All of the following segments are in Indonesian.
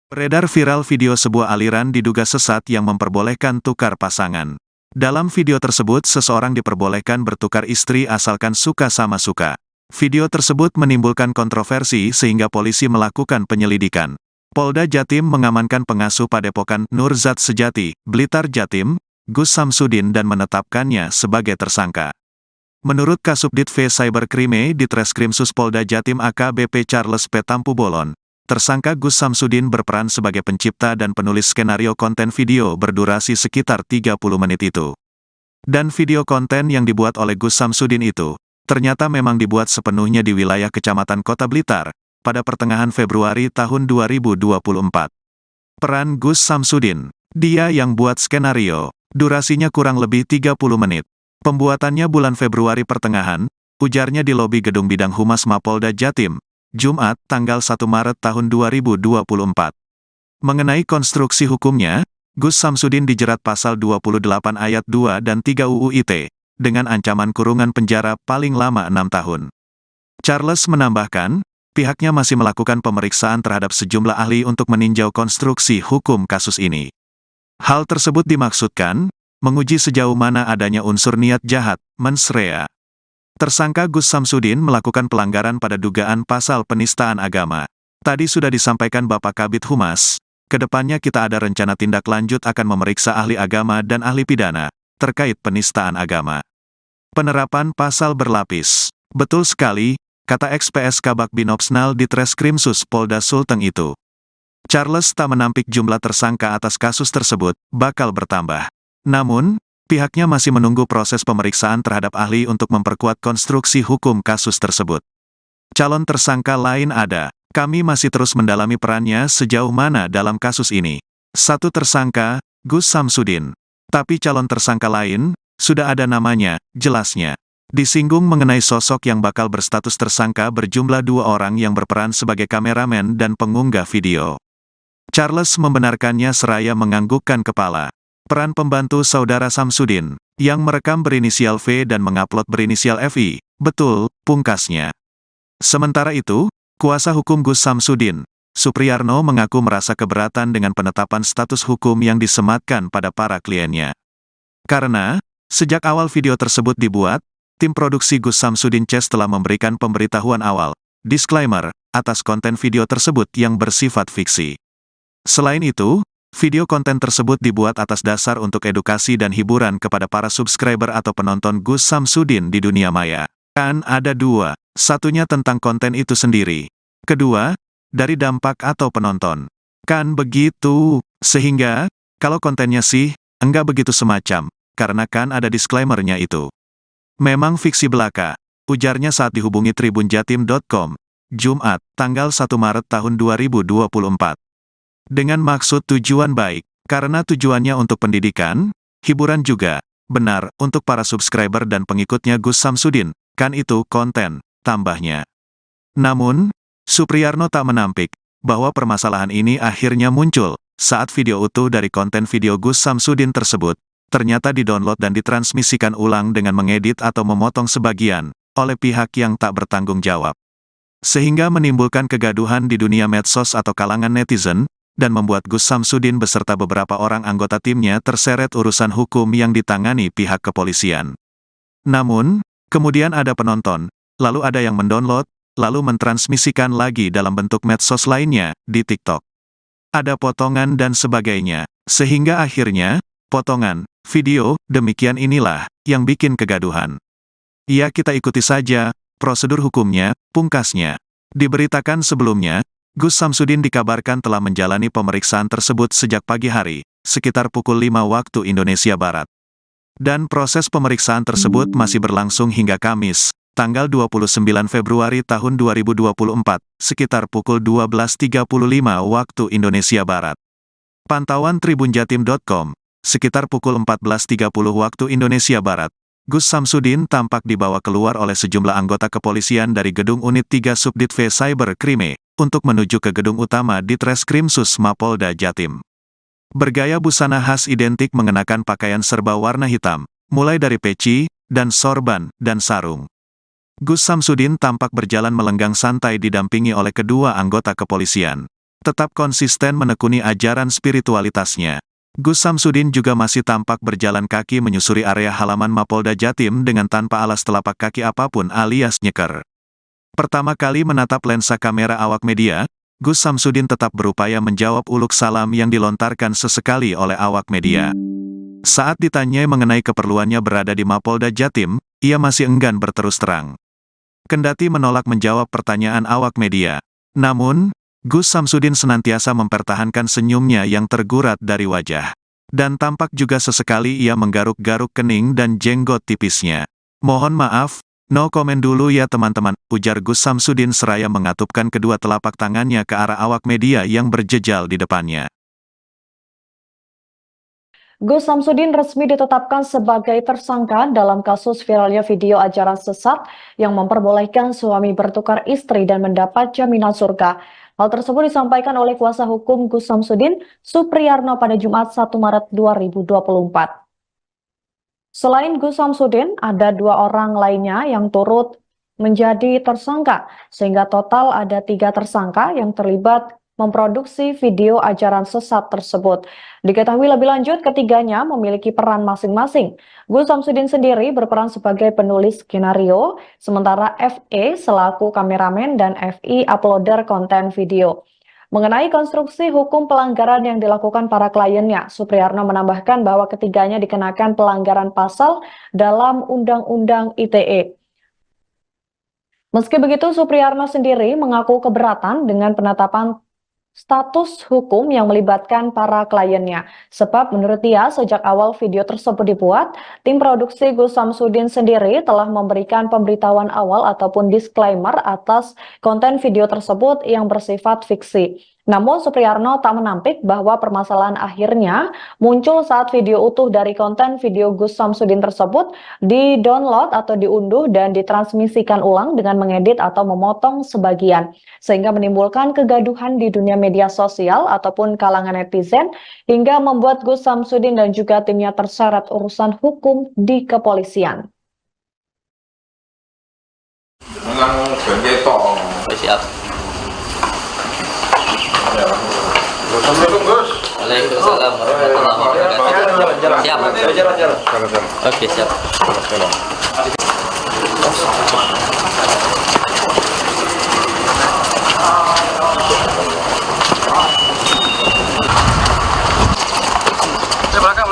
Beredar viral video sebuah aliran diduga sesat yang memperbolehkan tukar pasangan. Dalam video tersebut seseorang diperbolehkan bertukar istri asalkan suka sama suka. Video tersebut menimbulkan kontroversi sehingga polisi melakukan penyelidikan. Polda Jatim mengamankan pengasuh Padepokan Nurzat Sejati, Blitar Jatim, Gus Samsudin dan menetapkannya sebagai tersangka. Menurut Kasubdit V Cybercrime di Treskrimsus Polda Jatim AKBP Charles P. Tampu-Bolon, tersangka Gus Samsudin berperan sebagai pencipta dan penulis skenario konten video berdurasi sekitar 30 menit itu. Dan video konten yang dibuat oleh Gus Samsudin itu, ternyata memang dibuat sepenuhnya di wilayah Kecamatan Kota Blitar, pada pertengahan Februari tahun 2024. Peran Gus Samsudin, dia yang buat skenario, durasinya kurang lebih 30 menit. Pembuatannya bulan Februari pertengahan, ujarnya di lobi Gedung Bidang Humas Mapolda Jatim, Jumat, tanggal 1 Maret tahun 2024. Mengenai konstruksi hukumnya, Gus Samsudin dijerat pasal 28 ayat 2 dan 3 UU ITE, dengan ancaman kurungan penjara paling lama 6 tahun. Charles menambahkan, pihaknya masih melakukan pemeriksaan terhadap sejumlah ahli untuk meninjau konstruksi hukum kasus ini. Hal tersebut dimaksudkan, menguji sejauh mana adanya unsur niat jahat, mens rea. Tersangka Gus Samsudin melakukan pelanggaran pada dugaan pasal penistaan agama. Tadi sudah disampaikan Bapak Kabid Humas, kedepannya kita ada rencana tindak lanjut akan memeriksa ahli agama dan ahli pidana, terkait penistaan agama. Penerapan pasal berlapis. Betul sekali, kata XPS Kabak Binopsnal di Treskrimsus Polda Sulteng itu. Charles tak menampik jumlah tersangka atas kasus tersebut, bakal bertambah. Namun, pihaknya masih menunggu proses pemeriksaan terhadap ahli untuk memperkuat konstruksi hukum kasus tersebut. Calon tersangka lain ada. Kami masih terus mendalami perannya sejauh mana dalam kasus ini. Satu tersangka, Gus Samsudin. Tapi calon tersangka lain, sudah ada namanya, jelasnya. Disinggung mengenai sosok yang bakal berstatus tersangka berjumlah 2 orang yang berperan sebagai kameramen dan pengunggah video. Charles membenarkannya seraya menganggukkan kepala. Peran pembantu saudara Samsudin, yang merekam berinisial V dan mengupload berinisial FI, betul, pungkasnya. Sementara itu, kuasa hukum Gus Samsudin, Supriyarno mengaku merasa keberatan dengan penetapan status hukum yang disematkan pada para kliennya. Karena, sejak awal video tersebut dibuat, tim produksi Gus Samsudin Chess telah memberikan pemberitahuan awal, disclaimer, atas konten video tersebut yang bersifat fiksi. Selain itu, video konten tersebut dibuat atas dasar untuk edukasi dan hiburan kepada para subscriber atau penonton Gus Samsudin di dunia maya. Kan ada 2, satunya tentang konten itu sendiri. Kedua, dari dampak atau penonton. Kan begitu, sehingga, kalau kontennya sih, enggak begitu semacam, karena kan ada disclaimer-nya itu. Memang fiksi belaka, ujarnya saat dihubungi tribunjatim.com, Jumat, tanggal 1 Maret tahun 2024. Dengan maksud tujuan baik, karena tujuannya untuk pendidikan, hiburan juga, benar, untuk para subscriber dan pengikutnya Gus Samsudin, kan itu konten, tambahnya. Namun, Supriyarno tak menampik, bahwa permasalahan ini akhirnya muncul, saat video utuh dari konten video Gus Samsudin tersebut, ternyata didownload dan ditransmisikan ulang dengan mengedit atau memotong sebagian, oleh pihak yang tak bertanggung jawab. Sehingga menimbulkan kegaduhan di dunia medsos atau kalangan netizen, dan membuat Gus Samsudin beserta beberapa orang anggota timnya terseret urusan hukum yang ditangani pihak kepolisian. Namun, kemudian ada penonton, lalu ada yang mendownload, lalu mentransmisikan lagi dalam bentuk medsos lainnya, di TikTok. Ada potongan dan sebagainya, sehingga akhirnya, potongan, video, demikian inilah, yang bikin kegaduhan. Ya kita ikuti saja, prosedur hukumnya, pungkasnya. Diberitakan sebelumnya, Gus Samsudin dikabarkan telah menjalani pemeriksaan tersebut sejak pagi hari, sekitar pukul 5 waktu Indonesia Barat. Dan proses pemeriksaan tersebut masih berlangsung hingga Kamis, tanggal 29 Februari tahun 2024, sekitar pukul 12.35 waktu Indonesia Barat. Pantauan tribunjatim.com, sekitar pukul 14.30 waktu Indonesia Barat, Gus Samsudin tampak dibawa keluar oleh sejumlah anggota kepolisian dari Gedung Unit 3 Subdit V Cybercrime, untuk menuju ke gedung utama di Treskrimsus Mapolda Jatim. Bergaya busana khas identik mengenakan pakaian serba warna hitam, mulai dari peci, dan sorban, dan sarung. Gus Samsudin tampak berjalan melenggang santai didampingi oleh kedua anggota kepolisian. tetap konsisten menekuni ajaran spiritualitasnya. Gus Samsudin juga masih tampak berjalan kaki menyusuri area halaman Mapolda Jatim dengan tanpa alas telapak kaki apapun alias nyeker. Pertama kali menatap lensa kamera awak media, Gus Samsudin tetap berupaya menjawab uluk salam yang dilontarkan sesekali oleh awak media. Saat ditanyai mengenai keperluannya berada di Mapolda Jatim, ia masih enggan berterus terang. Kendati menolak menjawab pertanyaan awak media. Namun, Gus Samsudin senantiasa mempertahankan senyumnya yang tergurat dari wajah. Dan tampak juga sesekali ia menggaruk-garuk kening dan jenggot tipisnya. Mohon maaf, no komen dulu ya teman-teman, ujar Gus Samsudin seraya mengatupkan kedua telapak tangannya ke arah awak media yang berjejal di depannya. Gus Samsudin resmi ditetapkan sebagai tersangka dalam kasus viralnya video ajaran sesat yang memperbolehkan suami bertukar istri dan mendapat jaminan surga. Hal tersebut disampaikan oleh kuasa hukum Gus Samsudin, Supriyarno pada Jumat 1 Maret 2024. Selain Gus Samsudin, ada 2 orang lainnya yang turut menjadi tersangka, sehingga total ada 3 tersangka yang terlibat memproduksi video ajaran sesat tersebut. Diketahui lebih lanjut, ketiganya memiliki peran masing-masing. Gus Samsudin sendiri berperan sebagai penulis skenario, sementara FE selaku kameramen dan FI uploader konten video. Mengenai konstruksi hukum pelanggaran yang dilakukan para kliennya, Supriyarno menambahkan bahwa ketiganya dikenakan pelanggaran pasal dalam Undang-Undang ITE. Meski begitu, Supriyarno sendiri mengaku keberatan dengan penetapan status hukum yang melibatkan para kliennya. Sebab menurut dia, sejak awal video tersebut dibuat, tim produksi Gus Samsudin sendiri telah memberikan pemberitahuan awal ataupun disclaimer atas konten video tersebut yang bersifat fiksi. Namun Supriyarno tak menampik bahwa permasalahan akhirnya muncul saat video utuh dari konten video Gus Samsudin tersebut di-download atau diunduh dan ditransmisikan ulang dengan mengedit atau memotong sebagian, sehingga menimbulkan kegaduhan di dunia media sosial ataupun kalangan netizen, hingga membuat Gus Samsudin dan juga timnya terseret urusan hukum di kepolisian. Siap. Assalamualaikum Gus. Waalaikumsalam warahmatullahi wabarakatuh. Siap. Jalan. Oke, siap. Belakang.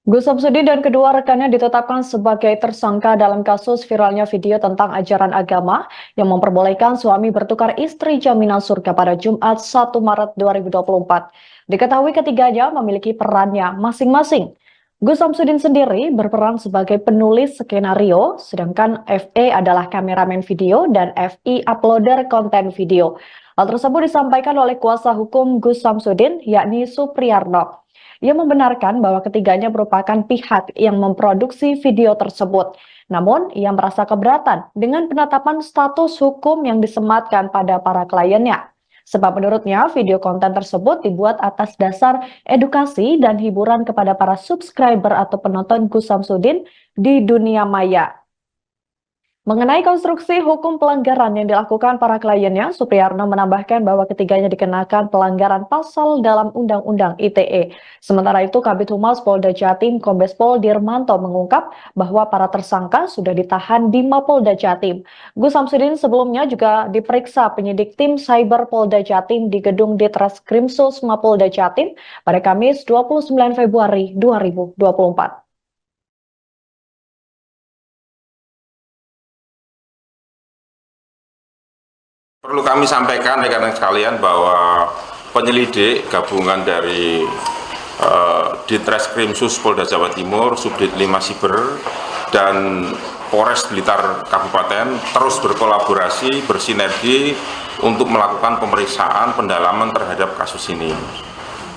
Gus Samsudin dan kedua rekannya ditetapkan sebagai tersangka dalam kasus viralnya video tentang ajaran agama yang memperbolehkan suami bertukar istri jaminan surga pada Jumat 1 Maret 2024. Diketahui ketiganya memiliki perannya masing-masing. Gus Samsudin sendiri berperan sebagai penulis skenario, sedangkan FE adalah kameramen video dan FI uploader konten video. Hal tersebut disampaikan oleh kuasa hukum Gus Samsudin, yakni Supriyarno. Ia membenarkan bahwa ketiganya merupakan pihak yang memproduksi video tersebut. Namun, ia merasa keberatan dengan penetapan status hukum yang disematkan pada para kliennya. Sebab menurutnya, video konten tersebut dibuat atas dasar edukasi dan hiburan kepada para subscriber atau penonton Gus Samsudin di dunia maya. Mengenai konstruksi hukum pelanggaran yang dilakukan para kliennya, Supriyarno menambahkan bahwa ketiganya dikenakan pelanggaran pasal dalam Undang-Undang ITE. Sementara itu, Kabid Humas Polda Jatim Kombes Pol Dirmanto mengungkap bahwa para tersangka sudah ditahan di Mapolda Jatim. Gus Samsudin sebelumnya juga diperiksa penyidik tim Cyber Polda Jatim di gedung Ditreskrimsus Mapolda Jatim pada Kamis 29 Februari 2024. Perlu kami sampaikan rekan-rekan sekalian bahwa penyelidik gabungan dari Ditreskrimsus Polda Jawa Timur, Subdit 5 Siber, dan Polres Blitar Kabupaten terus berkolaborasi, bersinergi untuk melakukan pemeriksaan pendalaman terhadap kasus ini.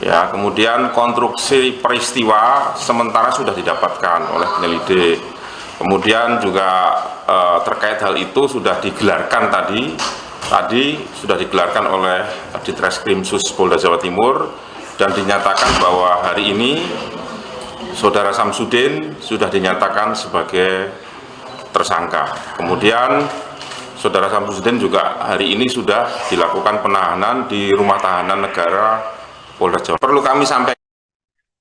Ya, kemudian konstruksi peristiwa sementara sudah didapatkan oleh penyelidik. Kemudian juga terkait hal itu sudah digelarkan tadi sudah digelarkan oleh Ditreskrimsus Polda Jawa Timur dan dinyatakan bahwa hari ini Saudara Samsudin sudah dinyatakan sebagai tersangka. Kemudian Saudara Samsudin juga hari ini sudah dilakukan penahanan di Rumah Tahanan Negara Polda Jawa. Perlu kami sampaikan.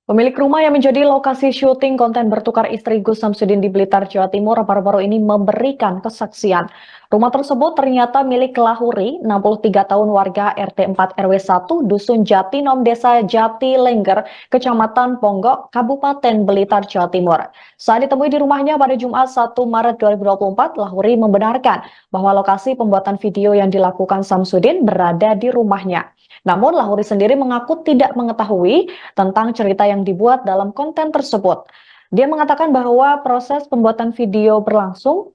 Pemilik rumah yang menjadi lokasi syuting konten bertukar istri Gus Samsudin di Blitar, Jawa Timur baru-baru ini memberikan kesaksian. Rumah tersebut ternyata milik Lahuri, 63 tahun warga RT 4 RW 1, Dusun Jatinom, Desa Jati Lengger, Kecamatan Ponggok, Kabupaten Blitar, Jawa Timur. Saat ditemui di rumahnya pada Jumat 1 Maret 2024, Lahuri membenarkan bahwa lokasi pembuatan video yang dilakukan Samsudin berada di rumahnya. Namun Lahuri sendiri mengaku tidak mengetahui tentang cerita yang dibuat dalam konten tersebut. Dia mengatakan bahwa proses pembuatan video berlangsung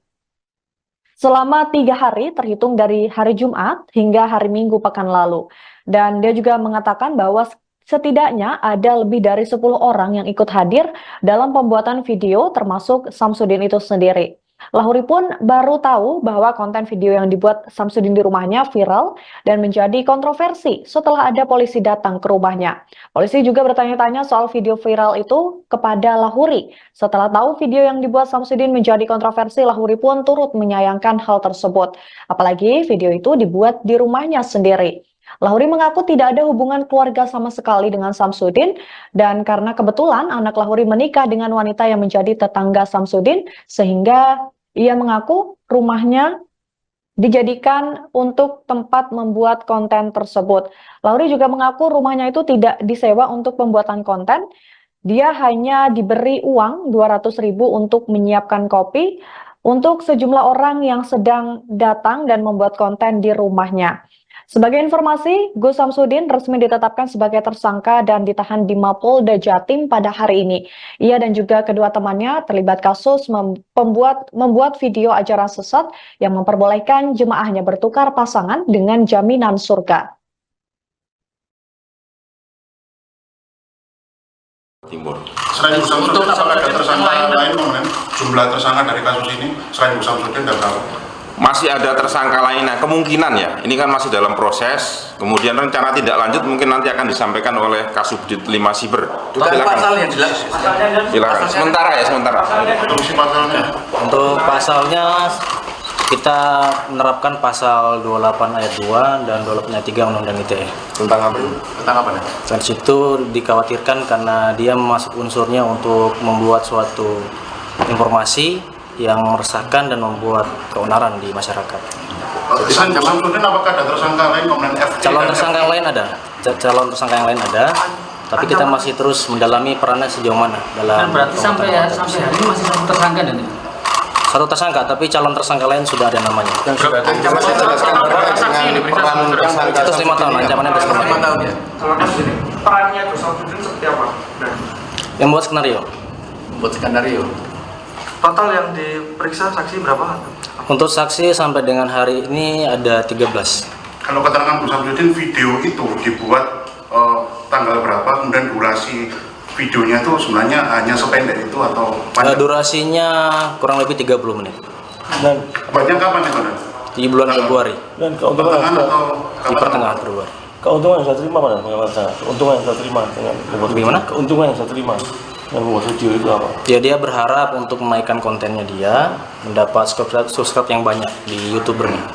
selama 3 hari terhitung dari hari Jumat hingga hari Minggu pekan lalu. Dan dia juga mengatakan bahwa setidaknya ada lebih dari 10 orang yang ikut hadir dalam pembuatan video termasuk Samsudin itu sendiri. Lahuri pun baru tahu bahwa konten video yang dibuat Samsudin di rumahnya viral dan menjadi kontroversi setelah ada polisi datang ke rumahnya. Polisi juga bertanya-tanya soal video viral itu kepada Lahuri. Setelah tahu video yang dibuat Samsudin menjadi kontroversi, Lahuri pun turut menyayangkan hal tersebut. Apalagi video itu dibuat di rumahnya sendiri. Lahuri mengaku tidak ada hubungan keluarga sama sekali dengan Samsudin, dan karena kebetulan anak Lahuri menikah dengan wanita yang menjadi tetangga Samsudin, sehingga ia mengaku rumahnya dijadikan untuk tempat membuat konten tersebut. Lahuri juga mengaku rumahnya itu tidak disewa untuk pembuatan konten, dia hanya diberi uang 200.000 untuk menyiapkan kopi untuk sejumlah orang yang sedang datang dan membuat konten di rumahnya. Sebagai informasi, Gus Samsudin resmi ditetapkan sebagai tersangka dan ditahan di Mapolda Jatim pada hari ini. Ia dan juga kedua temannya terlibat kasus membuat video ajaran sesat yang memperbolehkan jemaahnya bertukar pasangan dengan jaminan surga. Timur. Selain Gus Samsudin, apakah ada tersangka lain kemudian jumlah tersangka dari kasus ini selain Gus Samsudin dan berapa? Masih ada tersangka lainnya, kemungkinan ya, ini kan masih dalam proses, kemudian rencana tidak lanjut mungkin nanti akan disampaikan oleh Kasubdit 5 Siber. Pasal yang jelas. Silakan, sementara ya, sementara. Untuk pasalnya kita menerapkan pasal 28 ayat 2 dan 28 ayat 3 Undang-Undang ITE. Tentang apa? Tentang apa nih? Dan situ dikhawatirkan karena dia masuk unsurnya untuk membuat suatu informasi yang meresahkan dan membuat keonaran di masyarakat. Selain Gus Samsudin, apakah ada tersangka lain kemudian FD? Calon tersangka yang lain ada, tapi kita masih terus mendalami perannya sejauh mana dalam. Berarti sampai hari ini masih satu tersangka dan ini? Satu tersangka, tapi calon tersangka lain sudah ada namanya. Dan sudah ada Itu 5 tahun, ancamannya itu 5 tahun. Perannya Gus Samsudin seperti apa? Yang membuat skenario. Total yang diperiksa saksi berapa? Untuk saksi sampai dengan hari ini ada 13. Kalau keterangan Gus Samsudin, video itu dibuat tanggal berapa, kemudian durasi videonya itu sebenarnya hanya sependek itu atau panjang? Durasinya kurang lebih 30 menit. Dan banyak kapan itu? Di bulan Februari. Dan keuntungan Di pertengahan Februari. Keuntungan yang saya terima pada keuntungan yang saya terima dengan membuat Bagaimana? Keuntungan yang saya terima dengan membuat video itu apa? Ya, dia berharap untuk menaikkan kontennya dia, mendapat subscribe yang banyak di YouTubernya.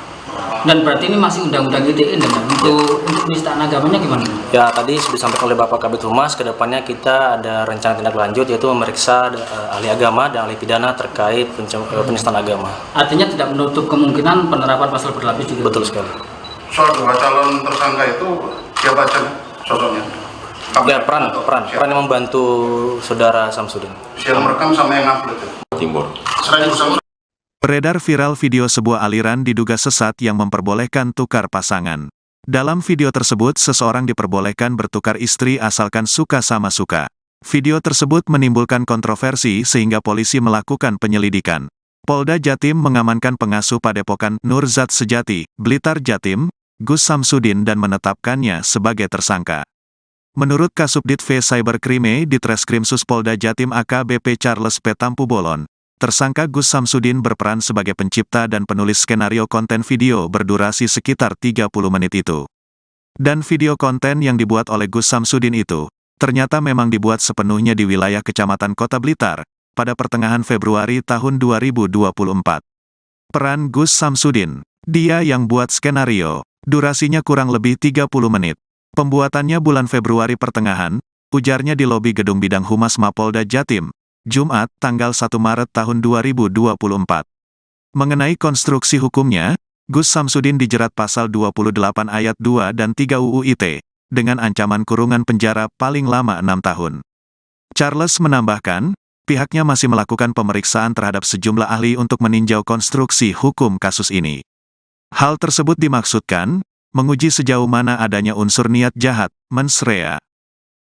Dan berarti ini masih undang-undang ITE dan untuk penistaan agamanya gimana? Ya, tadi sudah disampaikan oleh Bapak Kabid Humas, kedepannya kita ada rencana tindak lanjut yaitu memeriksa ahli agama dan ahli pidana terkait penistaan agama. Artinya tidak menutup kemungkinan penerapan pasal berlapis juga? Betul sekali. Soal dua calon tersangka itu siapa aja sosoknya? Ya, peran yang membantu saudara Samsudin. Yang merekam sama yang upload itu? Timur. Selain Gus Samsudin, Beredar viral video sebuah aliran diduga sesat yang memperbolehkan tukar pasangan. Dalam video tersebut, seseorang diperbolehkan bertukar istri asalkan suka sama suka. Video tersebut menimbulkan kontroversi sehingga polisi melakukan penyelidikan. Polda Jatim mengamankan pengasuh Padepokan Nurzat Sejati, Blitar Jatim, Gus Samsudin dan menetapkannya sebagai tersangka. Menurut Kasubdit V Cyberkrime di Treskrimsus Polda Jatim AKBP Charles P. Tampubolon, tersangka Gus Samsudin berperan sebagai pencipta dan penulis skenario konten video berdurasi sekitar 30 menit itu. Dan video konten yang dibuat oleh Gus Samsudin itu, ternyata memang dibuat sepenuhnya di wilayah Kecamatan Kota Blitar, pada pertengahan Februari tahun 2024. Peran Gus Samsudin, dia yang buat skenario, durasinya kurang lebih 30 menit. Pembuatannya bulan Februari pertengahan, ujarnya di lobi Gedung Bidang Humas Mapolda Jatim, Jumat, tanggal 1 Maret tahun 2024. Mengenai konstruksi hukumnya, Gus Samsudin dijerat pasal 28 ayat 2 dan 3 UU ITE, dengan ancaman kurungan penjara paling lama 6 tahun. Charles menambahkan, pihaknya masih melakukan pemeriksaan terhadap sejumlah ahli untuk meninjau konstruksi hukum kasus ini. Hal tersebut dimaksudkan, menguji sejauh mana adanya unsur niat jahat, mens rea.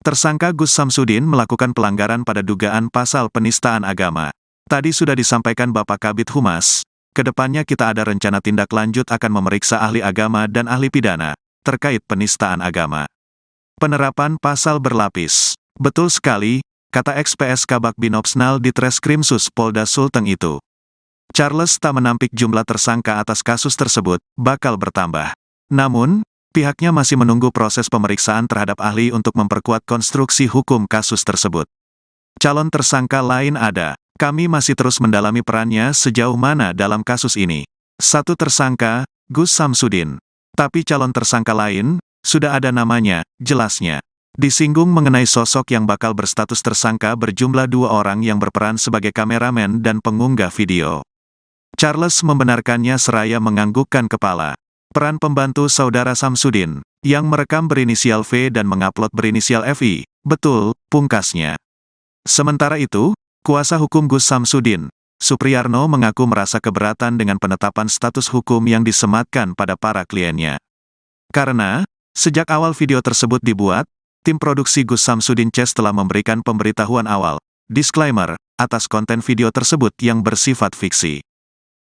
Tersangka Gus Samsudin melakukan pelanggaran pada dugaan pasal penistaan agama. Tadi sudah disampaikan Bapak Kabid Humas, kedepannya kita ada rencana tindak lanjut akan memeriksa ahli agama dan ahli pidana, terkait penistaan agama. Penerapan pasal berlapis. Betul sekali, kata ex-PS Kabak Binopsnal di Treskrimsus Polda Sulteng itu. Charles tak menampik jumlah tersangka atas kasus tersebut, bakal bertambah. Namun, pihaknya masih menunggu proses pemeriksaan terhadap ahli untuk memperkuat konstruksi hukum kasus tersebut. Calon tersangka lain ada. Kami masih terus mendalami perannya sejauh mana dalam kasus ini. Satu tersangka, Gus Samsudin. Tapi calon tersangka lain, sudah ada namanya, jelasnya. Disinggung mengenai sosok yang bakal berstatus tersangka berjumlah 2 orang yang berperan sebagai kameramen dan pengunggah video. Charles membenarkannya seraya menganggukkan kepala. Peran pembantu saudara Samsudin, yang merekam berinisial V dan mengupload berinisial FI, betul, pungkasnya. Sementara itu, kuasa hukum Gus Samsudin, Supriyarno mengaku merasa keberatan dengan penetapan status hukum yang disematkan pada para kliennya. Karena, sejak awal video tersebut dibuat, tim produksi Gus Samsudin Chess telah memberikan pemberitahuan awal, disclaimer, atas konten video tersebut yang bersifat fiksi.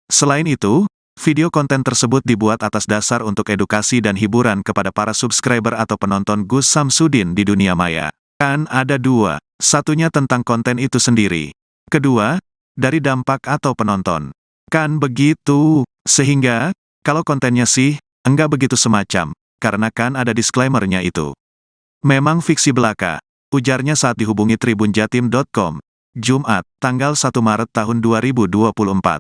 Selain itu, video konten tersebut dibuat atas dasar untuk edukasi dan hiburan kepada para subscriber atau penonton Gus Samsudin di dunia maya. Kan ada 2, satunya tentang konten itu sendiri. Kedua, dari dampak atau penonton. Kan begitu, sehingga, kalau kontennya sih, enggak begitu semacam, karena kan ada disclaimer-nya itu. Memang fiksi belaka, ujarnya saat dihubungi tribunjatim.com, Jumat, tanggal 1 Maret tahun 2024.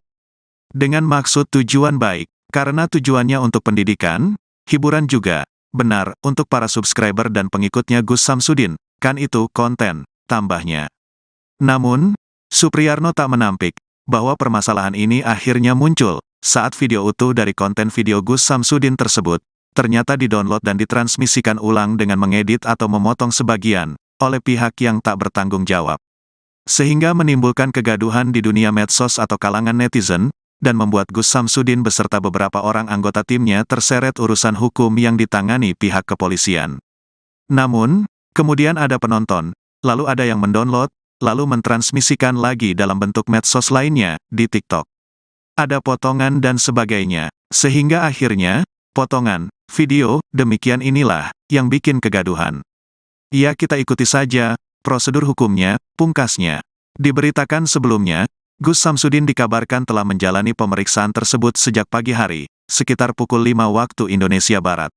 Dengan maksud tujuan baik, karena tujuannya untuk pendidikan, hiburan juga, benar, untuk para subscriber dan pengikutnya Gus Samsudin, kan itu konten, tambahnya. Namun, Supriyarno tak menampik, bahwa permasalahan ini akhirnya muncul, saat video utuh dari konten video Gus Samsudin tersebut, ternyata didownload dan ditransmisikan ulang dengan mengedit atau memotong sebagian, oleh pihak yang tak bertanggung jawab. Sehingga menimbulkan kegaduhan di dunia medsos atau kalangan netizen, dan membuat Gus Samsudin beserta beberapa orang anggota timnya terseret urusan hukum yang ditangani pihak kepolisian. Namun, kemudian ada penonton, lalu ada yang mendownload, lalu mentransmisikan lagi dalam bentuk medsos lainnya, di TikTok. Ada potongan dan sebagainya, sehingga akhirnya, potongan, video, demikian inilah, yang bikin kegaduhan. Ya kita ikuti saja, prosedur hukumnya, pungkasnya. Diberitakan sebelumnya, Gus Samsudin dikabarkan telah menjalani pemeriksaan tersebut sejak pagi hari, sekitar pukul 5 waktu Indonesia Barat.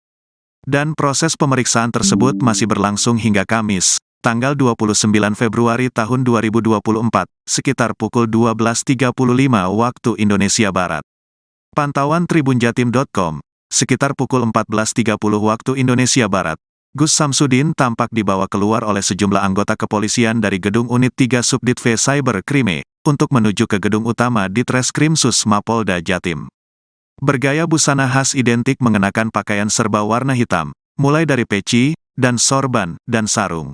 Dan proses pemeriksaan tersebut masih berlangsung hingga Kamis, tanggal 29 Februari tahun 2024, sekitar pukul 12.35 waktu Indonesia Barat. Pantauan tribunjatim.com, sekitar pukul 14.30 waktu Indonesia Barat, Gus Samsudin tampak dibawa keluar oleh sejumlah anggota kepolisian dari Gedung Unit 3 Subdit V Cyber Krime, untuk menuju ke gedung utama di Treskrimsus Mapolda Jatim. Bergaya busana khas identik mengenakan pakaian serba warna hitam, mulai dari peci, dan sorban, dan sarung.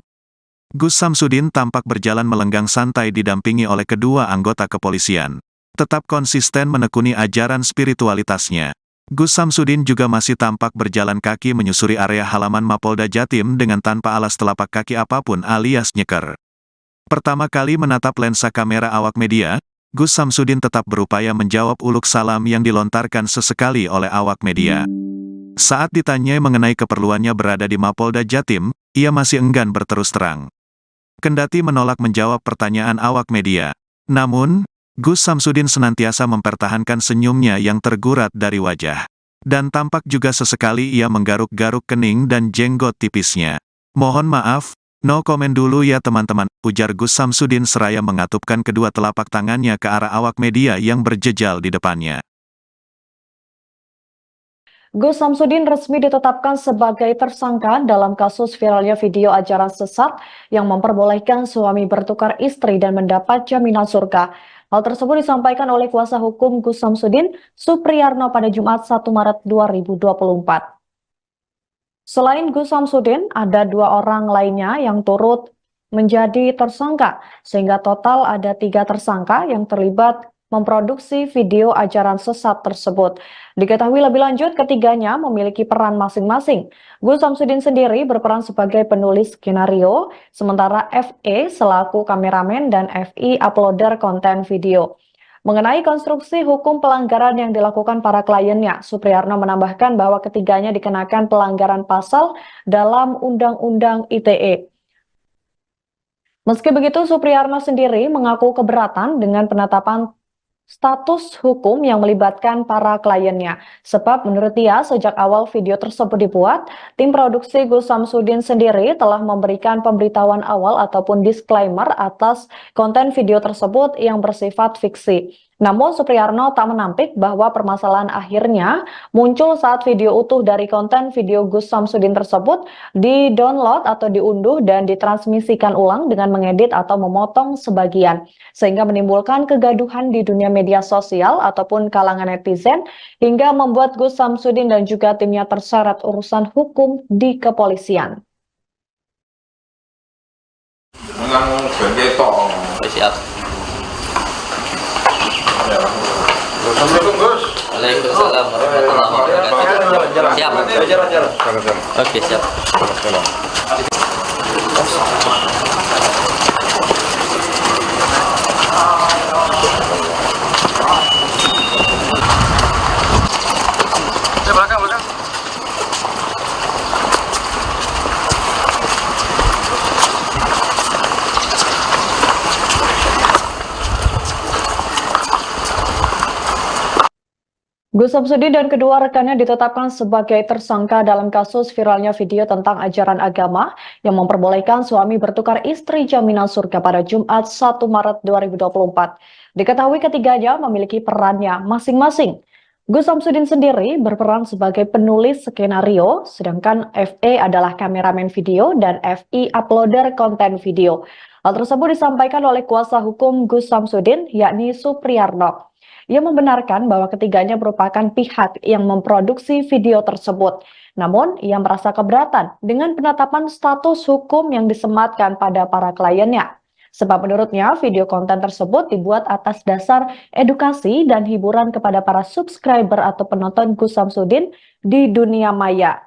Gus Samsudin tampak berjalan melenggang santai didampingi oleh kedua anggota kepolisian. Tetap konsisten menekuni ajaran spiritualitasnya. Gus Samsudin juga masih tampak berjalan kaki menyusuri area halaman Mapolda Jatim dengan tanpa alas telapak kaki apapun alias nyeker. Pertama kali menatap lensa kamera awak media, Gus Samsudin tetap berupaya menjawab uluk salam yang dilontarkan sesekali oleh awak media. Saat ditanyai mengenai keperluannya berada di Mapolda Jatim, ia masih enggan berterus terang. Kendati menolak menjawab pertanyaan awak media. Namun, Gus Samsudin senantiasa mempertahankan senyumnya yang tergurat dari wajah. Dan tampak juga sesekali ia menggaruk-garuk kening dan jenggot tipisnya. Mohon maaf, no komen dulu ya teman-teman, ujar Gus Samsudin seraya mengatupkan kedua telapak tangannya ke arah awak media yang berjejal di depannya. Gus Samsudin resmi ditetapkan sebagai tersangka dalam kasus viralnya video ajaran sesat yang memperbolehkan suami bertukar istri dan mendapat jaminan surga. Hal tersebut disampaikan oleh kuasa hukum Gus Samsudin, Supriyarno pada Jumat 1 Maret 2024. Selain Gus Samsudin, ada 2 orang lainnya yang turut menjadi tersangka, sehingga total ada 3 tersangka yang terlibat memproduksi video ajaran sesat tersebut. Diketahui lebih lanjut, ketiganya memiliki peran masing-masing. Gus Samsudin sendiri berperan sebagai penulis skenario, sementara FE selaku kameramen dan FI uploader konten video. Mengenai konstruksi hukum pelanggaran yang dilakukan para kliennya, Supriyarno menambahkan bahwa ketiganya dikenakan pelanggaran pasal dalam Undang-Undang ITE. Meski begitu, Supriyarno sendiri mengaku keberatan dengan penetapan status hukum yang melibatkan para kliennya. Sebab menurut dia, sejak awal video tersebut dibuat, tim produksi Gus Samsudin sendiri telah memberikan pemberitahuan awal ataupun disclaimer atas konten video tersebut yang bersifat fiksi. Namun Supriyarno tak menampik bahwa permasalahan akhirnya muncul saat video utuh dari konten video Gus Samsudin tersebut di-download atau diunduh dan ditransmisikan ulang dengan mengedit atau memotong sebagian, sehingga menimbulkan kegaduhan di dunia media sosial ataupun kalangan netizen, hingga membuat Gus Samsudin dan juga timnya terseret urusan hukum di kepolisian. Siap. Assalamualaikum Gus. Waalaikumsalam warahmatullahi wabarakatuh. Siap. Oke, siap. Belakang. Gus Samsudin dan kedua rekannya ditetapkan sebagai tersangka dalam kasus viralnya video tentang ajaran agama yang memperbolehkan suami bertukar istri jaminan surga pada Jumat 1 Maret 2024. Diketahui ketiganya memiliki perannya masing-masing. Gus Samsudin sendiri berperan sebagai penulis skenario, sedangkan FE adalah kameramen video dan FI uploader konten video. Hal tersebut disampaikan oleh kuasa hukum Gus Samsudin, yakni Supriyarno. Ia membenarkan bahwa ketiganya merupakan pihak yang memproduksi video tersebut. Namun, ia merasa keberatan dengan penetapan status hukum yang disematkan pada para kliennya. Sebab menurutnya, video konten tersebut dibuat atas dasar edukasi dan hiburan kepada para subscriber atau penonton Gus Samsudin di dunia maya.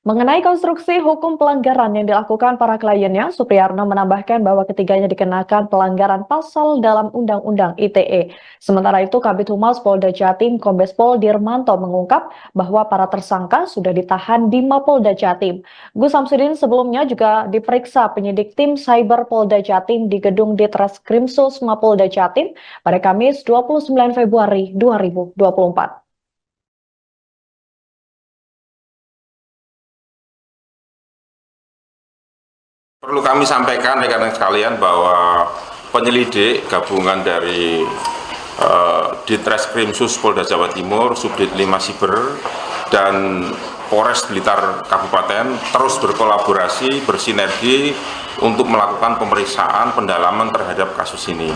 Mengenai konstruksi hukum pelanggaran yang dilakukan para kliennya, Supriyarno menambahkan bahwa ketiganya dikenakan pelanggaran pasal dalam Undang-Undang ITE. Sementara itu, Kabid Humas Polda Jatim Kombes Pol Dirmanto mengungkap bahwa para tersangka sudah ditahan di Mapolda Jatim. Gus Samsudin sebelumnya juga diperiksa penyidik tim Cyber Polda Jatim di gedung Ditreskrimsus Mapolda Jatim pada Kamis 29 Februari 2024. Perlu kami sampaikan rekan-rekan sekalian bahwa penyelidik gabungan dari Ditreskrimsus Polda Jawa Timur, Subdit 5 Siber, dan Polres Blitar Kabupaten terus berkolaborasi, bersinergi untuk melakukan pemeriksaan pendalaman terhadap kasus ini.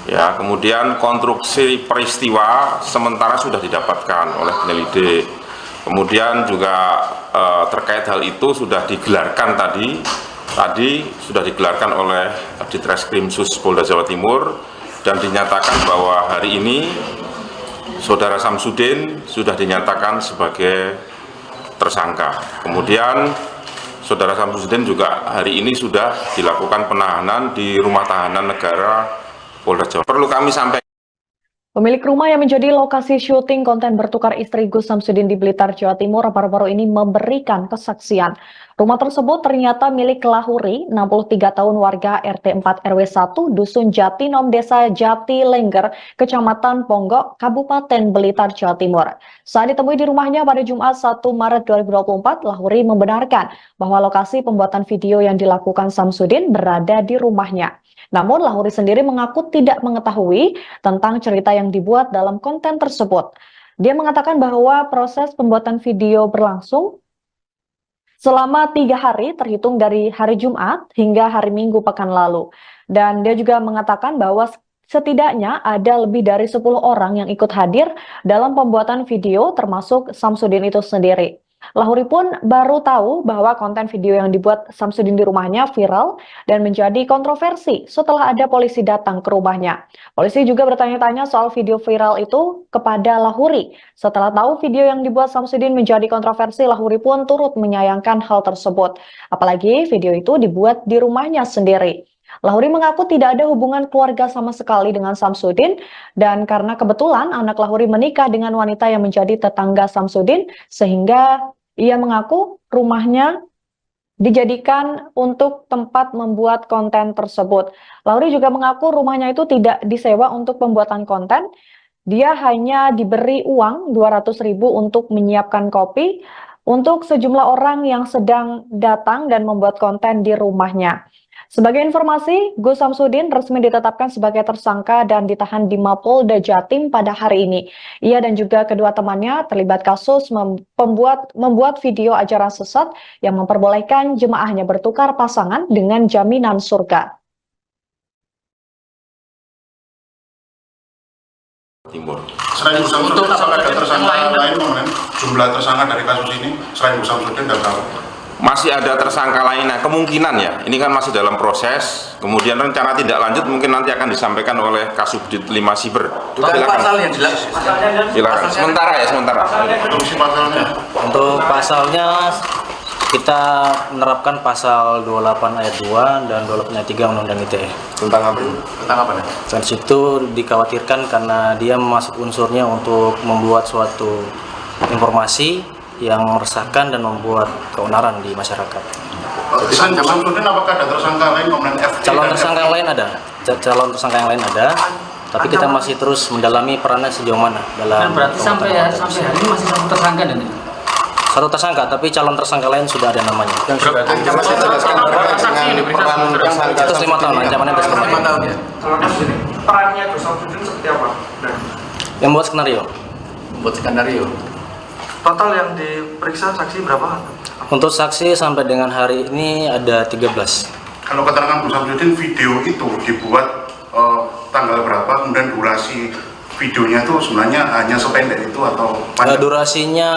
Ya, kemudian konstruksi peristiwa sementara sudah didapatkan oleh penyelidik. Kemudian juga terkait hal itu sudah digelarkan tadi sudah digelarkan oleh Ditreskrimsus Polda Jawa Timur dan dinyatakan bahwa hari ini Saudara Samsudin sudah dinyatakan sebagai tersangka. Kemudian Saudara Samsudin juga hari ini sudah dilakukan penahanan di Rumah Tahanan Negara Polda Jawa. Perlu kami sampaikan. Pemilik rumah yang menjadi lokasi syuting konten bertukar istri Gus Samsudin di Blitar, Jawa Timur baru-baru ini memberikan kesaksian. Rumah tersebut ternyata milik Lahuri, 63 tahun warga RT 4 RW 1 Dusun Jatinom Desa Jati Lengger, Kecamatan Ponggok, Kabupaten Blitar, Jawa Timur. Saat ditemui di rumahnya pada Jumat 1 Maret 2024, Lahuri membenarkan bahwa lokasi pembuatan video yang dilakukan Samsudin berada di rumahnya. Namun Lahuri sendiri mengaku tidak mengetahui tentang cerita yang dibuat dalam konten tersebut. Dia mengatakan bahwa proses pembuatan video berlangsung selama 3 hari terhitung dari hari Jumat hingga hari Minggu pekan lalu. Dan dia juga mengatakan bahwa setidaknya ada lebih dari 10 orang yang ikut hadir dalam pembuatan video termasuk Samsudin itu sendiri. Lahuri pun baru tahu bahwa konten video yang dibuat Samsudin di rumahnya viral dan menjadi kontroversi setelah ada polisi datang ke rumahnya. Polisi juga bertanya-tanya soal video viral itu kepada Lahuri. Setelah tahu video yang dibuat Samsudin menjadi kontroversi, Lahuri pun turut menyayangkan hal tersebut. Apalagi video itu dibuat di rumahnya sendiri. Lahuri mengaku tidak ada hubungan keluarga sama sekali dengan Samsudin, dan karena kebetulan anak Lahuri menikah dengan wanita yang menjadi tetangga Samsudin, sehingga ia mengaku rumahnya dijadikan untuk tempat membuat konten tersebut. Lahuri juga mengaku rumahnya itu tidak disewa untuk pembuatan konten, dia hanya diberi uang 200.000 untuk menyiapkan kopi untuk sejumlah orang yang sedang datang dan membuat konten di rumahnya. Sebagai informasi, Gus Samsudin resmi ditetapkan sebagai tersangka dan ditahan di Mapolda Jatim pada hari ini. Ia dan juga kedua temannya terlibat kasus membuat video ajaran sesat yang memperbolehkan jemaahnya bertukar pasangan dengan jaminan surga. Timur. Selain Gus Samsudin, apakah ada tersangka lain, kemudian jumlah tersangka dari kasus ini selain Gus Samsudin dan tahu? Masih ada tersangka lainnya, kemungkinan ya, ini kan masih dalam proses, kemudian rencana tindak lanjut mungkin nanti akan disampaikan oleh Kasubdit 5 Siber. Pasal yang jelas. Silakan, sementara. Untuk pasalnya kita menerapkan pasal 28 ayat 2 dan 28 ayat 3 Undang-Undang ITE. Tentang apa? Dan situ dikhawatirkan karena dia masuk unsurnya untuk membuat suatu informasi yang meresahkan dan membuat keonaran di masyarakat. Selain Gus Samsudin, apakah ada tersangka lain, kemudian FD? Calon tersangka yang lain ada, yang lain ada, tapi kita masih terus mendalami perannya sejauh mana dalam. Dan berarti sampai hari ini masih satu tersangka dan ini. Satu tersangka, tapi calon tersangka lain sudah ada namanya. Yang sudah ada Itu 5 tahun, ancamannya ada 5 tahun. Perannya Gus Samsudin seperti apa? Yang buat skenario. Total yang diperiksa saksi berapa? Untuk saksi sampai dengan hari ini ada 13. Kalau keterangan Gus Samsudin, video itu dibuat tanggal berapa, kemudian durasi videonya itu sebenarnya hanya sependek itu atau panjang? Durasinya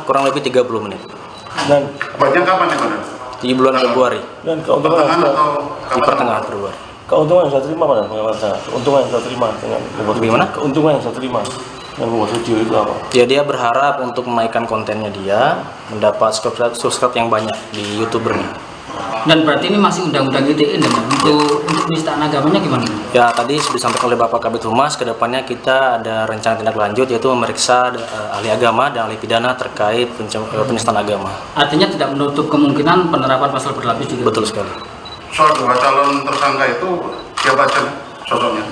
kurang lebih 30 menit. Dan Buatnya kapan itu? Di bulan Februari. dan keuntungan Pertengahan atau Di pertengahan Februari. keuntungan yang saya terima mana pengamat saya? Keuntungan yang saya terima dengan membuat Bagaimana? Keuntungan yang saya terima dengan membuat video itu apa? Ya, dia berharap untuk menaikkan kontennya dia, mendapat subscribe yang banyak di YouTubernya. Dan berarti ini masih undang-undang ITE dan untuk penistaan agamanya gimana? Ya, tadi sudah disampaikan oleh Bapak Kabid Humas, kedepannya kita ada rencana tindak lanjut yaitu memeriksa ahli agama dan ahli pidana terkait penistaan agama. Artinya tidak menutup kemungkinan penerapan pasal berlapis juga. Betul sekali. soal dua calon tersangka itu siapa aja sosoknya?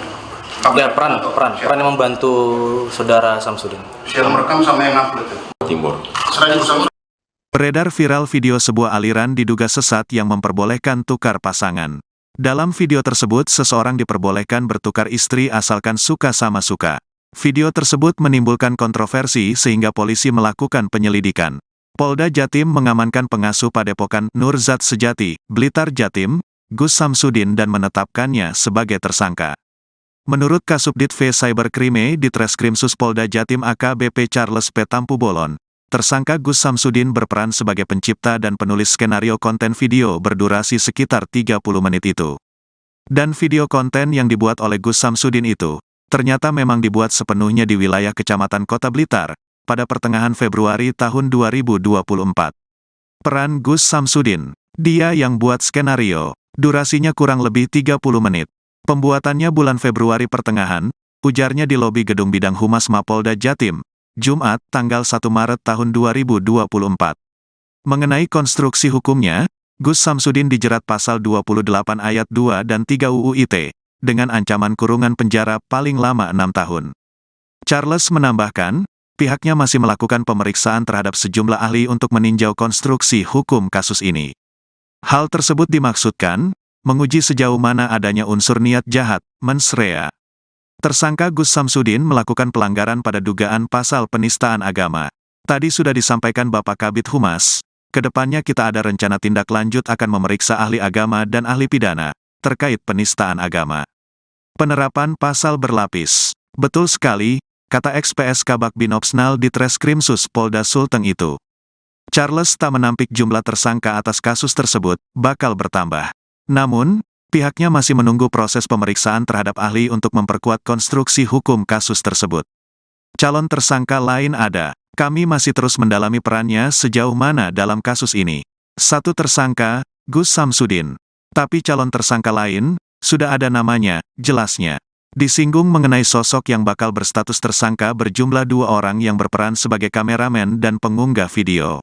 Ya, peran yang membantu saudara Samsudin. Yang merekam sama yang upload itu? Timur. Selain Gus Samsudin, Beredar viral video sebuah aliran diduga sesat yang memperbolehkan tukar pasangan. Dalam video tersebut, seseorang diperbolehkan bertukar istri asalkan suka sama suka. Video tersebut menimbulkan kontroversi sehingga polisi melakukan penyelidikan. Polda Jatim mengamankan pengasuh Padepokan Nurzat Sejati, Blitar Jatim, Gus Samsudin dan menetapkannya sebagai tersangka. Menurut Kasubdit V Cyberkrime di Treskrimsus Polda Jatim AKBP Charles P. Tampu-Bolon, tersangka Gus Samsudin berperan sebagai pencipta dan penulis skenario konten video berdurasi sekitar 30 menit itu. Dan video konten yang dibuat oleh Gus Samsudin itu, ternyata memang dibuat sepenuhnya di wilayah Kecamatan Kota Blitar, pada pertengahan Februari tahun 2024. Peran Gus Samsudin, dia yang buat skenario, durasinya kurang lebih 30 menit. Pembuatannya bulan Februari pertengahan, ujarnya di lobi Gedung Bidang Humas Mapolda Jatim, Jumat, tanggal 1 Maret tahun 2024. Mengenai konstruksi hukumnya, Gus Samsudin dijerat pasal 28 ayat 2 dan 3 UU ITE, dengan ancaman kurungan penjara paling lama 6 tahun. Charles menambahkan, pihaknya masih melakukan pemeriksaan terhadap sejumlah ahli untuk meninjau konstruksi hukum kasus ini. Hal tersebut dimaksudkan, menguji sejauh mana adanya unsur niat jahat, mens rea. Tersangka Gus Samsudin melakukan pelanggaran pada dugaan pasal penistaan agama. Tadi sudah disampaikan Bapak Kabid Humas, kedepannya kita ada rencana tindak lanjut akan memeriksa ahli agama dan ahli pidana, terkait penistaan agama. Penerapan pasal berlapis. Betul sekali, kata ex-PS Kabak Binopsnal di Treskrimsus Polda Sulteng itu. Charles tak menampik jumlah tersangka atas kasus tersebut, bakal bertambah. Namun, pihaknya masih menunggu proses pemeriksaan terhadap ahli untuk memperkuat konstruksi hukum kasus tersebut. Calon tersangka lain ada. Kami masih terus mendalami perannya sejauh mana dalam kasus ini. Satu tersangka, Gus Samsudin. Tapi calon tersangka lain, sudah ada namanya, jelasnya. Disinggung mengenai sosok yang bakal berstatus tersangka berjumlah 2 orang yang berperan sebagai kameramen dan pengunggah video.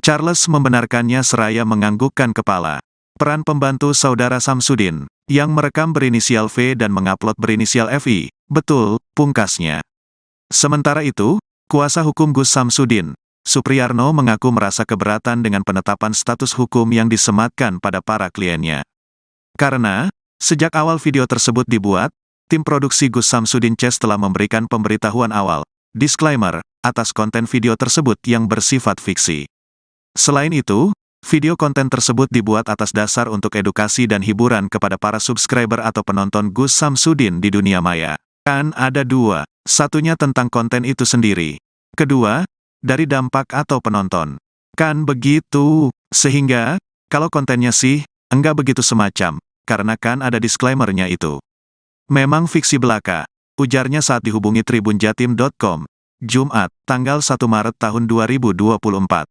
Charles membenarkannya seraya menganggukkan kepala. Peran pembantu saudara Samsudin, yang merekam berinisial V dan mengupload berinisial FI, betul, pungkasnya. Sementara itu, kuasa hukum Gus Samsudin, Supriyarno mengaku merasa keberatan dengan penetapan status hukum yang disematkan pada para kliennya. Karena, sejak awal video tersebut dibuat, tim produksi Gus Samsudin Chess telah memberikan pemberitahuan awal, disclaimer, atas konten video tersebut yang bersifat fiksi. Selain itu, video konten tersebut dibuat atas dasar untuk edukasi dan hiburan kepada para subscriber atau penonton Gus Samsudin di dunia maya. Kan ada 2, satunya tentang konten itu sendiri. Kedua, dari dampak atau penonton. Kan begitu, sehingga, kalau kontennya sih, enggak begitu semacam, karena kan ada disclaimer-nya itu. Memang fiksi belaka, ujarnya saat dihubungi tribunjatim.com, Jumat, tanggal 1 Maret tahun 2024.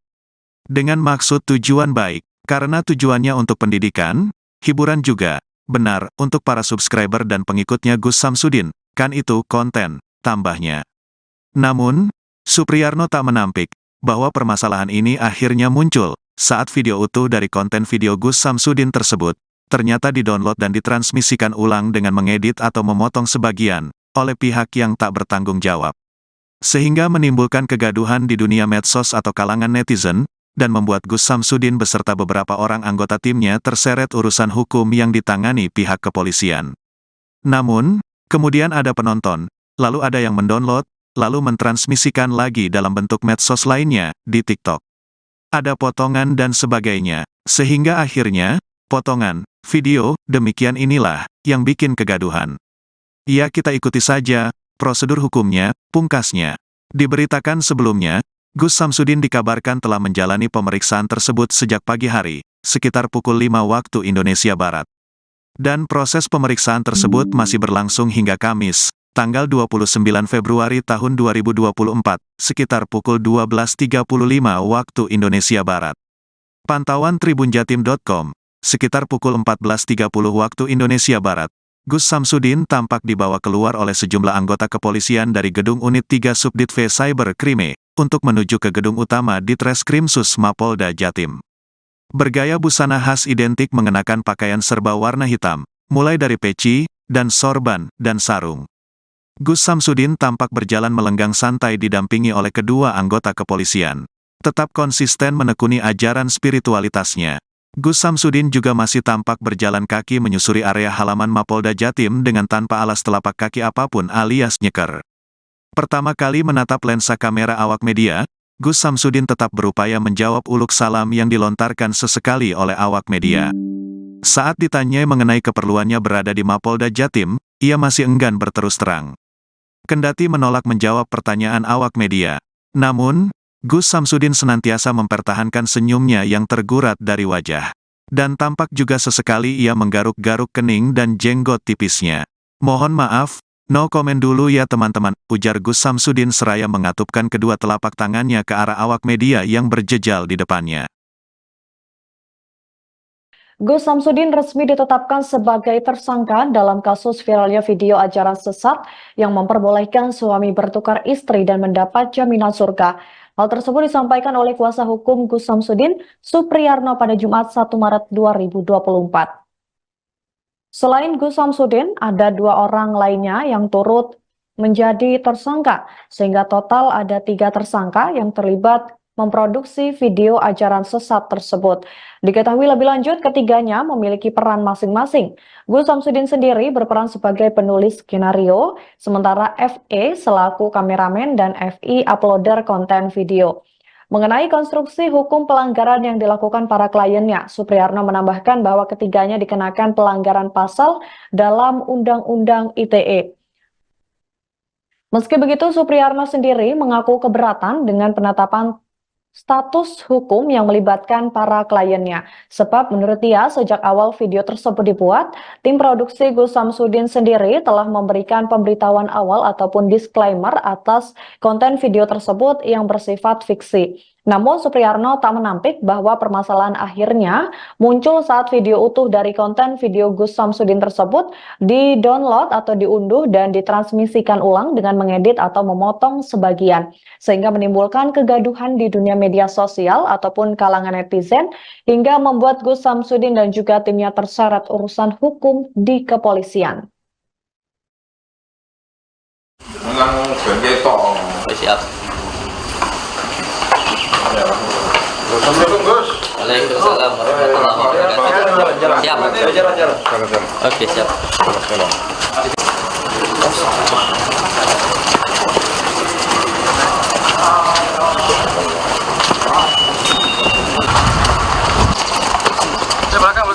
Dengan maksud tujuan baik, karena tujuannya untuk pendidikan, hiburan juga, benar, untuk para subscriber dan pengikutnya Gus Samsudin, kan itu konten, tambahnya. Namun, Supriyarno tak menampik, bahwa permasalahan ini akhirnya muncul, saat video utuh dari konten video Gus Samsudin tersebut, ternyata didownload dan ditransmisikan ulang dengan mengedit atau memotong sebagian, oleh pihak yang tak bertanggung jawab. Sehingga menimbulkan kegaduhan di dunia medsos atau kalangan netizen, dan membuat Gus Samsudin beserta beberapa orang anggota timnya terseret urusan hukum yang ditangani pihak kepolisian. Namun, kemudian ada penonton, lalu ada yang mendownload, lalu mentransmisikan lagi dalam bentuk medsos lainnya, di TikTok. Ada potongan dan sebagainya, sehingga akhirnya, potongan, video, demikian inilah, yang bikin kegaduhan. Ya kita ikuti saja, prosedur hukumnya, pungkasnya. Diberitakan sebelumnya, Gus Samsudin dikabarkan telah menjalani pemeriksaan tersebut sejak pagi hari, sekitar pukul 5 waktu Indonesia Barat. Dan proses pemeriksaan tersebut masih berlangsung hingga Kamis, tanggal 29 Februari tahun 2024, sekitar pukul 12.35 waktu Indonesia Barat. Pantauan tribunjatim.com, sekitar pukul 14.30 waktu Indonesia Barat, Gus Samsudin tampak dibawa keluar oleh sejumlah anggota kepolisian dari gedung Unit 3 Subdit V Cyber Krime, untuk menuju ke gedung utama di Treskrimsus Mapolda Jatim. Bergaya busana khas identik mengenakan pakaian serba warna hitam, mulai dari peci, dan sorban, dan sarung. Gus Samsudin tampak berjalan melenggang santai didampingi oleh kedua anggota kepolisian. Tetap konsisten menekuni ajaran spiritualitasnya. Gus Samsudin juga masih tampak berjalan kaki menyusuri area halaman Mapolda Jatim dengan tanpa alas telapak kaki apapun alias nyeker. Pertama kali menatap lensa kamera awak media, Gus Samsudin tetap berupaya menjawab uluk salam yang dilontarkan sesekali oleh awak media. Saat ditanyai mengenai keperluannya berada di Mapolda Jatim, ia masih enggan berterus terang. Kendati menolak menjawab pertanyaan awak media. Namun, Gus Samsudin senantiasa mempertahankan senyumnya yang tergurat dari wajah. Dan tampak juga sesekali ia menggaruk-garuk kening dan jenggot tipisnya. Mohon maaf, no komen dulu ya teman-teman, ujar Gus Samsudin seraya mengatupkan kedua telapak tangannya ke arah awak media yang berjejal di depannya. Gus Samsudin resmi ditetapkan sebagai tersangka dalam kasus viralnya video ajaran sesat yang memperbolehkan suami bertukar istri dan mendapat jaminan surga. Hal tersebut disampaikan oleh kuasa hukum Gus Samsudin, Supriyarno, pada Jumat 1 Maret 2024. Selain Gus Samsudin, ada 2 orang lainnya yang turut menjadi tersangka, sehingga total ada 3 tersangka yang terlibat memproduksi video ajaran sesat tersebut. Diketahui lebih lanjut, ketiganya memiliki peran masing-masing. Gus Samsudin sendiri berperan sebagai penulis skenario, sementara FE selaku kameramen dan FI uploader konten video. Mengenai konstruksi hukum pelanggaran yang dilakukan para kliennya, Supriyarno menambahkan bahwa ketiganya dikenakan pelanggaran pasal dalam Undang-Undang ITE. Meski begitu, Supriyarno sendiri mengaku keberatan dengan penetapan status hukum yang melibatkan para kliennya. Sebab menurut dia, sejak awal video tersebut dibuat, tim produksi Gus Samsudin sendiri telah memberikan pemberitahuan awal ataupun disclaimer atas konten video tersebut yang bersifat fiksi. Namun Supriyarno tak menampik bahwa permasalahan akhirnya muncul saat video utuh dari konten video Gus Samsudin tersebut di-download atau diunduh dan ditransmisikan ulang dengan mengedit atau memotong sebagian, sehingga menimbulkan kegaduhan di dunia media sosial ataupun kalangan netizen, hingga membuat Gus Samsudin dan juga timnya terseret urusan hukum di kepolisian. Siap. Assalamualaikum Gus. Waalaikumsalam warahmatullahi wabarakatuh. Siap. Oke, siap. Belakang.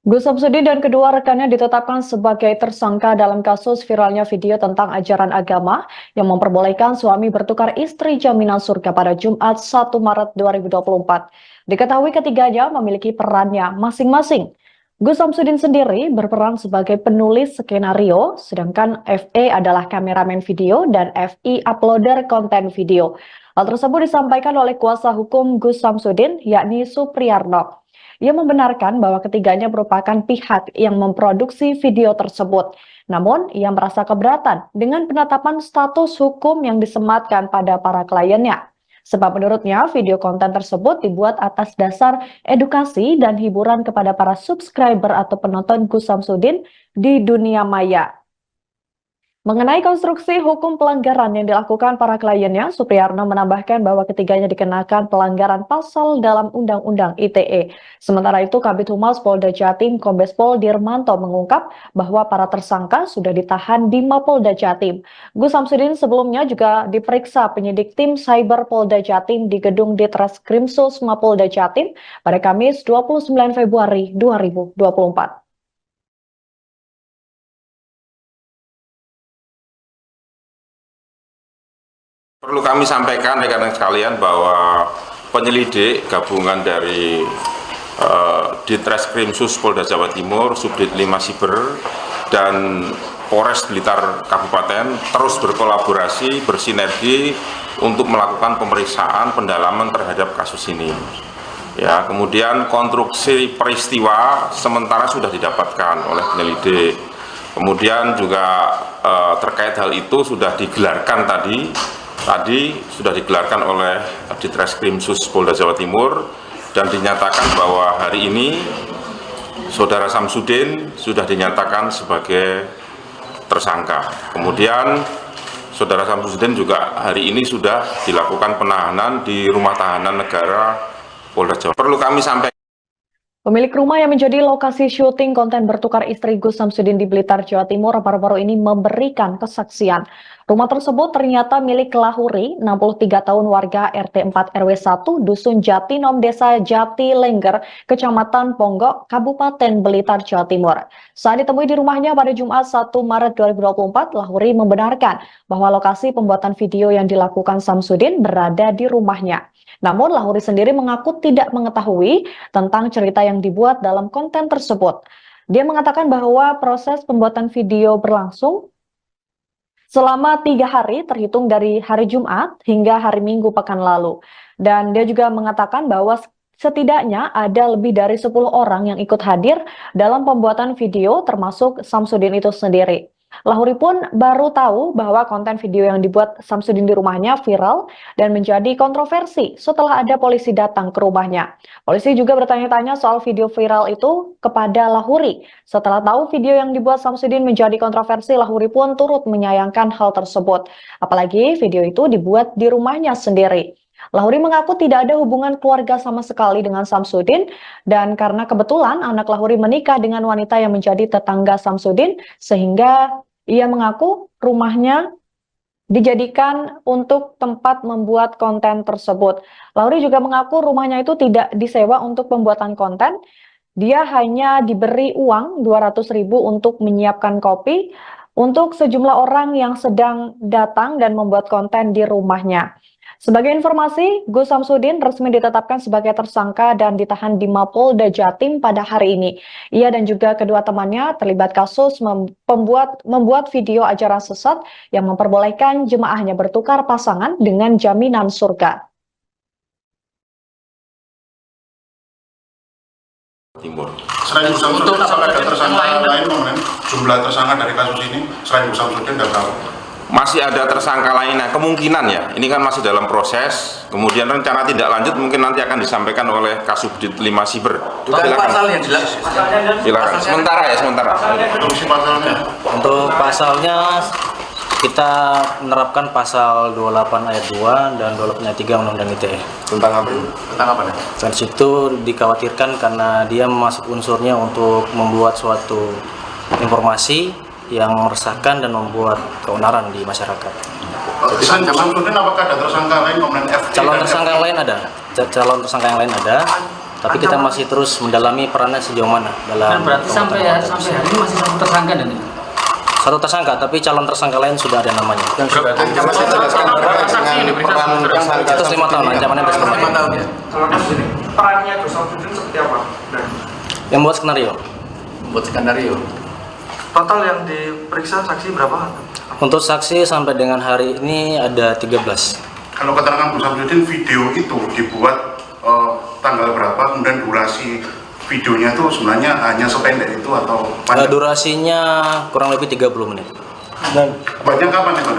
Gus Samsudin dan kedua rekannya ditetapkan sebagai tersangka dalam kasus viralnya video tentang ajaran agama yang memperbolehkan suami bertukar istri jaminan surga pada Jumat 1 Maret 2024. Diketahui ketiganya memiliki perannya masing-masing. Gus Samsudin sendiri berperan sebagai penulis skenario, sedangkan FE adalah kameramen video dan FI uploader konten video. Hal tersebut disampaikan oleh kuasa hukum Gus Samsudin, yakni Supriyarno. Ia membenarkan bahwa ketiganya merupakan pihak yang memproduksi video tersebut. Namun, ia merasa keberatan dengan penetapan status hukum yang disematkan pada para kliennya. Sebab menurutnya, video konten tersebut dibuat atas dasar edukasi dan hiburan kepada para subscriber atau penonton Gus Samsudin di dunia maya. Mengenai konstruksi hukum pelanggaran yang dilakukan para kliennya, Supriyarno menambahkan bahwa ketiganya dikenakan pelanggaran pasal dalam Undang-Undang ITE. Sementara itu, Kabid Humas Polda Jatim Kombes Pol Dirmanto mengungkap bahwa para tersangka sudah ditahan di Mapolda Jatim. Gus Samsudin sebelumnya juga diperiksa penyidik tim Cyber Polda Jatim di gedung Ditreskrimsus Mapolda Jatim pada Kamis 29 Februari 2024. Perlu kami sampaikan rekan-rekan sekalian bahwa penyelidik gabungan dari Ditreskrimsus Polda Jawa Timur, Subdit 5 Siber, dan Polres Blitar Kabupaten terus berkolaborasi, bersinergi untuk melakukan pemeriksaan pendalaman terhadap kasus ini. Ya, kemudian konstruksi peristiwa sementara sudah didapatkan oleh penyelidik. Kemudian juga terkait hal itu sudah digelarkan tadi sudah digelarkan oleh Ditreskrimsus Polda Jawa Timur dan dinyatakan bahwa hari ini Saudara Samsudin sudah dinyatakan sebagai tersangka. Kemudian Saudara Samsudin juga hari ini sudah dilakukan penahanan di Rumah Tahanan Negara Polda Jawa. Perlu kami sampaikan. Pemilik rumah yang menjadi lokasi syuting konten bertukar istri Gus Samsudin di Blitar, Jawa Timur baru-baru ini memberikan kesaksian. Rumah tersebut ternyata milik Lahuri, 63 tahun warga RT 4 RW 1, Dusun Jatinom, Desa Jati Lengger, Kecamatan Ponggok, Kabupaten Blitar, Jawa Timur. Saat ditemui di rumahnya pada Jumat 1 Maret 2024, Lahuri membenarkan bahwa lokasi pembuatan video yang dilakukan Samsudin berada di rumahnya. Namun Lahuri sendiri mengaku tidak mengetahui tentang cerita yang dibuat dalam konten tersebut. Dia mengatakan bahwa proses pembuatan video berlangsung selama 3 hari terhitung dari hari Jumat hingga hari Minggu pekan lalu. Dan dia juga mengatakan bahwa setidaknya ada lebih dari 10 orang yang ikut hadir dalam pembuatan video termasuk Samsudin itu sendiri. Lahuri pun baru tahu bahwa konten video yang dibuat Samsudin di rumahnya viral dan menjadi kontroversi setelah ada polisi datang ke rumahnya. Polisi juga bertanya-tanya soal video viral itu kepada Lahuri. Setelah tahu video yang dibuat Samsudin menjadi kontroversi, Lahuri pun turut menyayangkan hal tersebut. Apalagi video itu dibuat di rumahnya sendiri. Lahuri mengaku tidak ada hubungan keluarga sama sekali dengan Samsudin, dan karena kebetulan anak Lahuri menikah dengan wanita yang menjadi tetangga Samsudin, sehingga ia mengaku rumahnya dijadikan untuk tempat membuat konten tersebut. Lahuri juga mengaku rumahnya itu tidak disewa untuk pembuatan konten, dia hanya diberi uang 200.000 untuk menyiapkan kopi untuk sejumlah orang yang sedang datang dan membuat konten di rumahnya. Sebagai informasi, Gus Samsudin resmi ditetapkan sebagai tersangka dan ditahan di Mapolda Jatim pada hari ini. Ia dan juga kedua temannya terlibat kasus membuat video ajaran sesat yang memperbolehkan jemaahnya bertukar pasangan dengan jaminan surga. Timur. Selain Gus Samsudin, apakah ada tersangka lain kemudian jumlah tersangka dari kasus ini selain Gus Samsudin dan tahu? Masih ada tersangka lainnya, kemungkinan ya, ini kan masih dalam proses, kemudian rencana tindak lanjut mungkin nanti akan disampaikan oleh Kasubdit 5 Siber. Pasal yang jelas. Silakan, sementara ya, sementara. Untuk pasalnya kita menerapkan pasal 28 ayat 2 dan 28 ayat 3 Undang-Undang ITE. Tentang apa? Tentang apa nih? Dan situ dikhawatirkan karena dia masuk unsurnya untuk membuat suatu informasi yang meresahkan dan membuat keonaran di masyarakat. Samsudin, apakah ada tersangka lain kemudian FD? Calon tersangka yang lain ada, tapi kita masih terus mendalami perannya sejauh mana dalam. Dan berarti sampai hari ini masih satu tersangka dan ini? Satu tersangka, tapi calon tersangka lain sudah ada namanya. Yang sudah ada. Itu 5 tahun, ancamannya sampai 5 tahun. Perannya Gus Samsudin seperti apa? Yang buat skenario. Total yang diperiksa saksi berapa? Untuk saksi sampai dengan hari ini ada 13. Kalau keterangan Gus Samsudin, video itu dibuat tanggal berapa, kemudian durasi videonya itu sebenarnya hanya sependek itu atau panjang? Durasinya kurang lebih 30 menit. Dan Banyak kapan itu?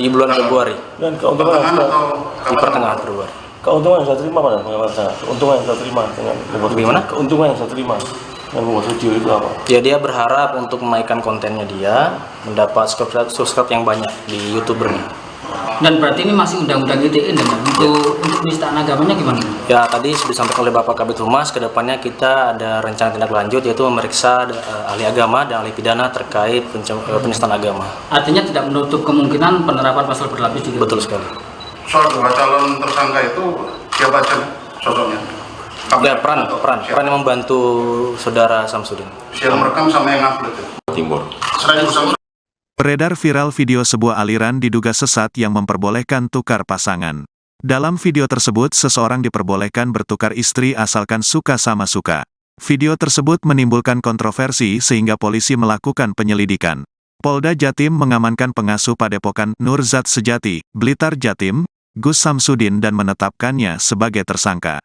Di bulan Februari. dan keuntungan Pertengahan atau Di pertengahan Februari. keuntungan yang saya terima pada pengawasan saya, keuntungan yang saya terima dengan membuat Gimana? keuntungan yang saya terima dengan membuat video itu apa? Ya, dia berharap untuk menaikkan kontennya dia, mendapat subscribe yang banyak di YouTubernya. Dan berarti ini masih undang-undang ITE dan untuk penistaan agamanya gimana? Ya, tadi sudah disampaikan oleh Bapak Kabid Humas, kedepannya kita ada rencana tindak lanjut yaitu memeriksa ahli agama dan ahli pidana terkait penistaan agama. Artinya tidak menutup kemungkinan penerapan pasal berlapis juga. Betul sekali. soal dua calon tersangka itu siapa aja sosoknya? Ya, peran yang membantu saudara Samsudin. Yang merekam sama yang upload itu? Timur. Selain Gus Samsudin, Beredar viral video sebuah aliran diduga sesat yang memperbolehkan tukar pasangan. Dalam video tersebut, seseorang diperbolehkan bertukar istri asalkan suka sama suka. Video tersebut menimbulkan kontroversi sehingga polisi melakukan penyelidikan. Polda Jatim mengamankan pengasuh Padepokan Nurzat Sejati, Blitar Jatim, Gus Samsudin dan menetapkannya sebagai tersangka.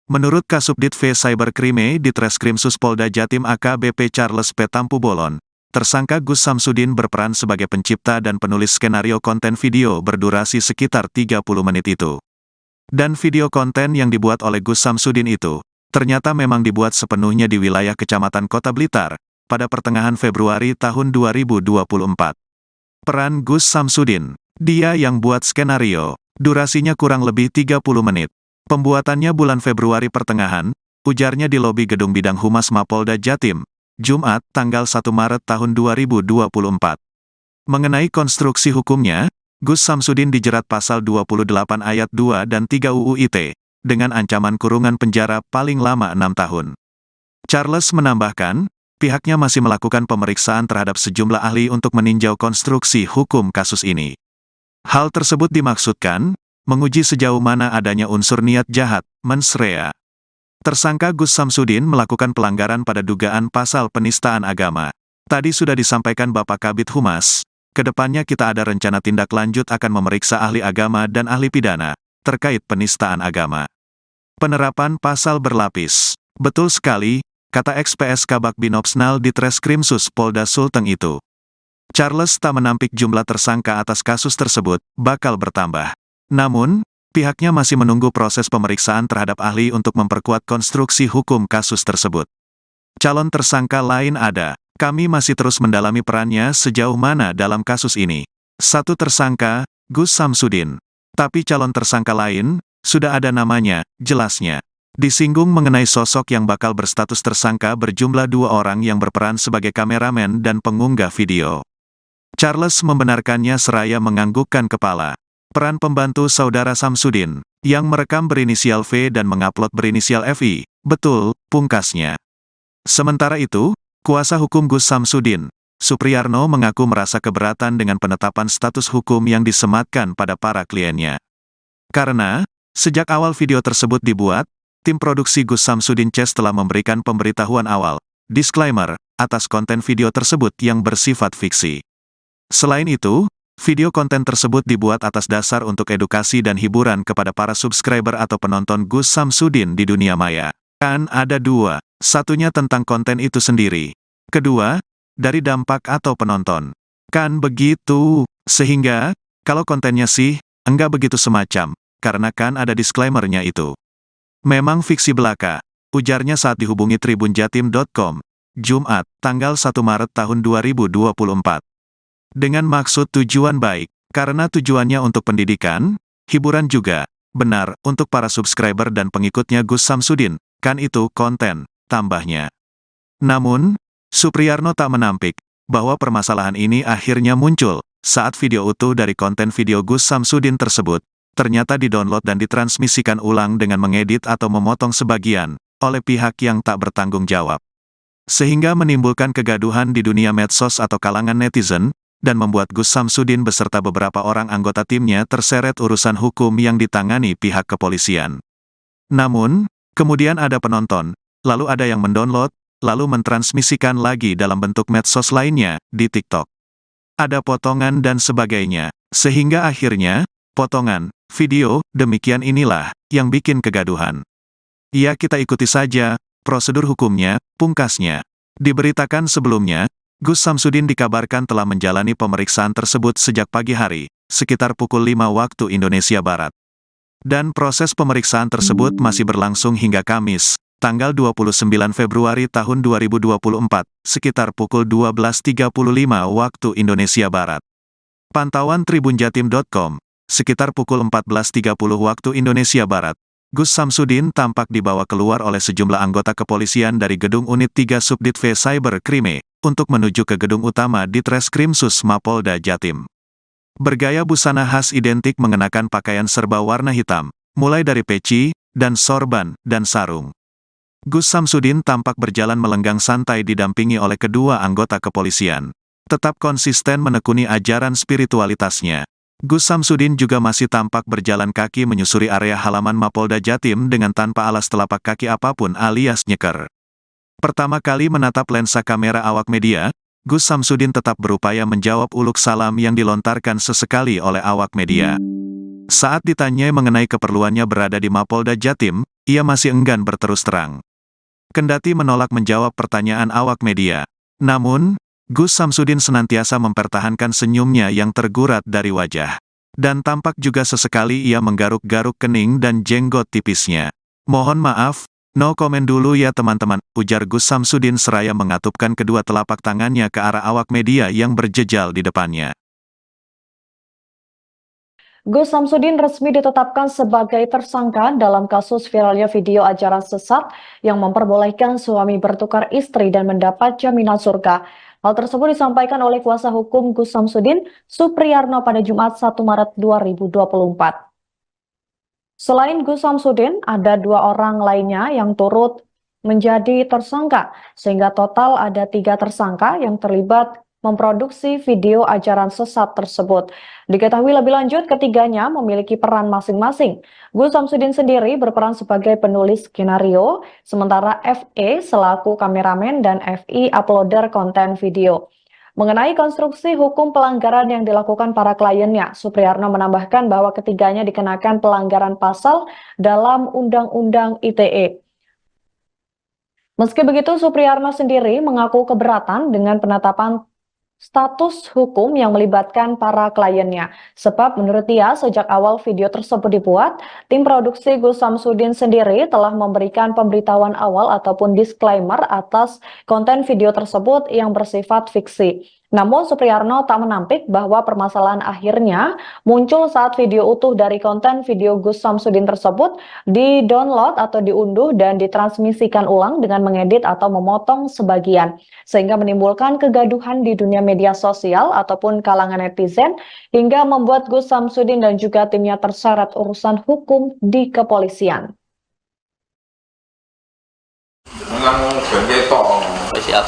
Menurut Kasubdit V Cyberkrime di Treskrimsus Polda Jatim AKBP Charles P. Tampubolon, tersangka Gus Samsudin berperan sebagai pencipta dan penulis skenario konten video berdurasi sekitar 30 menit itu. Dan video konten yang dibuat oleh Gus Samsudin itu, ternyata memang dibuat sepenuhnya di wilayah Kecamatan Kota Blitar, pada pertengahan Februari tahun 2024. Peran Gus Samsudin, dia yang buat skenario, durasinya kurang lebih 30 menit. Pembuatannya bulan Februari pertengahan, ujarnya di lobi Gedung Bidang Humas Mapolda Jatim, Jumat, tanggal 1 Maret tahun 2024. Mengenai konstruksi hukumnya, Gus Samsudin dijerat pasal 28 ayat 2 dan 3 UU ITE, dengan ancaman kurungan penjara paling lama 6 tahun. Charles menambahkan, pihaknya masih melakukan pemeriksaan terhadap sejumlah ahli untuk meninjau konstruksi hukum kasus ini. Hal tersebut dimaksudkan, menguji sejauh mana adanya unsur niat jahat, mens rea. Tersangka Gus Samsudin melakukan pelanggaran pada dugaan pasal penistaan agama. Tadi sudah disampaikan Bapak Kabid Humas, kedepannya kita ada rencana tindak lanjut akan memeriksa ahli agama dan ahli pidana terkait penistaan agama. Penerapan pasal berlapis. Betul sekali, kata ex-PS Kabak Binopsnal di Treskrimsus Polda Sulteng itu. Charles tak menampik jumlah tersangka atas kasus tersebut bakal bertambah. Namun, pihaknya masih menunggu proses pemeriksaan terhadap ahli untuk memperkuat konstruksi hukum kasus tersebut. Calon tersangka lain ada. Kami masih terus mendalami perannya sejauh mana dalam kasus ini. Satu tersangka, Gus Samsudin. Tapi calon tersangka lain, sudah ada namanya, jelasnya. Disinggung mengenai sosok yang bakal berstatus tersangka berjumlah 2 orang yang berperan sebagai kameramen dan pengunggah video. Charles membenarkannya seraya menganggukkan kepala. Peran pembantu saudara Samsudin, yang merekam berinisial V dan mengupload berinisial FI, betul, pungkasnya. Sementara itu, kuasa hukum Gus Samsudin, Supriyarno mengaku merasa keberatan dengan penetapan status hukum yang disematkan pada para kliennya. Karena, sejak awal video tersebut dibuat, tim produksi Gus Samsudin Chess telah memberikan pemberitahuan awal, disclaimer, atas konten video tersebut yang bersifat fiksi. Selain itu, video konten tersebut dibuat atas dasar untuk edukasi dan hiburan kepada para subscriber atau penonton Gus Samsudin di dunia maya. Kan ada 2, satunya tentang konten itu sendiri. Kedua, dari dampak atau penonton. Kan begitu, sehingga, kalau kontennya sih, enggak begitu semacam, karena kan ada disclaimer-nya itu. Memang fiksi belaka, ujarnya saat dihubungi tribunjatim.com, Jumat, tanggal 1 Maret tahun 2024. Dengan maksud tujuan baik, karena tujuannya untuk pendidikan, hiburan juga, benar, untuk para subscriber dan pengikutnya Gus Samsudin, kan itu konten, tambahnya. Namun, Supriyarno tak menampik, bahwa permasalahan ini akhirnya muncul, saat video utuh dari konten video Gus Samsudin tersebut, ternyata didownload dan ditransmisikan ulang dengan mengedit atau memotong sebagian, oleh pihak yang tak bertanggung jawab. Sehingga menimbulkan kegaduhan di dunia medsos atau kalangan netizen, dan membuat Gus Samsudin beserta beberapa orang anggota timnya terseret urusan hukum yang ditangani pihak kepolisian. Namun, kemudian ada penonton, lalu ada yang mendownload, lalu mentransmisikan lagi dalam bentuk medsos lainnya, di TikTok. Ada potongan dan sebagainya, sehingga akhirnya, potongan, video, demikian inilah, yang bikin kegaduhan. Ya kita ikuti saja, prosedur hukumnya, pungkasnya. Diberitakan sebelumnya, Gus Samsudin dikabarkan telah menjalani pemeriksaan tersebut sejak pagi hari, sekitar pukul 5 waktu Indonesia Barat. Dan proses pemeriksaan tersebut masih berlangsung hingga Kamis, tanggal 29 Februari tahun 2024, sekitar pukul 12.35 waktu Indonesia Barat. Pantauan tribunjatim.com, sekitar pukul 14.30 waktu Indonesia Barat, Gus Samsudin tampak dibawa keluar oleh sejumlah anggota kepolisian dari Gedung Unit 3 Subdit V Cyber Krime, untuk menuju ke gedung utama di Treskrimsus Mapolda Jatim. Bergaya busana khas identik mengenakan pakaian serba warna hitam, mulai dari peci, dan sorban, dan sarung. Gus Samsudin tampak berjalan melenggang santai didampingi oleh kedua anggota kepolisian. Tetap konsisten menekuni ajaran spiritualitasnya. Gus Samsudin juga masih tampak berjalan kaki menyusuri area halaman Mapolda Jatim dengan tanpa alas telapak kaki apapun alias nyeker. Pertama kali menatap lensa kamera awak media, Gus Samsudin tetap berupaya menjawab uluk salam yang dilontarkan sesekali oleh awak media. Saat ditanyai mengenai keperluannya berada di Mapolda Jatim, ia masih enggan berterus terang. Kendati menolak menjawab pertanyaan awak media. Namun, Gus Samsudin senantiasa mempertahankan senyumnya yang tergurat dari wajah. Dan tampak juga sesekali ia menggaruk-garuk kening dan jenggot tipisnya. Mohon maaf, no komen dulu ya teman-teman, ujar Gus Samsudin seraya mengatupkan kedua telapak tangannya ke arah awak media yang berjejal di depannya. Gus Samsudin resmi ditetapkan sebagai tersangka dalam kasus viralnya video ajaran sesat yang memperbolehkan suami bertukar istri dan mendapat jaminan surga. Hal tersebut disampaikan oleh kuasa hukum Gus Samsudin, Supriyarno pada Jumat 1 Maret 2024. Selain Gus Samsudin, ada 2 orang lainnya yang turut menjadi tersangka, sehingga total ada 3 tersangka yang terlibat memproduksi video ajaran sesat tersebut. Diketahui lebih lanjut, ketiganya memiliki peran masing-masing. Gus Samsudin sendiri berperan sebagai penulis skenario, sementara FE selaku kameramen dan FI uploader konten video. Mengenai konstruksi hukum pelanggaran yang dilakukan para kliennya, Supriyarno menambahkan bahwa ketiganya dikenakan pelanggaran pasal dalam Undang-Undang ITE. Meski begitu, Supriyarno sendiri mengaku keberatan dengan penetapan status hukum yang melibatkan para kliennya. Sebab menurut dia, sejak awal video tersebut dibuat, tim produksi Gus Samsudin sendiri telah memberikan pemberitahuan awal ataupun disclaimer atas konten video tersebut yang bersifat fiksi. Namun Supriyarno tak menampik bahwa permasalahan akhirnya muncul saat video utuh dari konten video Gus Samsudin tersebut di-download atau diunduh dan ditransmisikan ulang dengan mengedit atau memotong sebagian, sehingga menimbulkan kegaduhan di dunia media sosial ataupun kalangan netizen, hingga membuat Gus Samsudin dan juga timnya terseret urusan hukum di kepolisian. Siap.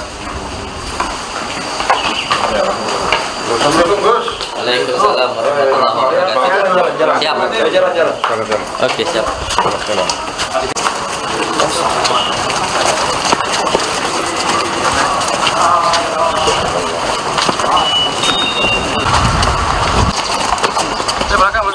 Assalamualaikum Gus. Waalaikumsalam warahmatullahi wabarakatuh. Siap. Oke, siap. Belakang.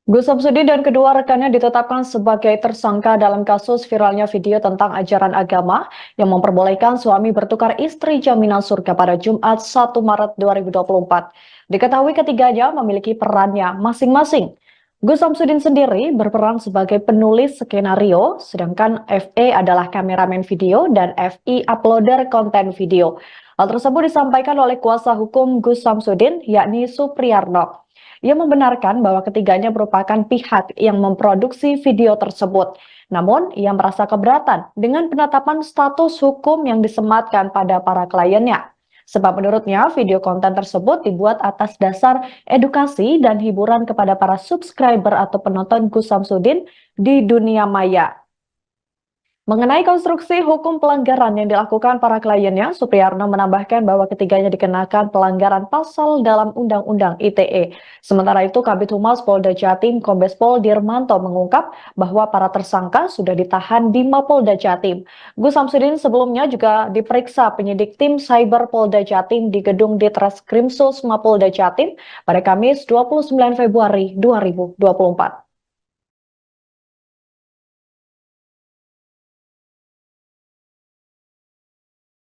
Gus Samsudin dan kedua rekannya ditetapkan sebagai tersangka dalam kasus viralnya video tentang ajaran agama yang memperbolehkan suami bertukar istri jaminan surga pada Jumat 1 Maret 2024. Diketahui ketiganya memiliki perannya masing-masing. Gus Samsudin sendiri berperan sebagai penulis skenario, sedangkan FE adalah kameramen video dan FI uploader konten video. Hal tersebut disampaikan oleh kuasa hukum Gus Samsudin, yakni Supriyarno. Ia membenarkan bahwa ketiganya merupakan pihak yang memproduksi video tersebut. Namun, ia merasa keberatan dengan penetapan status hukum yang disematkan pada para kliennya. Sebab menurutnya, video konten tersebut dibuat atas dasar edukasi dan hiburan kepada para subscriber atau penonton Gus Samsudin di dunia maya. Mengenai konstruksi hukum pelanggaran yang dilakukan para kliennya, Supriyarno menambahkan bahwa ketiganya dikenakan pelanggaran pasal dalam Undang-Undang ITE. Sementara itu, Kabid Humas Polda Jatim Kombes Pol Dirmanto mengungkap bahwa para tersangka sudah ditahan di Mapolda Jatim. Gus Samsudin sebelumnya juga diperiksa penyidik tim Cyber Polda Jatim di gedung Ditreskrimsus Mapolda Jatim pada Kamis 29 Februari 2024.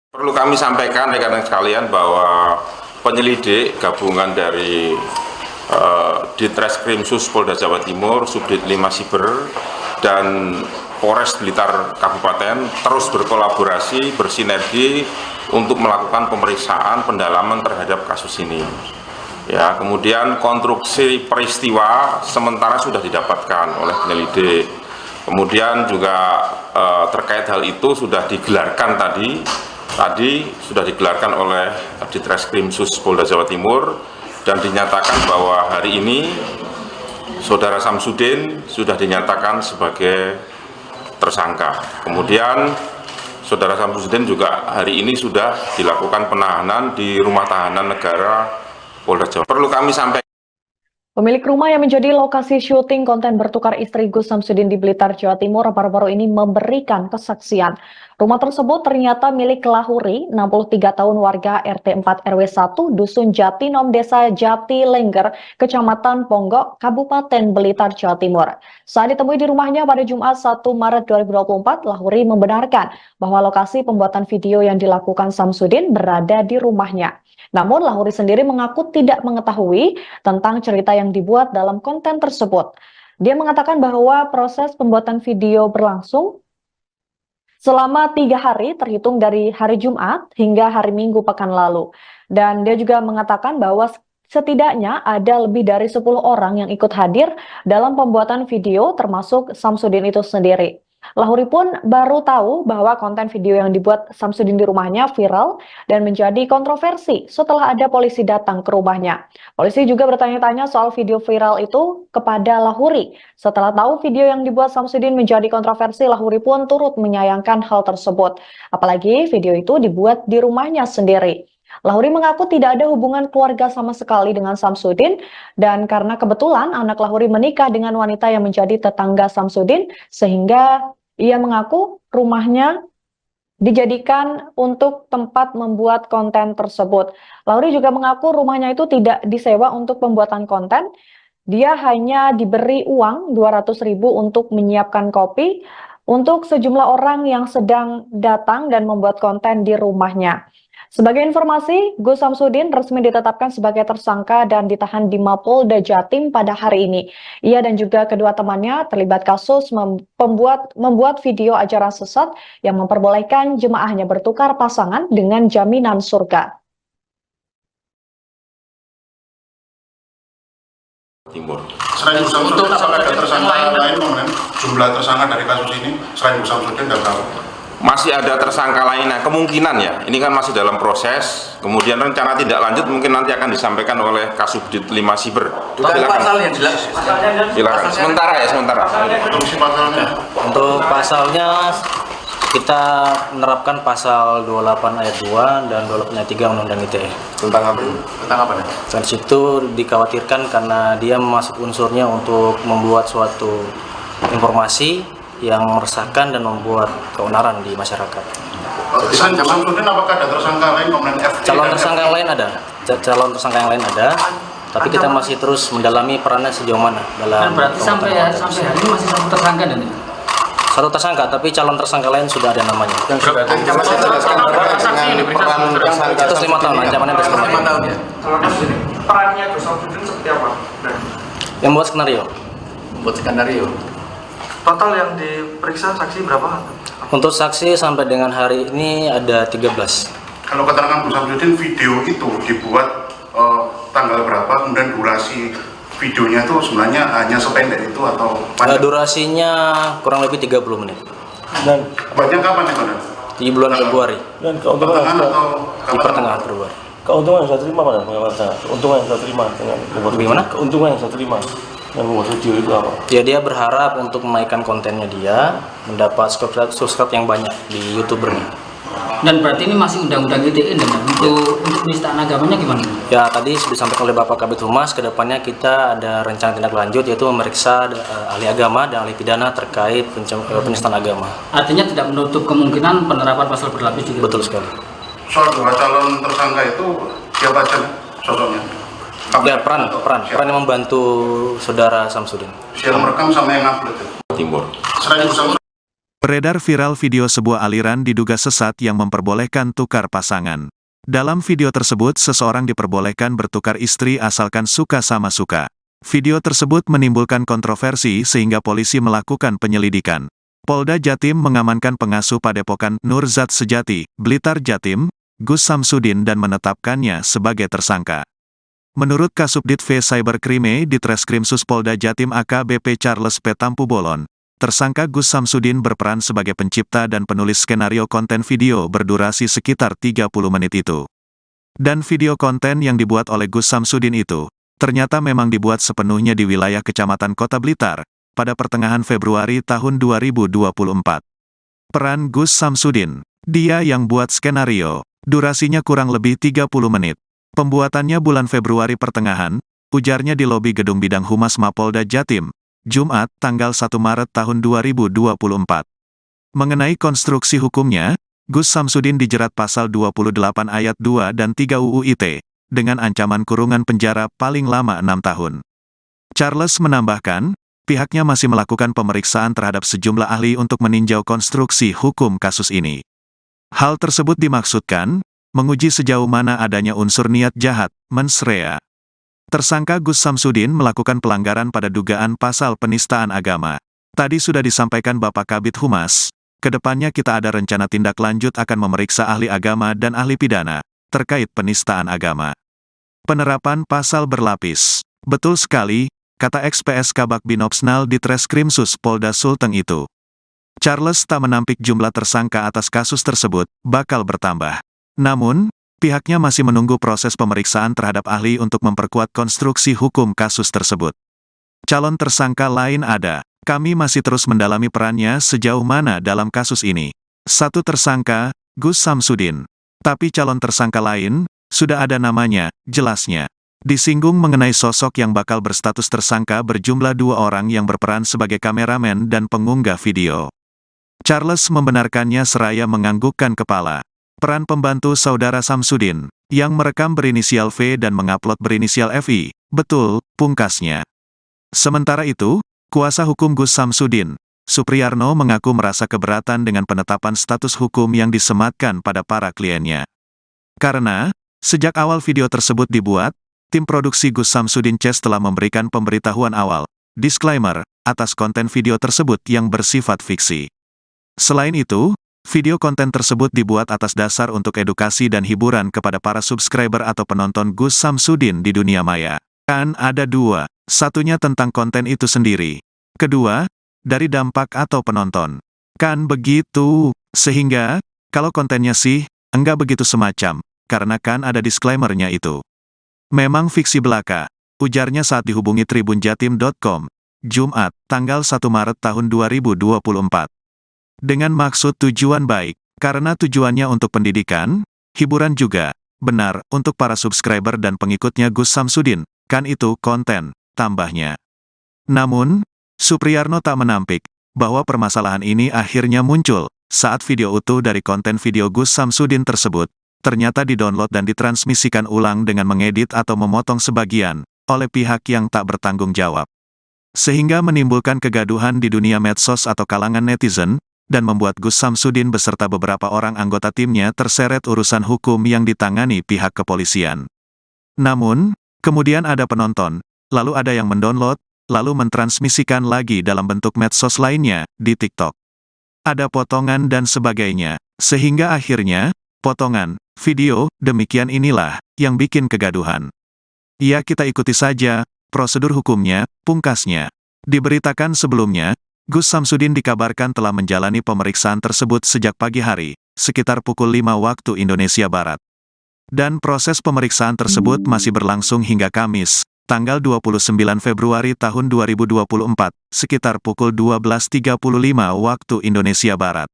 Perlu kami sampaikan rekan-rekan sekalian bahwa penyelidik gabungan dari Ditreskrimsus Polda Jawa Timur, Subdit 5 Siber, dan Polres Blitar Kabupaten terus berkolaborasi, bersinergi untuk melakukan pemeriksaan pendalaman terhadap kasus ini. Ya, kemudian konstruksi peristiwa sementara sudah didapatkan oleh penyelidik. Kemudian juga terkait hal itu sudah digelarkan tadi sudah digelarkan oleh Ditreskrimsus Polda Jawa Timur dan dinyatakan bahwa hari ini Saudara Samsudin sudah dinyatakan sebagai tersangka. Kemudian Saudara Samsudin juga hari ini sudah dilakukan penahanan di Rumah Tahanan Negara Polda Jawa. Perlu kami sampaikan. Pemilik rumah yang menjadi lokasi syuting konten bertukar istri Gus Samsudin di Blitar, Jawa Timur baru-baru ini memberikan kesaksian. Rumah tersebut ternyata milik Lahuri, 63 tahun warga RT 4 RW 1, Dusun Jatinom, Desa Jati Lengger, Kecamatan Ponggok, Kabupaten Blitar, Jawa Timur. Saat ditemui di rumahnya pada Jumat 1 Maret 2024, Lahuri membenarkan bahwa lokasi pembuatan video yang dilakukan Samsudin berada di rumahnya. Namun Lahuri sendiri mengaku tidak mengetahui tentang cerita yang dibuat dalam konten tersebut. Dia mengatakan bahwa proses pembuatan video berlangsung selama 3 hari terhitung dari hari Jumat hingga hari Minggu pekan lalu. Dan dia juga mengatakan bahwa setidaknya ada lebih dari 10 orang yang ikut hadir dalam pembuatan video termasuk Samsudin itu sendiri. Lahuri pun baru tahu bahwa konten video yang dibuat Samsudin di rumahnya viral dan menjadi kontroversi setelah ada polisi datang ke rumahnya. Polisi juga bertanya-tanya soal video viral itu kepada Lahuri. Setelah tahu video yang dibuat Samsudin menjadi kontroversi, Lahuri pun turut menyayangkan hal tersebut. Apalagi video itu dibuat di rumahnya sendiri. Lahuri mengaku tidak ada hubungan keluarga sama sekali dengan Samsudin, dan karena kebetulan anak Lahuri menikah dengan wanita yang menjadi tetangga Samsudin, sehingga ia mengaku rumahnya dijadikan untuk tempat membuat konten tersebut. Lahuri juga mengaku rumahnya itu tidak disewa untuk pembuatan konten, dia hanya diberi uang 200.000 untuk menyiapkan kopi untuk sejumlah orang yang sedang datang dan membuat konten di rumahnya. Sebagai informasi, Gus Samsudin resmi ditetapkan sebagai tersangka dan ditahan di Mapolda Jatim pada hari ini. Ia dan juga kedua temannya terlibat kasus membuat video ajaran sesat yang memperbolehkan jemaahnya bertukar pasangan dengan jaminan surga. Timur. Selain Gus Samsudin, apakah ada tersangka lain, kemudian jumlah tersangka dari kasus ini selain Gus Samsudin nggak tahu? Masih ada tersangka lainnya, kemungkinan ya, ini kan masih dalam proses, kemudian rencana tindak lanjut mungkin nanti akan disampaikan oleh Kasubdit 5 Siber. Pasalnya jelas. Silakan, sementara. Untuk pasalnya kita menerapkan pasal 28 ayat 2 dan 28 ayat 3 Undang-Undang ITE. Tentang apa? Tentang apa? Dan situ dikhawatirkan karena dia masuk unsurnya untuk membuat suatu informasi yang meresahkan dan membuat keonaran di masyarakat. Selain Gus Samsudin, apakah ada tersangka lain, kemudian FD? Calon tersangka yang lain ada, yang lain ada, tapi kita masih terus mendalami perannya sejauh mana dalam. Berarti sampai hari ini masih satu tersangka dan ini? Satu tersangka, tapi calon tersangka lain sudah ada namanya. Yang sudah ada dengan peran tersangka. Itu 5 tahun, ancamannya ada 5 tahun. Ya. Perannya Gus Samsudin seperti apa? Yang buat skenario. Total yang diperiksa saksi berapa? Untuk saksi sampai dengan hari ini ada 13. Kalau keterangan Gus Samsudin, video itu dibuat tanggal berapa, kemudian durasi videonya itu sebenarnya hanya sependek itu atau panjang? Durasinya kurang lebih 30 menit. Dan Buatnya kapan itu? Di bulan Februari. dan keuntungan Pertengahan yang atau Di pertengahan Februari. keuntungan yang saya terima mana pengamat saya? Keuntungan yang saya terima dengan membuat Bagaimana? Keuntungan yang saya terima dengan membuat video itu apa? Ya, dia berharap untuk menaikkan kontennya dia, mendapat subscribe yang banyak di YouTubernya. Dan berarti ini masih undang-undang ITE dan untuk penistaan agamanya gimana? Ya, tadi sudah disampaikan oleh Bapak Kabid Humas, kedepannya kita ada rencana tindak lanjut yaitu memeriksa ahli agama dan ahli pidana terkait penistaan agama. Artinya tidak menutup kemungkinan penerapan pasal berlapis juga. Betul sekali. soal dua calon tersangka itu siapa aja sosoknya? Ya, peran yang membantu saudara Samsudin. Yang merekam sama yang upload itu? Timur. Selain Gus Samsudin, Beredar viral video sebuah aliran diduga sesat yang memperbolehkan tukar pasangan. Dalam video tersebut, seseorang diperbolehkan bertukar istri asalkan suka sama suka. Video tersebut menimbulkan kontroversi sehingga polisi melakukan penyelidikan. Polda Jatim mengamankan pengasuh Padepokan Nurzat Sejati, Blitar Jatim, Gus Samsudin dan menetapkannya sebagai tersangka. Menurut Kasubdit V Cyberkrime di Treskrimsus Polda Jatim AKBP Charles P. Tampu-Bolon, tersangka Gus Samsudin berperan sebagai pencipta dan penulis skenario konten video berdurasi sekitar 30 menit itu. Dan video konten yang dibuat oleh Gus Samsudin itu, ternyata memang dibuat sepenuhnya di wilayah Kecamatan Kota Blitar, pada pertengahan Februari tahun 2024. Peran Gus Samsudin, dia yang buat skenario, durasinya kurang lebih 30 menit. Pembuatannya bulan Februari pertengahan, ujarnya di lobi Gedung Bidang Humas Mapolda Jatim, Jumat, tanggal 1 Maret tahun 2024. Mengenai konstruksi hukumnya, Gus Samsudin dijerat pasal 28 ayat 2 dan 3 UU ITE, dengan ancaman kurungan penjara paling lama 6 tahun. Charles menambahkan, pihaknya masih melakukan pemeriksaan terhadap sejumlah ahli untuk meninjau konstruksi hukum kasus ini. Hal tersebut dimaksudkan, menguji sejauh mana adanya unsur niat jahat, mens rea. Tersangka Gus Samsudin melakukan pelanggaran pada dugaan pasal penistaan agama. Tadi sudah disampaikan Bapak Kabid Humas, kedepannya kita ada rencana tindak lanjut akan memeriksa ahli agama dan ahli pidana, terkait penistaan agama. Penerapan pasal berlapis. Betul sekali, kata XPS Kabak Binopsnal di Treskrimsus Polda Sulteng itu. Charles tak menampik jumlah tersangka atas kasus tersebut bakal bertambah. Namun, pihaknya masih menunggu proses pemeriksaan terhadap ahli untuk memperkuat konstruksi hukum kasus tersebut. Calon tersangka lain ada. Kami masih terus mendalami perannya sejauh mana dalam kasus ini. Satu tersangka, Gus Samsudin. Tapi calon tersangka lain, sudah ada namanya, jelasnya. Disinggung mengenai sosok yang bakal berstatus tersangka berjumlah 2 orang yang berperan sebagai kameramen dan pengunggah video. Charles membenarkannya seraya menganggukkan kepala. Peran pembantu saudara Samsudin, yang merekam berinisial V dan mengupload berinisial FI, betul, pungkasnya. Sementara itu, kuasa hukum Gus Samsudin, Supriyarno mengaku merasa keberatan dengan penetapan status hukum yang disematkan pada para kliennya. Karena, sejak awal video tersebut dibuat, tim produksi Gus Samsudin Chess telah memberikan pemberitahuan awal, disclaimer, atas konten video tersebut yang bersifat fiksi. Selain itu, video konten tersebut dibuat atas dasar untuk edukasi dan hiburan kepada para subscriber atau penonton Gus Samsudin di dunia maya. Kan ada 2, satunya tentang konten itu sendiri. Kedua, dari dampak atau penonton. Kan begitu, sehingga, kalau kontennya sih, enggak begitu semacam, karena kan ada disclaimer-nya itu. Memang fiksi belaka, ujarnya saat dihubungi tribunjatim.com, Jumat, tanggal 1 Maret tahun 2024. Dengan maksud tujuan baik, karena tujuannya untuk pendidikan, hiburan juga, benar, untuk para subscriber dan pengikutnya Gus Samsudin, kan itu konten, tambahnya. Namun, Supriyarno tak menampik, bahwa permasalahan ini akhirnya muncul, saat video utuh dari konten video Gus Samsudin tersebut, ternyata didownload dan ditransmisikan ulang dengan mengedit atau memotong sebagian, oleh pihak yang tak bertanggung jawab. Sehingga menimbulkan kegaduhan di dunia medsos atau kalangan netizen, dan membuat Gus Samsudin beserta beberapa orang anggota timnya terseret urusan hukum yang ditangani pihak kepolisian. Namun, kemudian ada penonton, lalu ada yang mendownload, lalu mentransmisikan lagi dalam bentuk medsos lainnya, di TikTok. Ada potongan dan sebagainya, sehingga akhirnya, potongan, video, demikian inilah, yang bikin kegaduhan. Ya kita ikuti saja, prosedur hukumnya, pungkasnya. Diberitakan sebelumnya, Gus Samsudin dikabarkan telah menjalani pemeriksaan tersebut sejak pagi hari, sekitar pukul 5 waktu Indonesia Barat. Dan proses pemeriksaan tersebut masih berlangsung hingga Kamis, tanggal 29 Februari tahun 2024, sekitar pukul 12.35 waktu Indonesia Barat.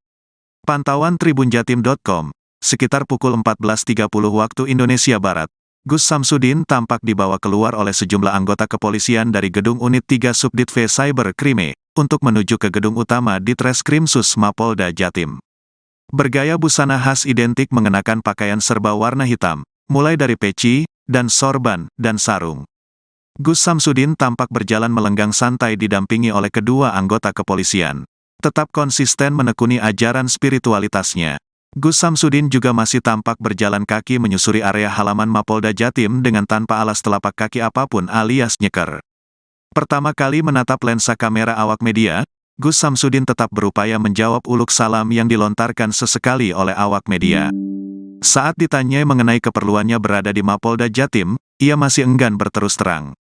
Pantauan tribunjatim.com, sekitar pukul 14.30 waktu Indonesia Barat, Gus Samsudin tampak dibawa keluar oleh sejumlah anggota kepolisian dari gedung Unit 3 Subdit V Cyber Krime, untuk menuju ke gedung utama Ditreskrimsus Mapolda Jatim. Bergaya busana khas identik mengenakan pakaian serba warna hitam, mulai dari peci, dan sorban, dan sarung. Gus Samsudin tampak berjalan melenggang santai didampingi oleh kedua anggota kepolisian. Tetap konsisten menekuni ajaran spiritualitasnya. Gus Samsudin juga masih tampak berjalan kaki menyusuri area halaman Mapolda Jatim dengan tanpa alas telapak kaki apapun alias nyeker. Pertama kali menatap lensa kamera awak media, Gus Samsudin tetap berupaya menjawab uluk salam yang dilontarkan sesekali oleh awak media. Saat ditanyai mengenai keperluannya berada di Mapolda Jatim, ia masih enggan berterus terang.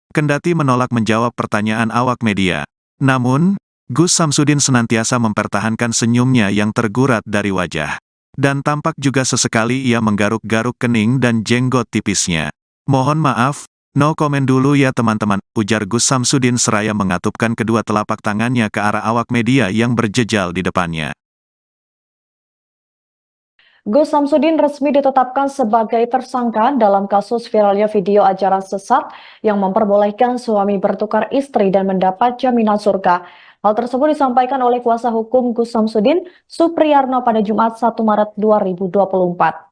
Kendati menolak menjawab pertanyaan awak media. Namun, Gus Samsudin senantiasa mempertahankan senyumnya yang tergurat dari wajah. Dan tampak juga sesekali ia menggaruk-garuk kening dan jenggot tipisnya. Mohon maaf, no komen dulu ya teman-teman, ujar Gus Samsudin seraya mengatupkan kedua telapak tangannya ke arah awak media yang berjejal di depannya. Gus Samsudin resmi ditetapkan sebagai tersangka dalam kasus viralnya video ajaran sesat yang memperbolehkan suami bertukar istri dan mendapat jaminan surga. Hal tersebut disampaikan oleh kuasa hukum Gus Samsudin, Supriyarno pada Jumat 1 Maret 2024.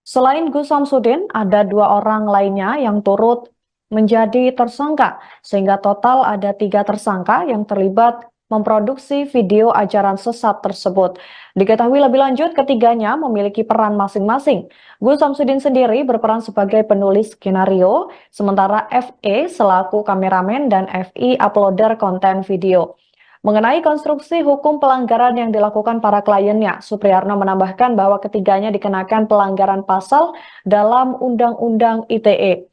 Selain Gus Samsudin, ada 2 orang lainnya yang turut menjadi tersangka, sehingga total ada 3 tersangka yang terlibat memproduksi video ajaran sesat tersebut. Diketahui lebih lanjut, ketiganya memiliki peran masing-masing. Gus Samsudin sendiri berperan sebagai penulis skenario, sementara FE selaku kameramen dan FI uploader konten video. Mengenai konstruksi hukum pelanggaran yang dilakukan para kliennya, Supriyarno menambahkan bahwa ketiganya dikenakan pelanggaran pasal dalam Undang-Undang ITE.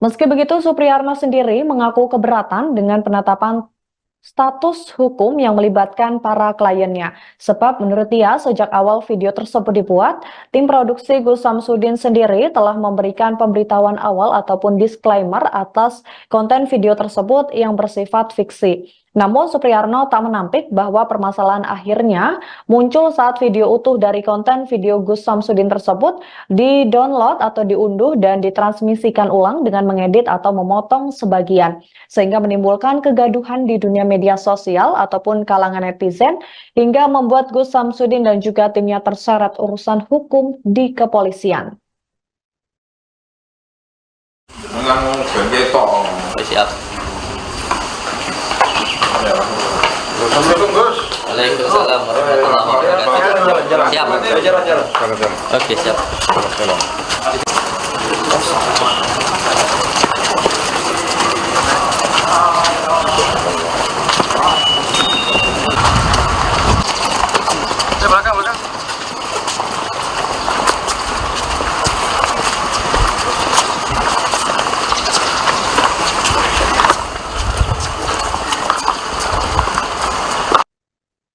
Meski begitu, Supriyarno sendiri mengaku keberatan dengan penetapan status hukum yang melibatkan para kliennya. Sebab menurut dia, sejak awal video tersebut dibuat, tim produksi Gus Samsudin sendiri telah memberikan pemberitahuan awal ataupun disclaimer atas konten video tersebut yang bersifat fiksi. Namun Supriyarno tak menampik bahwa permasalahan akhirnya muncul saat video utuh dari konten video Gus Samsudin tersebut di-download atau diunduh dan ditransmisikan ulang dengan mengedit atau memotong sebagian, sehingga menimbulkan kegaduhan di dunia media sosial ataupun kalangan netizen, hingga membuat Gus Samsudin dan juga timnya terseret urusan hukum di kepolisian. Siap. Assalamualaikum Gus. Waalaikumsalam warahmatullahi wabarakatuh. Siap. Oke, siap. Belakang.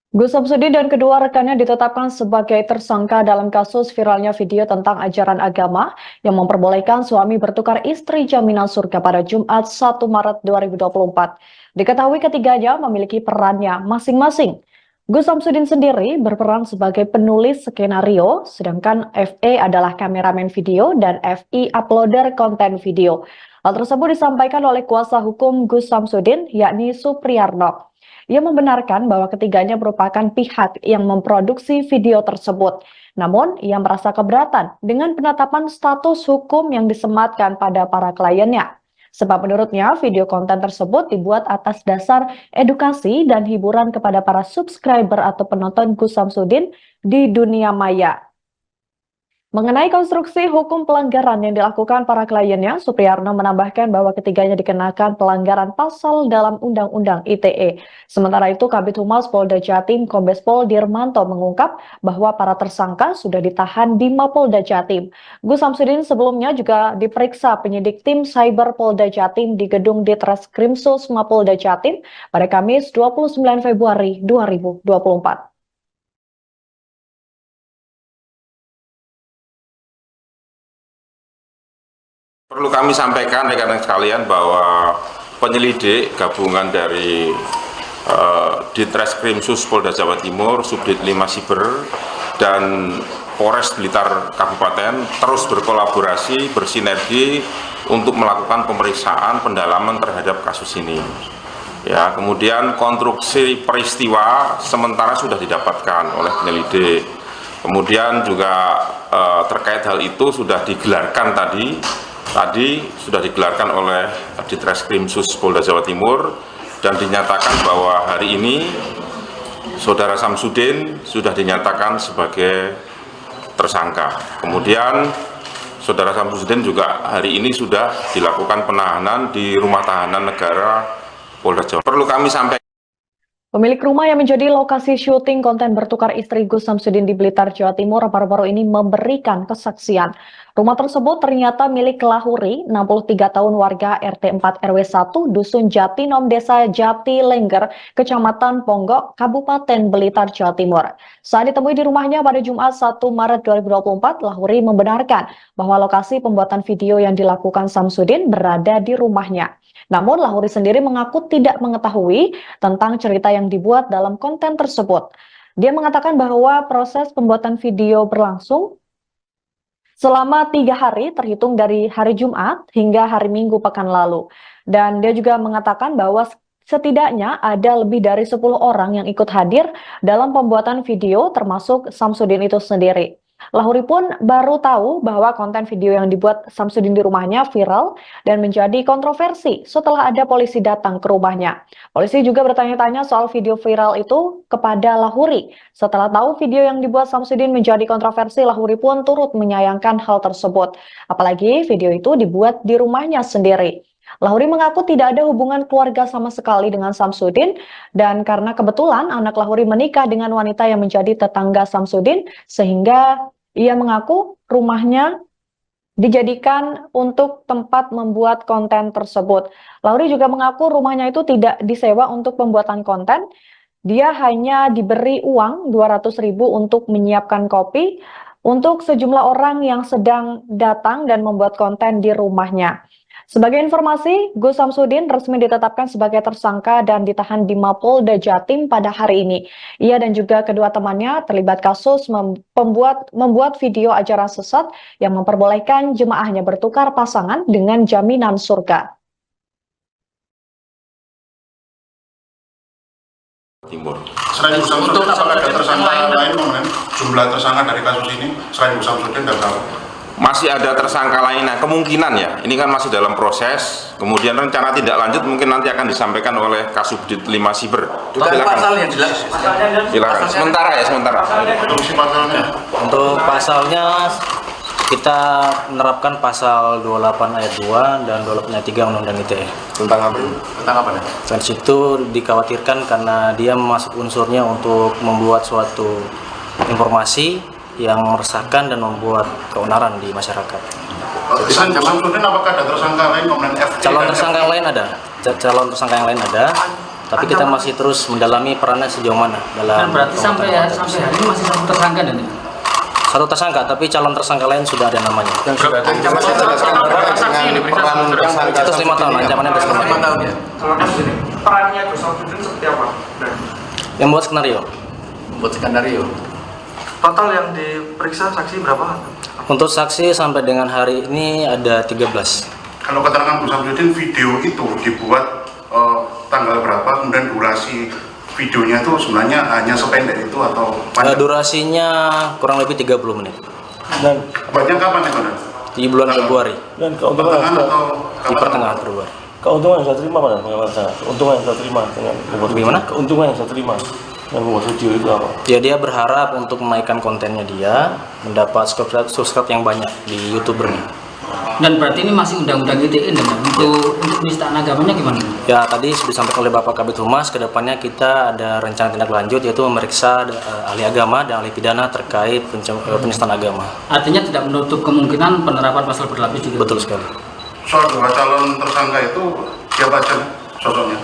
Gus Samsudin dan kedua rekannya ditetapkan sebagai tersangka dalam kasus viralnya video tentang ajaran agama yang memperbolehkan suami bertukar istri jaminan surga pada Jumat 1 Maret 2024. Diketahui ketiganya memiliki perannya masing-masing. Gus Samsudin sendiri berperan sebagai penulis skenario, sedangkan FE adalah kameramen video dan FI uploader konten video. Hal tersebut disampaikan oleh kuasa hukum Gus Samsudin, yakni Supriyarno. Ia membenarkan bahwa ketiganya merupakan pihak yang memproduksi video tersebut. Namun, ia merasa keberatan dengan penetapan status hukum yang disematkan pada para kliennya. Sebab menurutnya, video konten tersebut dibuat atas dasar edukasi dan hiburan kepada para subscriber atau penonton Gus Samsudin di dunia maya. Mengenai konstruksi hukum pelanggaran yang dilakukan para kliennya, Supriyarno menambahkan bahwa ketiganya dikenakan pelanggaran pasal dalam Undang-Undang ITE. Sementara itu, Kabid Humas Polda Jatim Kombes Pol Dirmanto mengungkap bahwa para tersangka sudah ditahan di Mapolda Jatim. Gus Samsudin sebelumnya juga diperiksa penyidik tim Cyber Polda Jatim di gedung Ditreskrimsus Mapolda Jatim pada Kamis 29 Februari 2024. Perlu kami sampaikan rekan-rekan sekalian bahwa penyelidik gabungan dari Ditreskrimsus Polda Jawa Timur, Subdit 5 Siber, dan Polres Blitar Kabupaten terus berkolaborasi, bersinergi untuk melakukan pemeriksaan pendalaman terhadap kasus ini. Ya, kemudian konstruksi peristiwa sementara sudah didapatkan oleh penyelidik. Kemudian juga terkait hal itu sudah digelarkan tadi sudah digelarkan oleh Ditreskrimsus Polda Jawa Timur dan dinyatakan bahwa hari ini Saudara Samsudin sudah dinyatakan sebagai tersangka. Kemudian Saudara Samsudin juga hari ini sudah dilakukan penahanan di Rumah Tahanan Negara Polda Jawa. Perlu kami sampaikan. Pemilik rumah yang menjadi lokasi syuting konten bertukar istri Gus Samsudin di Blitar, Jawa Timur baru-baru ini memberikan kesaksian. Rumah tersebut ternyata milik Lahuri, 63 tahun warga RT 4 RW 1, Dusun Jatinom, Desa Jati Lengger, Kecamatan Ponggok, Kabupaten Blitar, Jawa Timur. Saat ditemui di rumahnya pada Jumat 1 Maret 2024, Lahuri membenarkan bahwa lokasi pembuatan video yang dilakukan Samsudin berada di rumahnya. Namun Lahuri sendiri mengaku tidak mengetahui tentang cerita yang dibuat dalam konten tersebut. Dia mengatakan bahwa proses pembuatan video berlangsung selama 3 hari terhitung dari hari Jumat hingga hari Minggu pekan lalu. Dan dia juga mengatakan bahwa setidaknya ada lebih dari 10 orang yang ikut hadir dalam pembuatan video termasuk Samsudin itu sendiri. Lahuri pun baru tahu bahwa konten video yang dibuat Samsudin di rumahnya viral dan menjadi kontroversi setelah ada polisi datang ke rumahnya. Polisi juga bertanya-tanya soal video viral itu kepada Lahuri. Setelah tahu video yang dibuat Samsudin menjadi kontroversi, Lahuri pun turut menyayangkan hal tersebut. Apalagi video itu dibuat di rumahnya sendiri. Lahuri mengaku tidak ada hubungan keluarga sama sekali dengan Samsudin, dan karena kebetulan anak Lahuri menikah dengan wanita yang menjadi tetangga Samsudin, sehingga ia mengaku rumahnya dijadikan untuk tempat membuat konten tersebut. Lauri juga mengaku rumahnya itu tidak disewa untuk pembuatan konten. Dia hanya diberi uang 200.000 untuk menyiapkan kopi untuk sejumlah orang yang sedang datang dan membuat konten di rumahnya. Sebagai informasi, Gus Samsudin resmi ditetapkan sebagai tersangka dan ditahan di Mapolda Jatim pada hari ini. Ia dan juga kedua temannya terlibat kasus membuat video ajaran sesat yang memperbolehkan jemaahnya bertukar pasangan dengan jaminan surga. Timur. Selain Gus Samsudin, apakah ada tersangka lain kemudian jumlah tersangka dari kasus ini selain Gus Samsudin dan berapa? Masih ada tersangka lain, nah kemungkinan ya, ini kan masih dalam proses, kemudian rencana tindak lanjut mungkin nanti akan disampaikan oleh Kasubdit 5 Siber. Pasal yang jelas. Silakan, sementara ya, sementara. Untuk pasalnya kita menerapkan pasal 28 ayat 2 dan 28 ayat 3 Undang-Undang ITE. Tentang apa? Tentang apa nih? Dan situ dikhawatirkan karena dia masuk unsurnya untuk membuat suatu informasi yang meresahkan dan membuat keonaran di masyarakat. Selain Gus Samsudin, apakah ada tersangka lain kemudian FD? Calon tersangka yang lain ada, tapi kita masih terus mendalami perannya sejauh mana dalam. Dan berarti sampai hari ini masih satu tersangka dan ini? Satu tersangka, tapi calon tersangka lain sudah ada namanya. Yang sudah ada. Ancaman saya jelaskan dengan peran tersangka. Itu 5 tahun, ancamannya itu 5 tahun. Ya. Perannya Gus Samsudin seperti apa? Yang buat skenario. Buat skenario. Total yang diperiksa saksi berapa? Untuk saksi sampai dengan hari ini ada 13. Kalau keterangan Gus Samsudin, video itu dibuat tanggal berapa, kemudian durasi videonya itu sebenarnya hanya sependek itu atau panjang? Durasinya kurang lebih 30 menit. Dan Buatnya kapan itu? Di bulan Februari. dan keuntungan Pertengahan atau Di pertengahan Februari. keuntungan yang saya terima pada pengawasan saya, keuntungan yang saya terima dengan membuat Gimana? keuntungan yang saya terima dengan membuat video itu apa? Ya, dia berharap untuk menaikkan kontennya dia, mendapat subscribe yang banyak di YouTubernya. Dan berarti ini masih undang-undang ITE dan untuk penistaan agamanya gimana? Ya, tadi sudah disampaikan oleh Bapak Kabid Humas, kedepannya kita ada rencana tindak lanjut yaitu memeriksa ahli agama dan ahli pidana terkait penistaan agama. Artinya tidak menutup kemungkinan penerapan pasal berlapis juga. Betul sekali. soal dua calon tersangka itu siapa aja sosoknya?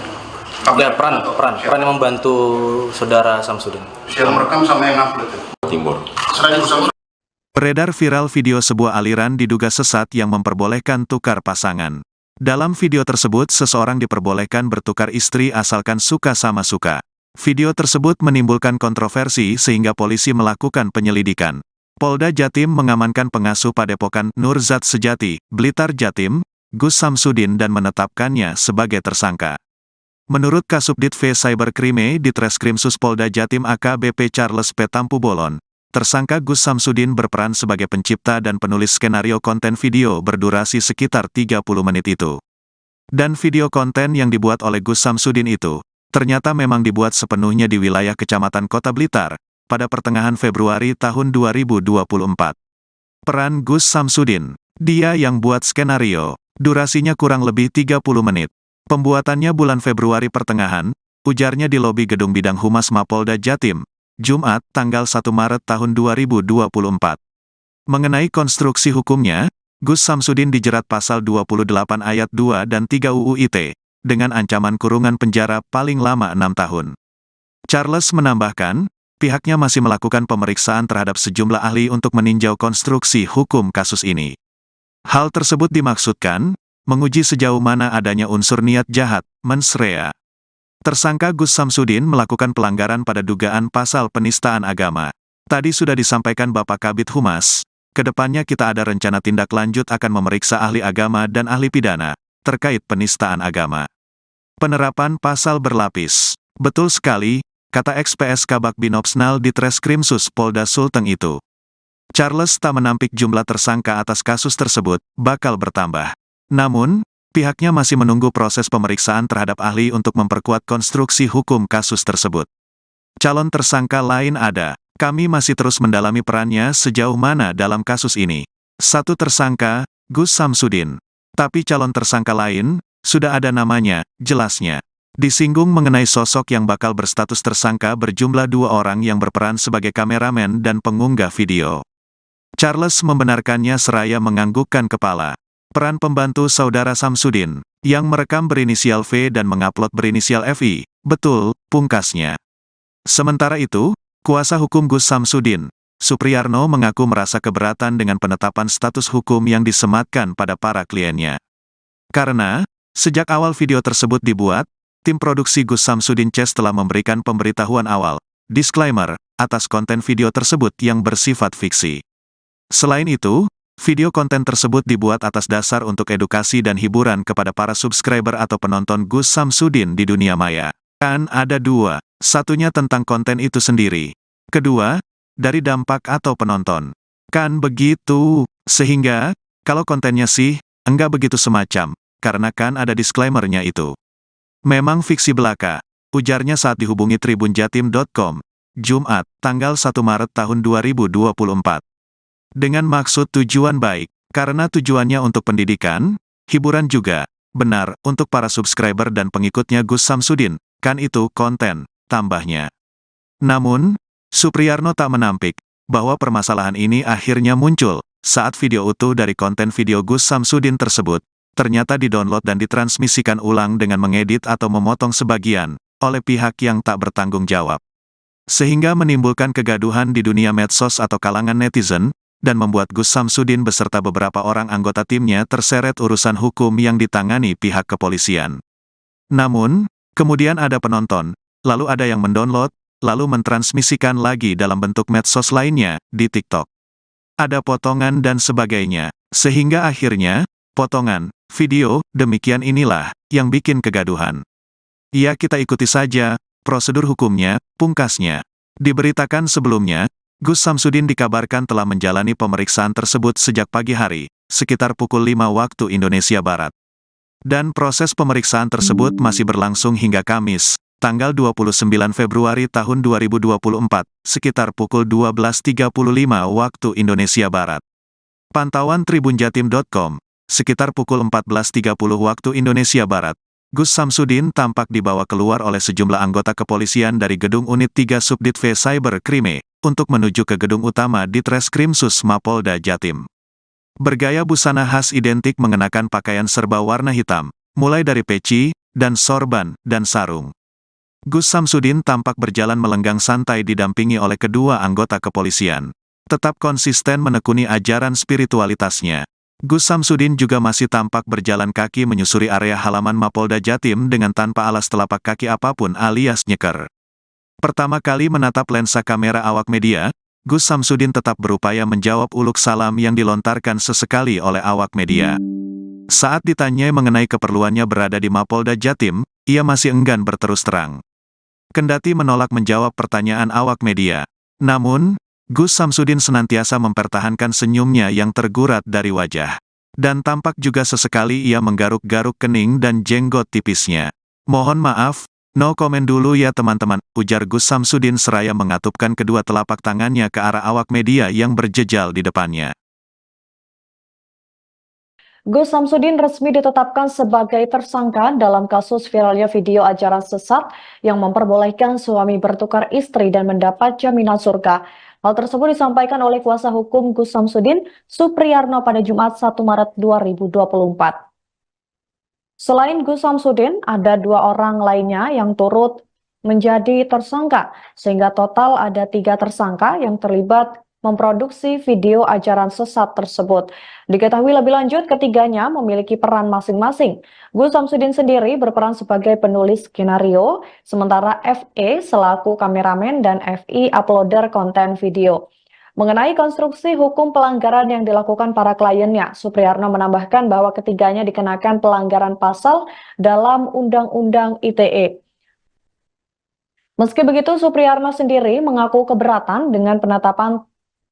Ya, peran yang membantu saudara Samsudin. Yang merekam sama yang upload itu? Timur. Selain Gus Samsudin, Beredar viral video sebuah aliran diduga sesat yang memperbolehkan tukar pasangan. Dalam video tersebut, seseorang diperbolehkan bertukar istri asalkan suka sama suka. Video tersebut menimbulkan kontroversi sehingga polisi melakukan penyelidikan. Polda Jatim mengamankan pengasuh Padepokan Nurzat Sejati, Blitar Jatim, Gus Samsudin dan menetapkannya sebagai tersangka. Menurut Kasubdit V Cyberkrime di Treskrimsus Polda Jatim AKBP Charles P. Tampu Bolon, tersangka Gus Samsudin berperan sebagai pencipta dan penulis skenario konten video berdurasi sekitar 30 menit itu. Dan video konten yang dibuat oleh Gus Samsudin itu, ternyata memang dibuat sepenuhnya di wilayah Kecamatan Kota Blitar, pada pertengahan Februari tahun 2024. Peran Gus Samsudin, dia yang buat skenario, durasinya kurang lebih 30 menit. Pembuatannya bulan Februari pertengahan, ujarnya di lobi Gedung Bidang Humas Mapolda Jatim, Jumat, tanggal 1 Maret tahun 2024. Mengenai konstruksi hukumnya, Gus Samsudin dijerat pasal 28 ayat 2 dan 3 UU ITE, dengan ancaman kurungan penjara paling lama 6 tahun. Charles menambahkan, pihaknya masih melakukan pemeriksaan terhadap sejumlah ahli untuk meninjau konstruksi hukum kasus ini. Hal tersebut dimaksudkan, menguji sejauh mana adanya unsur niat jahat, mens rea. Tersangka Gus Samsudin melakukan pelanggaran pada dugaan pasal penistaan agama. Tadi sudah disampaikan Bapak Kabid Humas, kedepannya kita ada rencana tindak lanjut akan memeriksa ahli agama dan ahli pidana, terkait penistaan agama. Penerapan pasal berlapis. Betul sekali, kata XPS Kabak Binopsnal di Treskrimsus Polda Sulteng itu. Charles tak menampik jumlah tersangka atas kasus tersebut, bakal bertambah. Namun, pihaknya masih menunggu proses pemeriksaan terhadap ahli untuk memperkuat konstruksi hukum kasus tersebut. Calon tersangka lain ada, kami masih terus mendalami perannya sejauh mana dalam kasus ini. Satu tersangka, Gus Samsudin. Tapi calon tersangka lain, sudah ada namanya, jelasnya. Disinggung mengenai sosok yang bakal berstatus tersangka berjumlah 2 orang yang berperan sebagai kameramen dan pengunggah video. Charles membenarkannya seraya menganggukkan kepala. Peran pembantu saudara Samsudin, yang merekam berinisial V dan mengupload berinisial FI, betul, pungkasnya. Sementara itu, kuasa hukum Gus Samsudin, Supriyarno mengaku merasa keberatan dengan penetapan status hukum yang disematkan pada para kliennya. Karena, sejak awal video tersebut dibuat, tim produksi Gus Samsudin Chess telah memberikan pemberitahuan awal, disclaimer, atas konten video tersebut yang bersifat fiksi. Selain itu, video konten tersebut dibuat atas dasar untuk edukasi dan hiburan kepada para subscriber atau penonton Gus Samsudin di dunia maya. Kan ada dua, satunya tentang konten itu sendiri. Kedua, dari dampak atau penonton. Kan begitu, sehingga, kalau kontennya sih, enggak begitu semacam, karena kan ada disclaimer-nya itu. Memang fiksi belaka, ujarnya saat dihubungi tribunjatim.com, Jumat, tanggal 1 Maret tahun 2024. Dengan maksud tujuan baik, karena tujuannya untuk pendidikan, hiburan juga, benar, untuk para subscriber dan pengikutnya Gus Samsudin, kan itu konten, tambahnya. Namun, Supriyarno tak menampik, bahwa permasalahan ini akhirnya muncul, saat video utuh dari konten video Gus Samsudin tersebut, ternyata didownload dan ditransmisikan ulang dengan mengedit atau memotong sebagian, oleh pihak yang tak bertanggung jawab. Sehingga menimbulkan kegaduhan di dunia medsos atau kalangan netizen, dan membuat Gus Samsudin beserta beberapa orang anggota timnya terseret urusan hukum yang ditangani pihak kepolisian. Namun, kemudian ada penonton, lalu ada yang mendownload, lalu mentransmisikan lagi dalam bentuk medsos lainnya, di TikTok. Ada potongan dan sebagainya, sehingga akhirnya, potongan, video, demikian inilah, yang bikin kegaduhan. Ya kita ikuti saja, prosedur hukumnya, pungkasnya. Diberitakan sebelumnya, Gus Samsudin dikabarkan telah menjalani pemeriksaan tersebut sejak pagi hari, sekitar pukul 5 waktu Indonesia Barat. Dan proses pemeriksaan tersebut masih berlangsung hingga Kamis, tanggal 29 Februari tahun 2024, sekitar pukul 12.35 waktu Indonesia Barat. Pantauan tribunjatim.com, sekitar pukul 14.30 waktu Indonesia Barat, Gus Samsudin tampak dibawa keluar oleh sejumlah anggota kepolisian dari gedung Unit 3 Subdit V Cyber Krime, untuk menuju ke gedung utama di Treskrimsus Mapolda Jatim. Bergaya busana khas identik mengenakan pakaian serba warna hitam, mulai dari peci, dan sorban, dan sarung. Gus Samsudin tampak berjalan melenggang santai didampingi oleh kedua anggota kepolisian. Tetap konsisten menekuni ajaran spiritualitasnya. Gus Samsudin juga masih tampak berjalan kaki menyusuri area halaman Mapolda Jatim dengan tanpa alas telapak kaki apapun alias nyeker. Pertama kali menatap lensa kamera awak media, Gus Samsudin tetap berupaya menjawab uluk salam yang dilontarkan sesekali oleh awak media. Saat ditanyai mengenai keperluannya berada di Mapolda Jatim, ia masih enggan berterus terang. Kendati menolak menjawab pertanyaan awak media. Namun, Gus Samsudin senantiasa mempertahankan senyumnya yang tergurat dari wajah. Dan tampak juga sesekali ia menggaruk-garuk kening dan jenggot tipisnya. Mohon maaf, no komen dulu ya teman-teman, ujar Gus Samsudin seraya mengatupkan kedua telapak tangannya ke arah awak media yang berjejal di depannya. Gus Samsudin resmi ditetapkan sebagai tersangka dalam kasus viralnya video ajaran sesat yang memperbolehkan suami bertukar istri dan mendapat jaminan surga. Hal tersebut disampaikan oleh kuasa hukum Gus Samsudin, Supriyarno pada Jumat 1 Maret 2024. Selain Gus Samsudin, ada 2 orang lainnya yang turut menjadi tersangka, sehingga total ada 3 tersangka yang terlibat memproduksi video ajaran sesat tersebut. Diketahui lebih lanjut, ketiganya memiliki peran masing-masing. Gus Samsudin sendiri berperan sebagai penulis skenario, sementara FE selaku kameramen dan FI uploader konten video. Mengenai konstruksi hukum pelanggaran yang dilakukan para kliennya, Supriyarno menambahkan bahwa ketiganya dikenakan pelanggaran pasal dalam Undang-Undang ITE. Meski begitu, Supriyarno sendiri mengaku keberatan dengan penetapan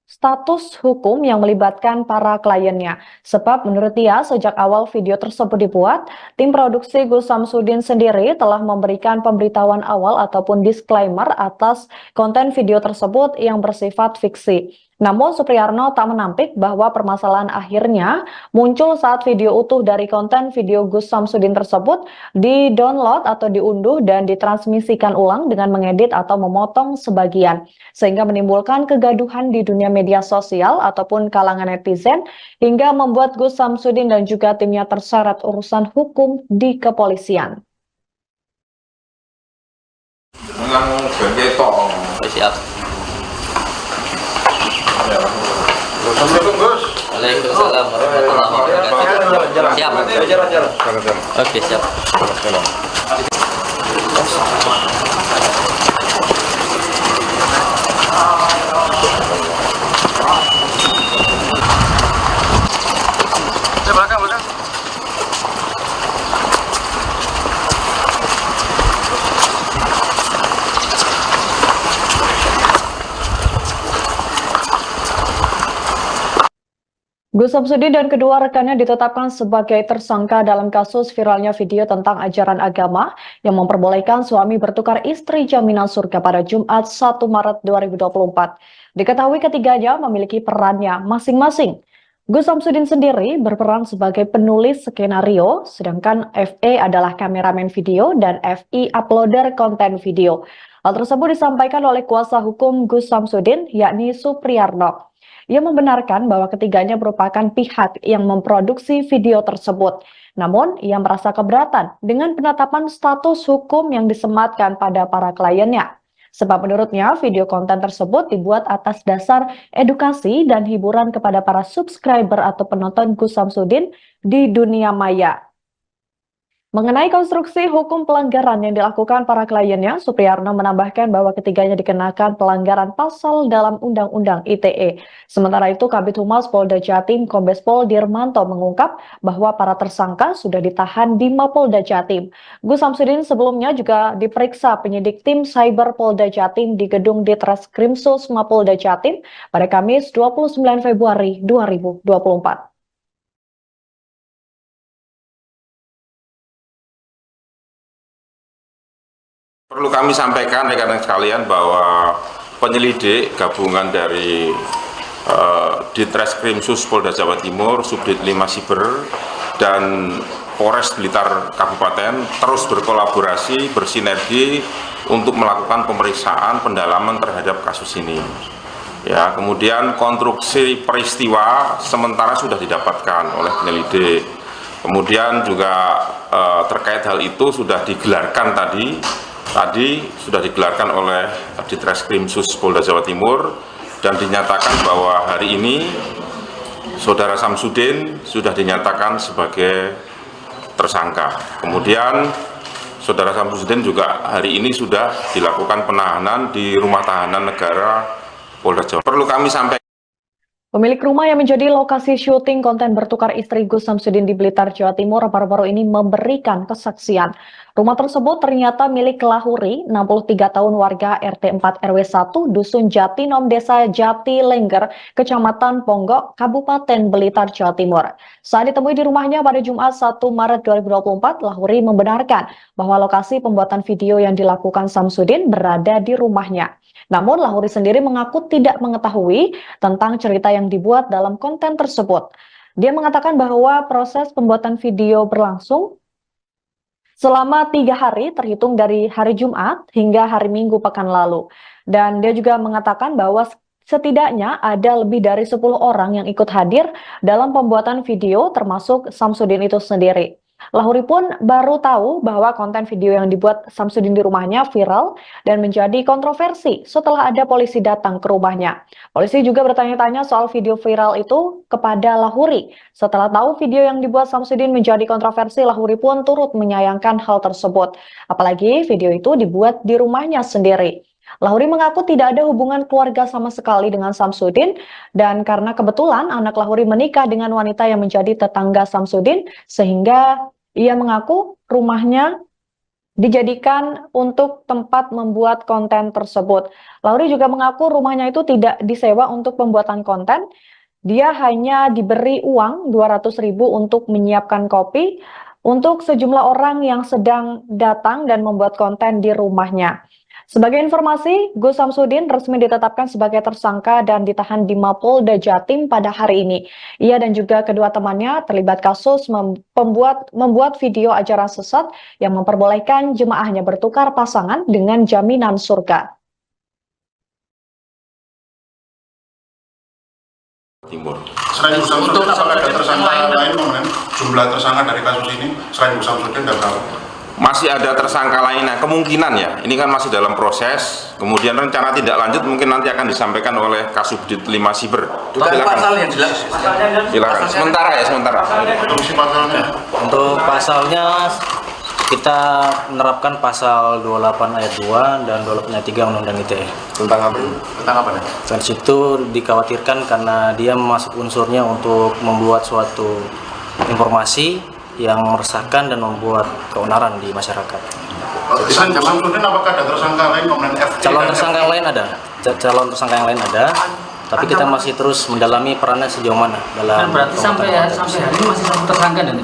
status hukum yang melibatkan para kliennya. Sebab menurut dia, sejak awal video tersebut dibuat, tim produksi Gus Samsudin sendiri telah memberikan pemberitahuan awal ataupun disclaimer atas konten video tersebut yang bersifat fiksi. Namun Supriyarno tak menampik bahwa permasalahan akhirnya muncul saat video utuh dari konten video Gus Samsudin tersebut di-download atau diunduh dan ditransmisikan ulang dengan mengedit atau memotong sebagian, sehingga menimbulkan kegaduhan di dunia media sosial ataupun kalangan netizen hingga membuat Gus Samsudin dan juga timnya terseret urusan hukum di kepolisian. Siap. Assalamualaikum Gus. Waalaikumsalam warahmatullahi wabarakatuh. Siap. Jalan. Oke, siap. Belakang. Gus Samsudin dan kedua rekannya ditetapkan sebagai tersangka dalam kasus viralnya video tentang ajaran agama yang memperbolehkan suami bertukar istri jaminan surga pada Jumat 1 Maret 2024. Diketahui ketiganya memiliki perannya masing-masing. Gus Samsudin sendiri berperan sebagai penulis skenario, sedangkan FE adalah kameramen video dan FI uploader konten video. Hal tersebut disampaikan oleh kuasa hukum Gus Samsudin, yakni Supriyarno. Ia membenarkan bahwa ketiganya merupakan pihak yang memproduksi video tersebut. Namun, ia merasa keberatan dengan penetapan status hukum yang disematkan pada para kliennya. Sebab menurutnya, video konten tersebut dibuat atas dasar edukasi dan hiburan kepada para subscriber atau penonton Gus Samsudin di dunia maya. Mengenai konstruksi hukum pelanggaran yang dilakukan para kliennya, Supriyarno menambahkan bahwa ketiganya dikenakan pelanggaran pasal dalam Undang-Undang ITE. Sementara itu, Kabid Humas Polda Jatim Kombes Pol Dirmanto mengungkap bahwa para tersangka sudah ditahan di Mapolda Jatim. Gus Samsudin sebelumnya juga diperiksa penyidik tim Cyber Polda Jatim di gedung Ditreskrimsus Mapolda Jatim pada Kamis 29 Februari 2024. Perlu kami sampaikan rekan-rekan sekalian bahwa penyelidik gabungan dari Ditreskrimsus Polda Jawa Timur, Subdit 5 Siber, dan Polres Blitar Kabupaten terus berkolaborasi, bersinergi untuk melakukan pemeriksaan pendalaman terhadap kasus ini. Ya, kemudian konstruksi peristiwa sementara sudah didapatkan oleh penyelidik. Kemudian juga terkait hal itu sudah digelarkan tadi sudah digelarkan oleh Ditreskrimsus Polda Jawa Timur dan dinyatakan bahwa hari ini Saudara Samsudin sudah dinyatakan sebagai tersangka. Kemudian Saudara Samsudin juga hari ini sudah dilakukan penahanan di Rumah Tahanan Negara Polda Jawa. Perlu kami sampaikan. Pemilik rumah yang menjadi lokasi syuting konten bertukar istri Gus Samsudin di Blitar, Jawa Timur baru-baru ini memberikan kesaksian. Rumah tersebut ternyata milik Lahuri, 63 tahun warga RT 4 RW 1, Dusun Jatinom, Desa Jati Lengger, Kecamatan Ponggok, Kabupaten Blitar, Jawa Timur. Saat ditemui di rumahnya pada Jumat 1 Maret 2024, Lahuri membenarkan bahwa lokasi pembuatan video yang dilakukan Samsudin berada di rumahnya. Namun Lahuri sendiri mengaku tidak mengetahui tentang cerita yang dibuat dalam konten tersebut. Dia mengatakan bahwa proses pembuatan video berlangsung selama 3 hari terhitung dari hari Jumat hingga hari Minggu pekan lalu. Dan dia juga mengatakan bahwa setidaknya ada lebih dari 10 orang yang ikut hadir dalam pembuatan video termasuk Samsudin itu sendiri. Lahuri pun baru tahu bahwa konten video yang dibuat Samsudin di rumahnya viral dan menjadi kontroversi setelah ada polisi datang ke rumahnya. Polisi juga bertanya-tanya soal video viral itu kepada Lahuri. Setelah tahu video yang dibuat Samsudin menjadi kontroversi, Lahuri pun turut menyayangkan hal tersebut. Apalagi video itu dibuat di rumahnya sendiri. Lahuri mengaku tidak ada hubungan keluarga sama sekali dengan Samsudin, dan karena kebetulan anak Lahuri menikah dengan wanita yang menjadi tetangga Samsudin, sehingga ia mengaku rumahnya dijadikan untuk tempat membuat konten tersebut. Lahuri juga mengaku rumahnya itu tidak disewa untuk pembuatan konten, dia hanya diberi uang 200.000 untuk menyiapkan kopi untuk sejumlah orang yang sedang datang dan membuat konten di rumahnya. Sebagai informasi, Gus Samsudin resmi ditetapkan sebagai tersangka dan ditahan di Mapolda Jatim pada hari ini. Ia dan juga kedua temannya terlibat kasus membuat video ajaran sesat yang memperbolehkan jemaahnya bertukar pasangan dengan jaminan surga. Timur. Selain Gus Samsudin, apakah ada tersangka lain, kemudian jumlah tersangka dari kasus ini selain Gus Samsudin ada berapa? Masih ada tersangka lainnya, kemungkinan ya, ini kan masih dalam proses, kemudian rencana tindak lanjut mungkin nanti akan disampaikan oleh Kasubdit 5 Siber. Pasal yang jelas. Silakan, sementara. Untuk pasalnya kita menerapkan pasal 28 ayat 2 dan 28 ayat 3 Undang-Undang ITE. Tentang apa ya? Dan situ dikhawatirkan karena dia masuk unsurnya untuk membuat suatu informasi yang meresahkan dan membuat keonaran di masyarakat. Selain Gus Samsudin, apakah ada tersangka lain, kemudian FD? Calon tersangka yang lain ada, tapi kita masih terus mendalami perannya sejauh mana dalam. Berarti sampai hari ini masih satu tersangka dan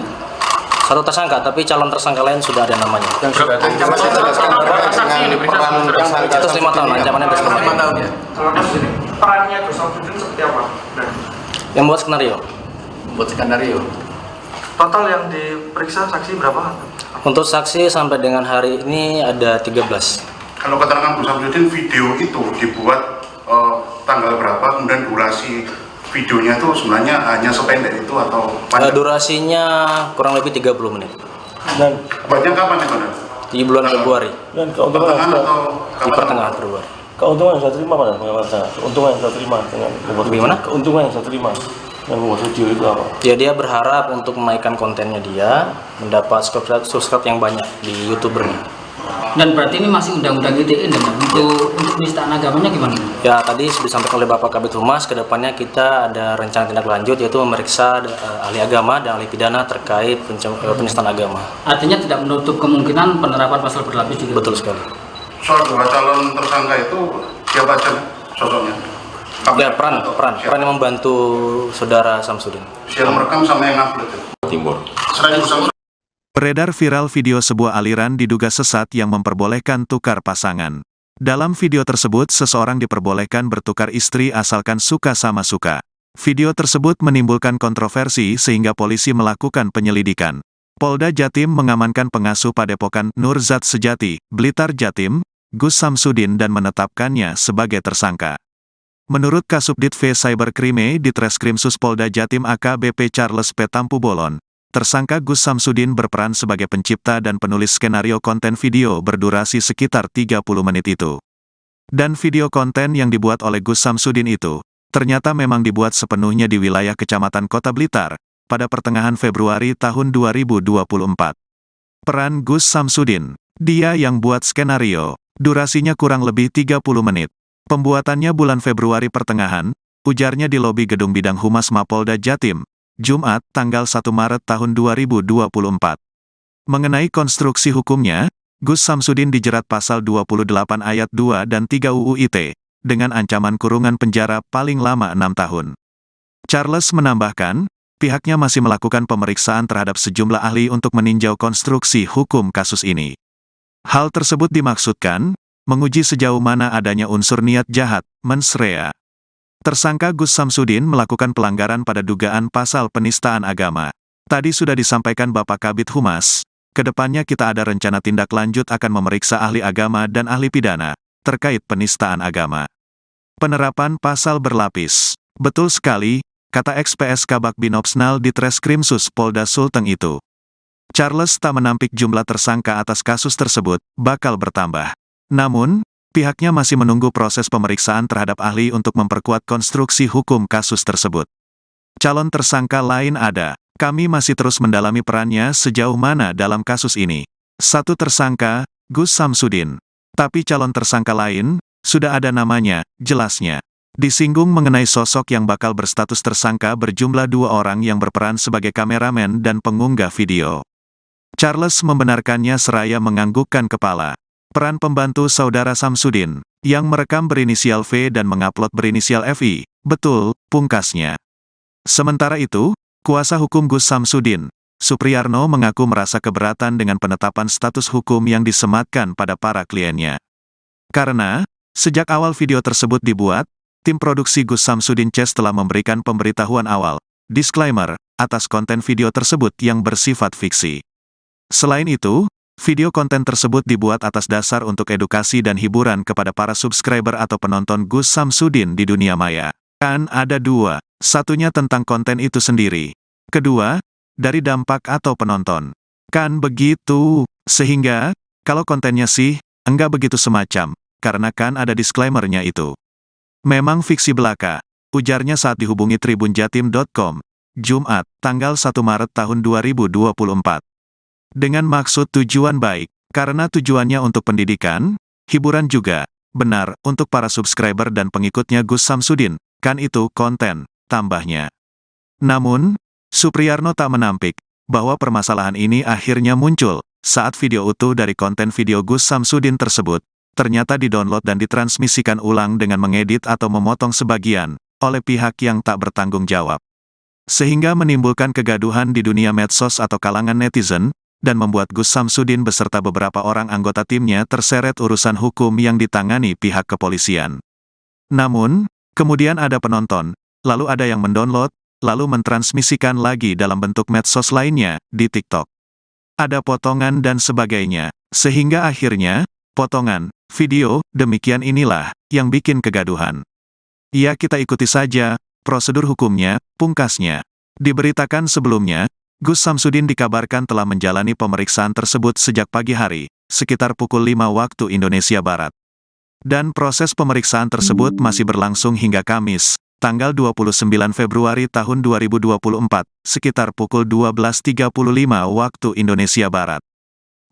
satu tersangka, tapi calon tersangka lain sudah ada namanya. Yang sudah dijelaskan dengan peran tersangka. Itu 5 tahun, ancamannya itu 5 tahun. Kalau kasus ini perannya Gus Samsudin seperti apa? Yang buat skenario. Total yang diperiksa saksi berapa? Untuk saksi sampai dengan hari ini ada 13. Kalau keterangan Gus Samsudin, video itu dibuat tanggal berapa, kemudian durasi videonya itu sebenarnya hanya sependek itu atau panjang? Durasinya kurang lebih 30 menit. Dan Buatnya kapan itu? Di bulan Februari. dan keuntungan Pertengahan yang atau Di pertengahan Februari. keuntungan yang saya terima pada pengawasan saya. Keuntungan yang saya terima dengan membuat Gimana? Keuntungan yang saya terima dengan membuat video itu apa? Ya, dia berharap untuk menaikkan kontennya dia, mendapat subscribe yang banyak di YouTubernya. dan berarti ini masih undang-undang ITE dan untuk penistaan agamanya gimana? Ya, tadi sudah disampaikan oleh Bapak Kabid Humas, kedepannya kita ada rencana tindak lanjut yaitu memeriksa ahli agama dan ahli pidana terkait penistaan agama. Artinya tidak menutup kemungkinan penerapan pasal berlapis juga. Betul sekali. soal dua calon tersangka itu siapa aja sosoknya? Ya, peran yang membantu saudara Samsudin. Yang merekam sama yang upload itu? Timur. Selain Gus Samsudin, Beredar viral video sebuah aliran diduga sesat yang memperbolehkan tukar pasangan. Dalam video tersebut, seseorang diperbolehkan bertukar istri asalkan suka sama suka. Video tersebut menimbulkan kontroversi sehingga polisi melakukan penyelidikan. Polda Jatim mengamankan pengasuh Padepokan Nurzat Sejati, Blitar Jatim, Gus Samsudin dan menetapkannya sebagai tersangka. Menurut Kasubdit V Cyberkrime di Treskrimsus Polda Jatim AKBP Charles P. Tampubolon, tersangka Gus Samsudin berperan sebagai pencipta dan penulis skenario konten video berdurasi sekitar 30 menit itu. Dan video konten yang dibuat oleh Gus Samsudin itu, ternyata memang dibuat sepenuhnya di wilayah Kecamatan Kota Blitar, pada pertengahan Februari tahun 2024. Peran Gus Samsudin, dia yang buat skenario, durasinya kurang lebih 30 menit. Pembuatannya bulan Februari pertengahan, ujarnya di lobi Gedung Bidang Humas Mapolda Jatim, Jumat, tanggal 1 Maret tahun 2024. Mengenai konstruksi hukumnya, Gus Samsudin dijerat pasal 28 ayat 2 dan 3 UU ITE, dengan ancaman kurungan penjara paling lama 6 tahun. Charles menambahkan, pihaknya masih melakukan pemeriksaan terhadap sejumlah ahli untuk meninjau konstruksi hukum kasus ini. Hal tersebut dimaksudkan, menguji sejauh mana adanya unsur niat jahat, mens rea. Tersangka Gus Samsudin melakukan pelanggaran pada dugaan pasal penistaan agama. Tadi sudah disampaikan Bapak Kabid Humas, kedepannya kita ada rencana tindak lanjut akan memeriksa ahli agama dan ahli pidana, terkait penistaan agama. Penerapan pasal berlapis. Betul sekali, kata XPS Kabak Binopsnal di Treskrimsus Polda Sulteng itu. Charles tak menampik jumlah tersangka atas kasus tersebut, bakal bertambah. Namun, pihaknya masih menunggu proses pemeriksaan terhadap ahli untuk memperkuat konstruksi hukum kasus tersebut. Calon tersangka lain ada. Kami masih terus mendalami perannya sejauh mana dalam kasus ini. Satu tersangka, Gus Samsudin. Tapi calon tersangka lain, sudah ada namanya, jelasnya. Disinggung mengenai sosok yang bakal berstatus tersangka berjumlah 2 orang yang berperan sebagai kameramen dan pengunggah video. Charles membenarkannya seraya menganggukkan kepala. Peran pembantu saudara Samsudin, yang merekam berinisial V dan mengupload berinisial FI, betul, pungkasnya. Sementara itu, kuasa hukum Gus Samsudin, Supriyarno mengaku merasa keberatan dengan penetapan status hukum yang disematkan pada para kliennya. Karena, sejak awal video tersebut dibuat, tim produksi Gus Samsudin Chess telah memberikan pemberitahuan awal, disclaimer, atas konten video tersebut yang bersifat fiksi. Selain itu, video konten tersebut dibuat atas dasar untuk edukasi dan hiburan kepada para subscriber atau penonton Gus Samsudin di dunia maya. Kan ada dua, satunya tentang konten itu sendiri. Kedua, dari dampak atau penonton. Kan begitu, sehingga, kalau kontennya sih, enggak begitu semacam, karena kan ada disclaimer-nya itu. Memang fiksi belaka, ujarnya saat dihubungi tribunjatim.com, Jumat, tanggal 1 Maret tahun 2024. Dengan maksud tujuan baik, karena tujuannya untuk pendidikan, hiburan juga, benar, untuk para subscriber dan pengikutnya Gus Samsudin, kan itu konten, tambahnya. Namun, Supriyarno tak menampik, bahwa permasalahan ini akhirnya muncul, saat video utuh dari konten video Gus Samsudin tersebut, ternyata didownload dan ditransmisikan ulang dengan mengedit atau memotong sebagian, oleh pihak yang tak bertanggung jawab. Sehingga menimbulkan kegaduhan di dunia medsos atau kalangan netizen, dan membuat Gus Samsudin beserta beberapa orang anggota timnya terseret urusan hukum yang ditangani pihak kepolisian. Namun, kemudian ada penonton, lalu ada yang mendownload, lalu mentransmisikan lagi dalam bentuk medsos lainnya, di TikTok. Ada potongan dan sebagainya, sehingga akhirnya, potongan, video, demikian inilah, yang bikin kegaduhan. Ya kita ikuti saja, prosedur hukumnya, pungkasnya. Diberitakan sebelumnya, Gus Samsudin dikabarkan telah menjalani pemeriksaan tersebut sejak pagi hari, sekitar pukul 5 waktu Indonesia Barat. Dan proses pemeriksaan tersebut masih berlangsung hingga Kamis, tanggal 29 Februari tahun 2024, sekitar pukul 12.35 waktu Indonesia Barat.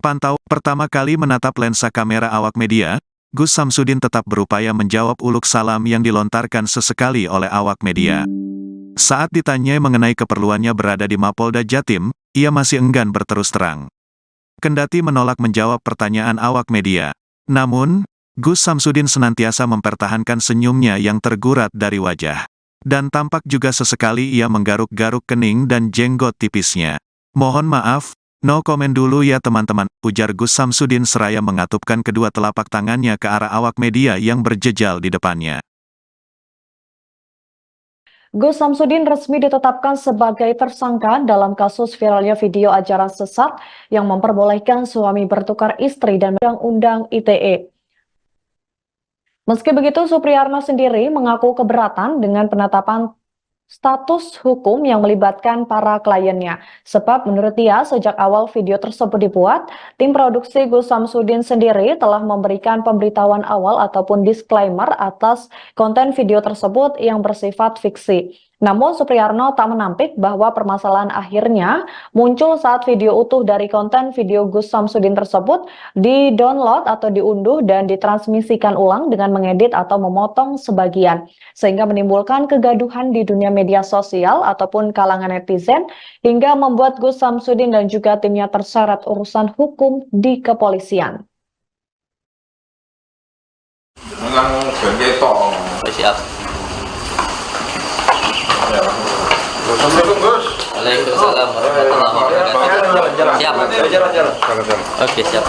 Pantau, pertama kali menatap lensa kamera awak media, Gus Samsudin tetap berupaya menjawab uluk salam yang dilontarkan sesekali oleh awak media. Saat ditanyai mengenai keperluannya berada di Mapolda Jatim, ia masih enggan berterus terang. Kendati menolak menjawab pertanyaan awak media. Namun, Gus Samsudin senantiasa mempertahankan senyumnya yang tergurat dari wajah. Dan tampak juga sesekali ia menggaruk-garuk kening dan jenggot tipisnya. Mohon maaf, no komen dulu ya teman-teman, ujar Gus Samsudin seraya mengatupkan kedua telapak tangannya ke arah awak media yang berjejal di depannya. Gus Samsudin resmi ditetapkan sebagai tersangka dalam kasus viralnya video ajaran sesat yang memperbolehkan suami bertukar istri dan Undang-Undang ITE. Meski begitu, Supriyarno sendiri mengaku keberatan dengan penetapan status hukum yang melibatkan para kliennya. Sebab menurut dia, sejak awal video tersebut dibuat, tim produksi Gus Samsudin sendiri telah memberikan pemberitahuan awal ataupun disclaimer atas konten video tersebut yang bersifat fiksi. Namun Supriyarno tak menampik bahwa permasalahan akhirnya muncul saat video utuh dari konten video Gus Samsudin tersebut di-download atau diunduh dan ditransmisikan ulang dengan mengedit atau memotong sebagian, sehingga menimbulkan kegaduhan di dunia media sosial ataupun kalangan netizen, hingga membuat Gus Samsudin dan juga timnya terseret urusan hukum di kepolisian. Siap. Assalamualaikum Gus. Waalaikumsalam warahmatullahi wabarakatuh. Siap. Oke, siap.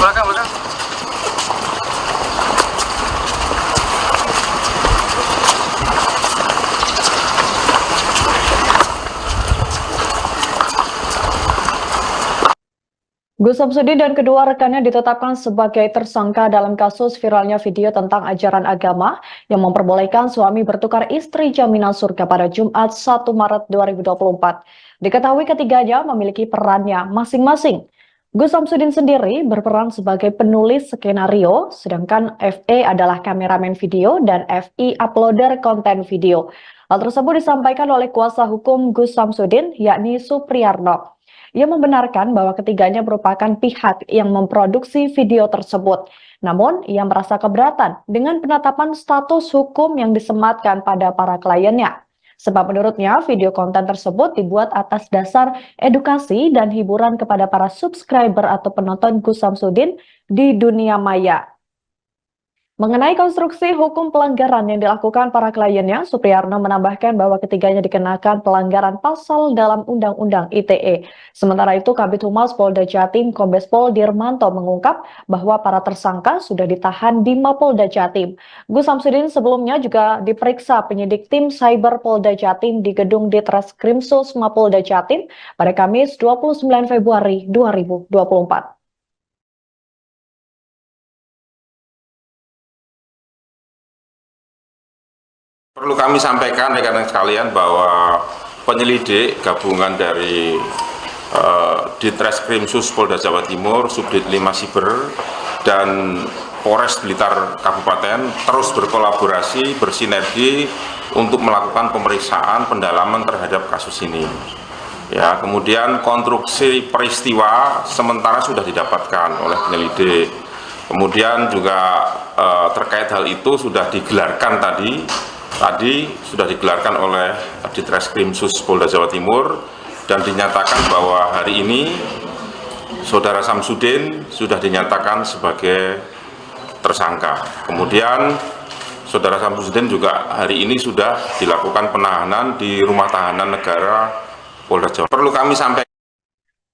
Belakang. Gus Samsudin dan kedua rekannya ditetapkan sebagai tersangka dalam kasus viralnya video tentang ajaran agama yang memperbolehkan suami bertukar istri jaminan surga pada Jumat 1 Maret 2024. Diketahui ketiganya memiliki perannya masing-masing. Gus Samsudin sendiri berperan sebagai penulis skenario, sedangkan FE adalah kameramen video dan FI uploader konten video. Hal tersebut disampaikan oleh kuasa hukum Gus Samsudin, yakni Supriyarno. Ia membenarkan bahwa ketiganya merupakan pihak yang memproduksi video tersebut. Namun, ia merasa keberatan dengan penetapan status hukum yang disematkan pada para kliennya. Sebab menurutnya, video konten tersebut dibuat atas dasar edukasi dan hiburan kepada para subscriber atau penonton Gus Samsudin di dunia maya. Mengenai konstruksi hukum pelanggaran yang dilakukan para kliennya, Supriyarno menambahkan bahwa ketiganya dikenakan pelanggaran pasal dalam Undang-Undang ITE. Sementara itu, Kabid Humas Polda Jatim Kombes Pol Dirmanto mengungkap bahwa para tersangka sudah ditahan di Mapolda Jatim. Gus Samsudin sebelumnya juga diperiksa penyidik tim Cyber Polda Jatim di gedung Ditreskrimsus Mapolda Jatim pada Kamis 29 Februari 2024. Perlu kami sampaikan rekan-rekan sekalian bahwa penyelidik gabungan dari Ditreskrimsus Polda Jawa Timur, Subdit 5 Siber, dan Polres Blitar Kabupaten terus berkolaborasi, bersinergi untuk melakukan pemeriksaan pendalaman terhadap kasus ini. Ya, kemudian konstruksi peristiwa sementara sudah didapatkan oleh penyelidik. Kemudian juga terkait hal itu sudah digelarkan tadi sudah digelarkan oleh Ditreskrimsus Polda Jawa Timur dan dinyatakan bahwa hari ini Saudara Samsudin sudah dinyatakan sebagai tersangka. Kemudian Saudara Samsudin juga hari ini sudah dilakukan penahanan di Rumah Tahanan Negara Polda Jawa. Perlu kami sampaikan.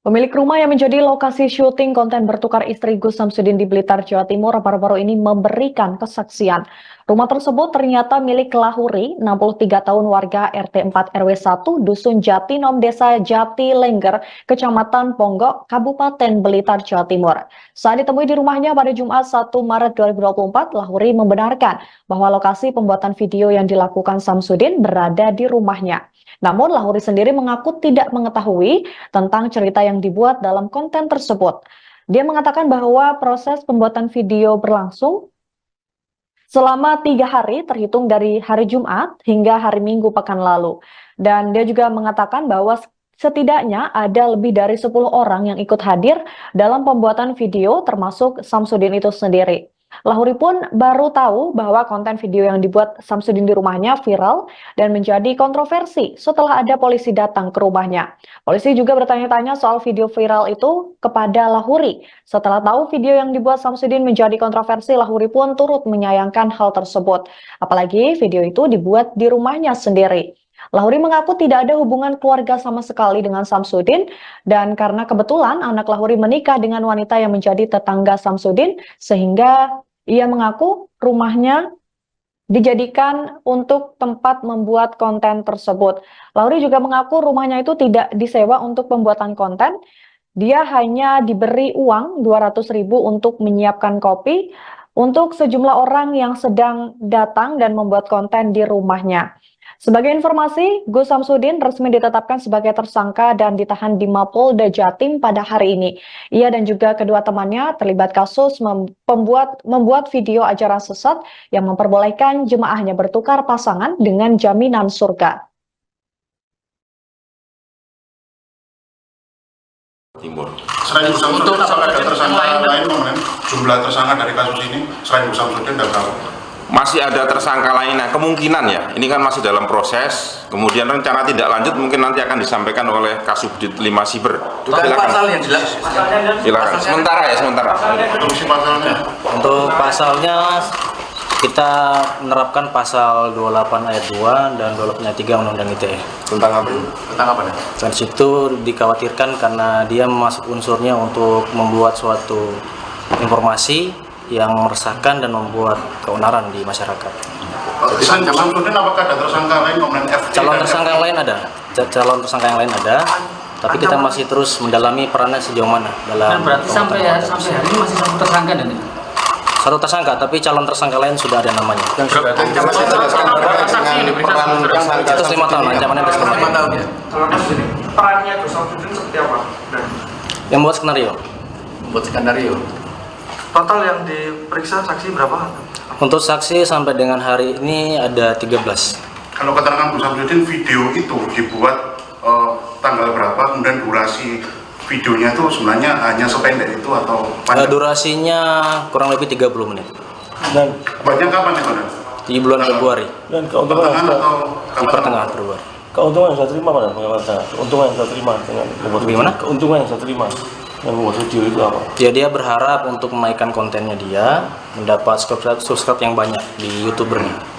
Pemilik rumah yang menjadi lokasi syuting konten bertukar istri Gus Samsudin di Blitar, Jawa Timur baru-baru ini memberikan kesaksian. Rumah tersebut ternyata milik Lahuri, 63 tahun warga RT 4 RW 1, Dusun Jatinom, Desa Jati Lengger, Kecamatan Ponggok, Kabupaten Blitar, Jawa Timur. Saat ditemui di rumahnya pada Jumat 1 Maret 2024, Lahuri membenarkan bahwa lokasi pembuatan video yang dilakukan Samsudin berada di rumahnya. Namun Lahuri sendiri mengaku tidak mengetahui tentang cerita yang dibuat dalam konten tersebut. Dia mengatakan bahwa proses pembuatan video berlangsung selama 3 hari terhitung dari hari Jumat hingga hari Minggu pekan lalu. Dan dia juga mengatakan bahwa setidaknya ada lebih dari 10 orang yang ikut hadir dalam pembuatan video termasuk Samsudin itu sendiri. Lahuri pun baru tahu bahwa konten video yang dibuat Samsudin di rumahnya viral dan menjadi kontroversi setelah ada polisi datang ke rumahnya. Polisi juga bertanya-tanya soal video viral itu kepada Lahuri. Setelah tahu video yang dibuat Samsudin menjadi kontroversi, Lahuri pun turut menyayangkan hal tersebut. Apalagi video itu dibuat di rumahnya sendiri. Lahuri mengaku tidak ada hubungan keluarga sama sekali dengan Samsudin, dan karena kebetulan anak Lahuri menikah dengan wanita yang menjadi tetangga Samsudin, sehingga ia mengaku rumahnya dijadikan untuk tempat membuat konten tersebut. Lahuri juga mengaku rumahnya itu tidak disewa untuk pembuatan konten, dia hanya diberi uang 200.000 untuk menyiapkan kopi untuk sejumlah orang yang sedang datang dan membuat konten di rumahnya. Sebagai informasi, Gus Samsudin resmi ditetapkan sebagai tersangka dan ditahan di Mapolda Jatim pada hari ini. Ia dan juga kedua temannya terlibat kasus membuat video ajaran sesat yang memperbolehkan jemaahnya bertukar pasangan dengan jaminan surga. Timur. Selain Gus Samsudin, apakah ada tersangka lain, jumlah tersangka dari kasus ini selain Gus Samsudin dan tahu? Masih ada tersangka lainnya, kemungkinan ya, ini kan masih dalam proses, kemudian rencana tindak lanjut mungkin nanti akan disampaikan oleh Kasubdit 5 Siber. Pasal yang jelas. Silakan, sementara. Untuk pasalnya kita menerapkan pasal 28 ayat 2 dan 28 ayat 3 Undang-Undang ITE. Tentang apa? Dan situ dikhawatirkan karena dia masuk unsurnya untuk membuat suatu informasi yang meresahkan dan membuat keonaran di masyarakat. Selain Gus Samsudin, apakah ada tersangka lain? Calon tersangka yang lain ada, tapi kita masih terus mendalami perannya sejauh mana dalam. Berarti sampai hari ini masih satu tersangka dan ini? Satu tersangka, tapi calon tersangka lain sudah ada namanya. Yang sudah ada itu 5 tahun, ancamannya ada 5 tahun. Perannya Gus Samsudin seperti apa? Yang buat skenario. Total yang diperiksa saksi berapa? Untuk saksi sampai dengan hari ini ada 13. Kalau keterangan Gus Samsudin, video itu dibuat tanggal berapa, kemudian durasi videonya itu sebenarnya hanya sependek itu atau panjang? Durasinya kurang lebih 30 menit. Dan Buatnya kapan itu? Di bulan Februari. dan keuntungan Pertengahan atau Di pertengahan Februari. keuntungan yang saya terima mana? Keuntungan yang saya terima dengan Bagaimana? keuntungan yang saya terima Yang membuat video itu apa? Ya dia berharap untuk menaikkan kontennya dia, mendapat subscribe yang banyak di YouTubernya.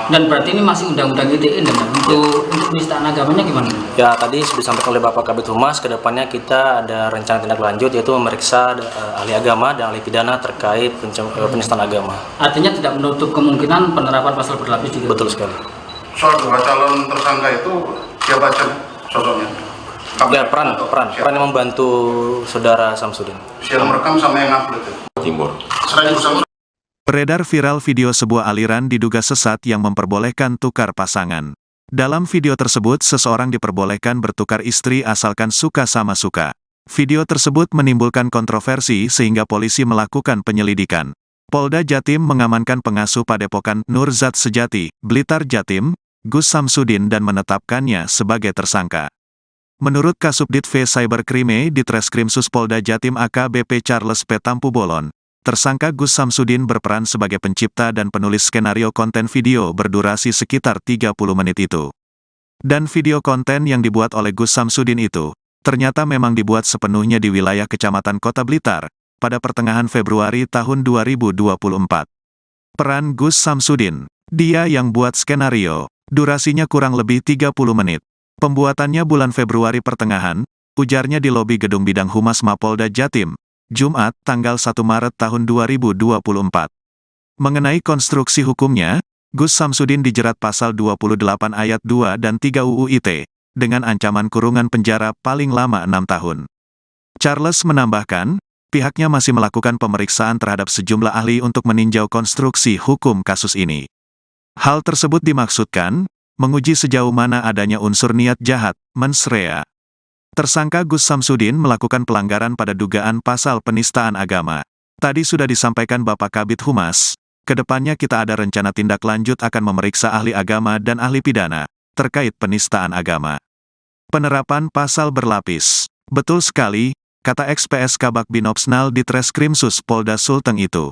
Dan berarti ini masih undang-undang ITE untuk penistaan agamanya gimana? Ya tadi sudah disampaikan oleh Bapak Kabid Humas, kedepannya kita ada rencana tindak lanjut yaitu memeriksa ahli agama dan ahli pidana terkait penistaan agama. Artinya tidak menutup kemungkinan penerapan pasal berlapis juga. Betul sekali. Soal dua calon tersangka itu siapa aja sosoknya? Ya peran yang membantu saudara Samsudin. Yang merekam sama yang upload itu. Timur. Selain Samsudin. Beredar viral video sebuah aliran diduga sesat yang memperbolehkan tukar pasangan. Dalam video tersebut, seseorang diperbolehkan bertukar istri asalkan suka sama suka. Video tersebut menimbulkan kontroversi sehingga polisi melakukan penyelidikan. Polda Jatim mengamankan pengasuh Padepokan Nurzat Sejati, Blitar Jatim, Gus Samsudin dan menetapkannya sebagai tersangka. Menurut Kasubdit V Cyberkrime di Treskrimsus Polda Jatim AKBP Charles P. Tampu Bolon, tersangka Gus Samsudin berperan sebagai pencipta dan penulis skenario konten video berdurasi sekitar 30 menit itu. Dan video konten yang dibuat oleh Gus Samsudin itu, ternyata memang dibuat sepenuhnya di wilayah Kecamatan Kota Blitar, pada pertengahan Februari tahun 2024. Peran Gus Samsudin, dia yang buat skenario, durasinya kurang lebih 30 menit. Pembuatannya bulan Februari pertengahan, ujarnya di lobi Gedung Bidang Humas Mapolda Jatim, Jumat, tanggal 1 Maret tahun 2024. Mengenai konstruksi hukumnya, Gus Samsudin dijerat pasal 28 ayat 2 dan 3 UU ITE, dengan ancaman kurungan penjara paling lama 6 tahun. Charles menambahkan, pihaknya masih melakukan pemeriksaan terhadap sejumlah ahli untuk meninjau konstruksi hukum kasus ini. Hal tersebut dimaksudkan, menguji sejauh mana adanya unsur niat jahat, mens rea. Tersangka Gus Samsudin melakukan pelanggaran pada dugaan pasal penistaan agama. Tadi sudah disampaikan Bapak Kabid Humas, kedepannya kita ada rencana tindak lanjut akan memeriksa ahli agama dan ahli pidana, terkait penistaan agama. Penerapan pasal berlapis. Betul sekali, kata XPS Kabak Binopsnal di Treskrimsus Polda Sulteng itu.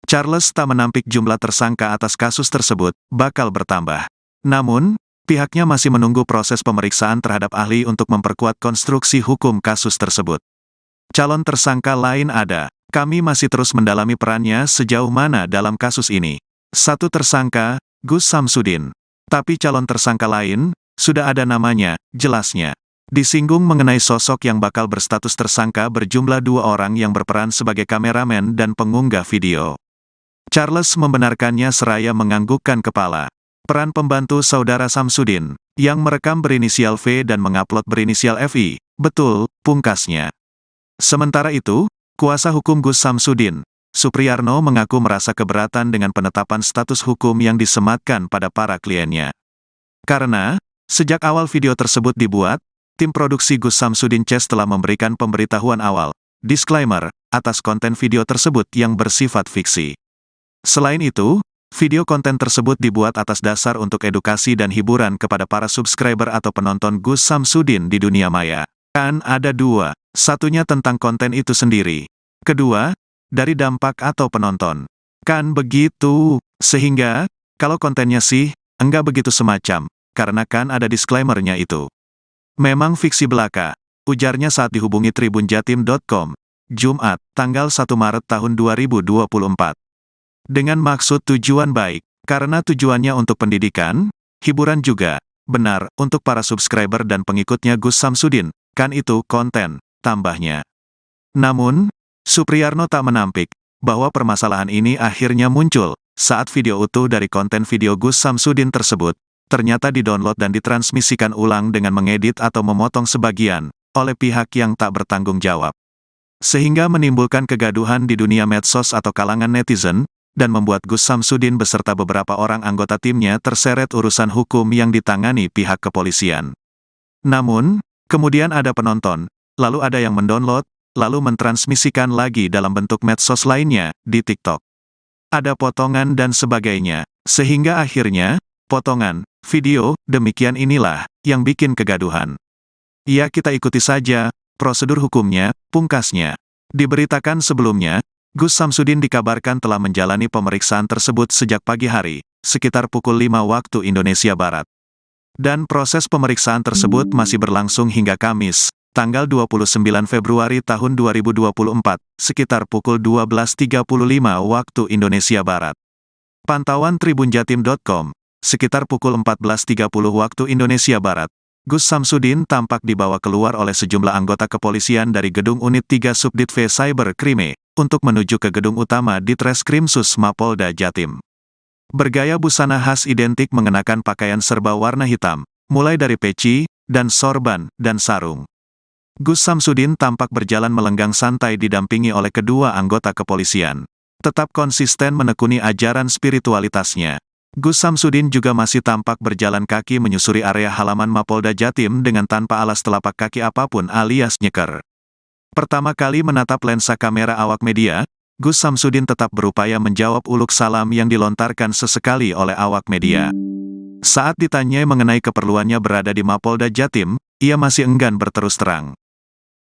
Charles tak menampik jumlah tersangka atas kasus tersebut, bakal bertambah. Namun, pihaknya masih menunggu proses pemeriksaan terhadap ahli untuk memperkuat konstruksi hukum kasus tersebut. Calon tersangka lain ada. Kami masih terus mendalami perannya sejauh mana dalam kasus ini. Satu tersangka, Gus Samsudin. Tapi calon tersangka lain, sudah ada namanya, jelasnya. Disinggung mengenai sosok yang bakal berstatus tersangka berjumlah 2 orang yang berperan sebagai kameramen dan pengunggah video. Charles membenarkannya seraya menganggukkan kepala. Peran pembantu saudara Samsudin, yang merekam berinisial V dan mengupload berinisial FI, betul, pungkasnya. Sementara itu, kuasa hukum Gus Samsudin, Supriyarno mengaku merasa keberatan dengan penetapan status hukum yang disematkan pada para kliennya. Karena, sejak awal video tersebut dibuat, tim produksi Gus Samsudin Chess telah memberikan pemberitahuan awal, disclaimer, atas konten video tersebut yang bersifat fiksi. Selain itu, video konten tersebut dibuat atas dasar untuk edukasi dan hiburan kepada para subscriber atau penonton Gus Samsudin di dunia maya. Kan ada 2, satunya tentang konten itu sendiri. Kedua, dari dampak atau penonton. Kan begitu, sehingga, kalau kontennya sih, enggak begitu semacam, karena kan ada disclaimer-nya itu. Memang fiksi belaka, ujarnya saat dihubungi tribunjatim.com, Jumat, tanggal 1 Maret tahun 2024. Dengan maksud tujuan baik, karena tujuannya untuk pendidikan, hiburan juga, benar, untuk para subscriber dan pengikutnya Gus Samsudin, kan itu konten, tambahnya. Namun, Supriyarno tak menampik, bahwa permasalahan ini akhirnya muncul, saat video utuh dari konten video Gus Samsudin tersebut, ternyata didownload dan ditransmisikan ulang dengan mengedit atau memotong sebagian, oleh pihak yang tak bertanggung jawab. Sehingga menimbulkan kegaduhan di dunia medsos atau kalangan netizen, dan membuat Gus Samsudin beserta beberapa orang anggota timnya terseret urusan hukum yang ditangani pihak kepolisian. Namun, kemudian ada penonton, lalu ada yang mendownload, lalu mentransmisikan lagi dalam bentuk medsos lainnya, di TikTok. Ada potongan dan sebagainya, sehingga akhirnya, potongan, video, demikian inilah, yang bikin kegaduhan. Ya kita ikuti saja, prosedur hukumnya, pungkasnya. Diberitakan sebelumnya, Gus Samsudin dikabarkan telah menjalani pemeriksaan tersebut sejak pagi hari, sekitar pukul 5 waktu Indonesia Barat. Dan proses pemeriksaan tersebut masih berlangsung hingga Kamis, tanggal 29 Februari tahun 2024, sekitar pukul 12.35 waktu Indonesia Barat. Pantauan tribunjatim.com, sekitar pukul 14.30 waktu Indonesia Barat, Gus Samsudin tampak dibawa keluar oleh sejumlah anggota kepolisian dari gedung Unit 3 Subdit V Cyber Krime, untuk menuju ke gedung utama Ditreskrimsus Mapolda Jatim. Bergaya busana khas identik mengenakan pakaian serba warna hitam, mulai dari peci, dan sorban, dan sarung. Gus Samsudin tampak berjalan melenggang santai didampingi oleh kedua anggota kepolisian. Tetap konsisten menekuni ajaran spiritualitasnya. Gus Samsudin juga masih tampak berjalan kaki menyusuri area halaman Mapolda Jatim dengan tanpa alas telapak kaki apapun alias nyeker. Pertama kali menatap lensa kamera awak media, Gus Samsudin tetap berupaya menjawab uluk salam yang dilontarkan sesekali oleh awak media. Saat ditanyai mengenai keperluannya berada di Mapolda Jatim, ia masih enggan berterus terang.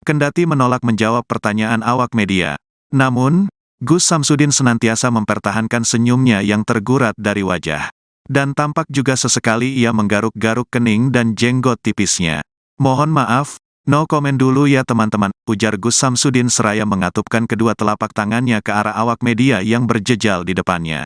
Kendati menolak menjawab pertanyaan awak media. Namun, Gus Samsudin senantiasa mempertahankan senyumnya yang tergurat dari wajah. Dan tampak juga sesekali ia menggaruk-garuk kening dan jenggot tipisnya. Mohon maaf, no komen dulu ya teman-teman, ujar Gus Samsudin seraya mengatupkan kedua telapak tangannya ke arah awak media yang berjejal di depannya.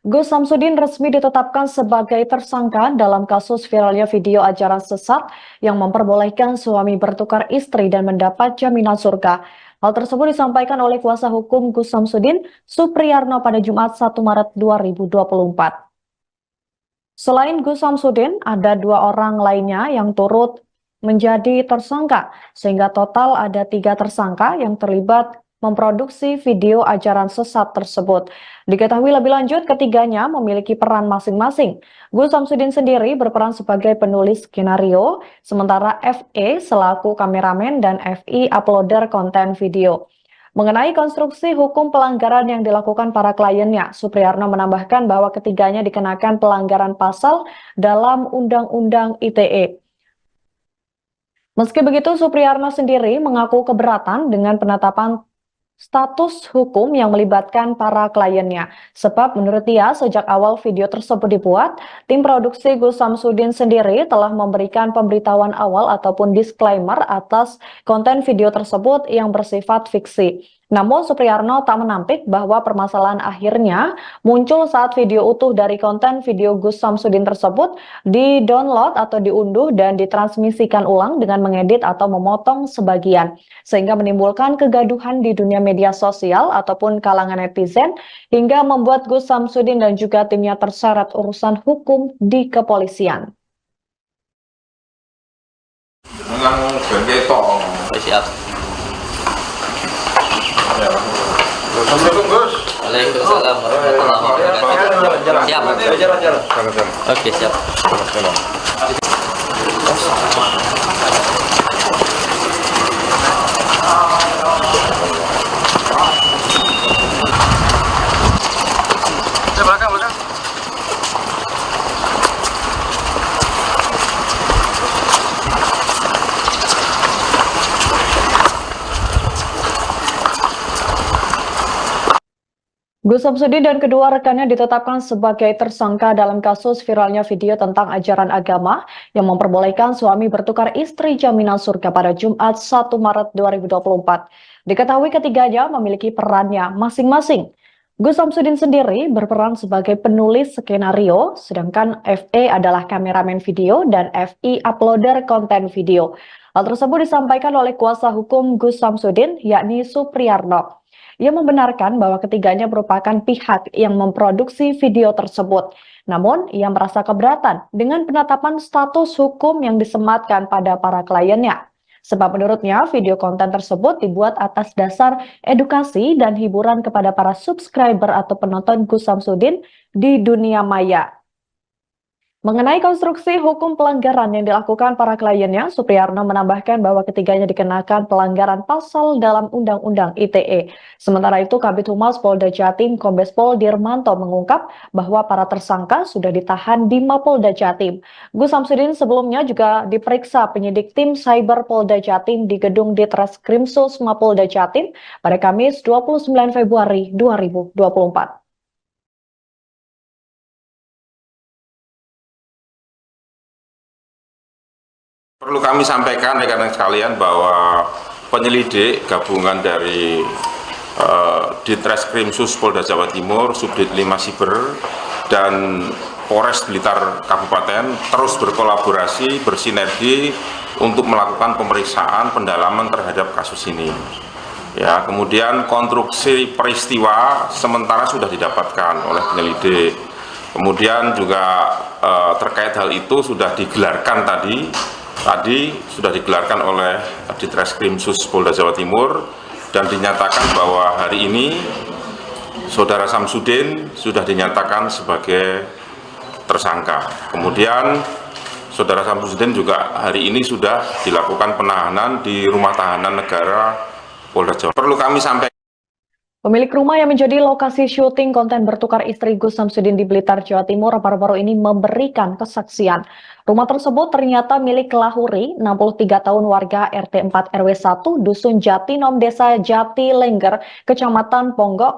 Gus Samsudin resmi ditetapkan sebagai tersangka dalam kasus viralnya video ajaran sesat yang memperbolehkan suami bertukar istri dan mendapat jaminan surga. Hal tersebut disampaikan oleh kuasa hukum Gus Samsudin, Supriyarno pada Jumat 1 Maret 2024. Selain Gus Samsudin, ada 2 orang lainnya yang turut menjadi tersangka, sehingga total ada 3 tersangka yang terlibat memproduksi video ajaran sesat tersebut. Diketahui lebih lanjut, ketiganya memiliki peran masing-masing. Gus Samsudin sendiri berperan sebagai penulis skenario, sementara FE selaku kameramen dan FI uploader konten video. Mengenai konstruksi hukum pelanggaran yang dilakukan para kliennya, Supriyarno menambahkan bahwa ketiganya dikenakan pelanggaran pasal dalam Undang-Undang ITE. Meski begitu, Supriyarno sendiri mengaku keberatan dengan penetapan status hukum yang melibatkan para kliennya. Sebab menurut dia, sejak awal video tersebut dibuat, tim produksi Gus Samsudin sendiri telah memberikan pemberitahuan awal ataupun disclaimer atas konten video tersebut yang bersifat fiksi. Namun Supriyarno tak menampik bahwa permasalahan akhirnya muncul saat video utuh dari konten video Gus Samsudin tersebut di-download atau diunduh dan ditransmisikan ulang dengan mengedit atau memotong sebagian, sehingga menimbulkan kegaduhan di dunia media sosial ataupun kalangan netizen, hingga membuat Gus Samsudin dan juga timnya terseret urusan hukum di kepolisian. Siap. Assalamualaikum Gus. Waalaikumsalam warahmatullahi wabarakatuh. Siap. Oke, siap. Belakang. Gus Samsudin dan kedua rekannya ditetapkan sebagai tersangka dalam kasus viralnya video tentang ajaran agama yang memperbolehkan suami bertukar istri jaminan surga pada Jumat 1 Maret 2024. Diketahui ketiganya memiliki perannya masing-masing. Gus Samsudin sendiri berperan sebagai penulis skenario, sedangkan FE adalah kameramen video dan FI uploader konten video. Hal tersebut disampaikan oleh kuasa hukum Gus Samsudin, yakni Supriyarno. Ia membenarkan bahwa ketiganya merupakan pihak yang memproduksi video tersebut. Namun, ia merasa keberatan dengan penetapan status hukum yang disematkan pada para kliennya. Sebab menurutnya, video konten tersebut dibuat atas dasar edukasi dan hiburan kepada para subscriber atau penonton Gus Samsudin di dunia maya. Mengenai konstruksi hukum pelanggaran yang dilakukan para kliennya, Supriyarno menambahkan bahwa ketiganya dikenakan pelanggaran pasal dalam Undang-Undang ITE. Sementara itu, Kabid Humas Polda Jatim Kombes Pol Dirmanto mengungkap bahwa para tersangka sudah ditahan di Mapolda Jatim. Gus Samsudin sebelumnya juga diperiksa penyidik tim Cyber Polda Jatim di gedung Ditreskrimsus Mapolda Jatim pada Kamis 29 Februari 2024. Perlu kami sampaikan rekan-rekan sekalian bahwa penyelidik gabungan dari Ditreskrimsus Polda Jawa Timur, Subdit 5 Siber, dan Polres Blitar Kabupaten terus berkolaborasi, bersinergi untuk melakukan pemeriksaan pendalaman terhadap kasus ini. Ya, kemudian konstruksi peristiwa sementara sudah didapatkan oleh penyelidik. Kemudian juga terkait hal itu sudah digelarkan tadi sudah digelarkan oleh Ditreskrimsus Polda Jawa Timur dan dinyatakan bahwa hari ini Saudara Samsudin sudah dinyatakan sebagai tersangka. Kemudian Saudara Samsudin juga hari ini sudah dilakukan penahanan di Rumah Tahanan Negara Polda Jawa. Perlu kami sampaikan. Pemilik rumah yang menjadi lokasi syuting konten bertukar istri Gus Samsudin di Blitar, Jawa Timur baru-baru ini memberikan kesaksian. Rumah tersebut ternyata milik Lahuri, 63 tahun warga RT 4 RW 1 Dusun Jatinom, Desa Jati Lengger, Kecamatan Ponggok,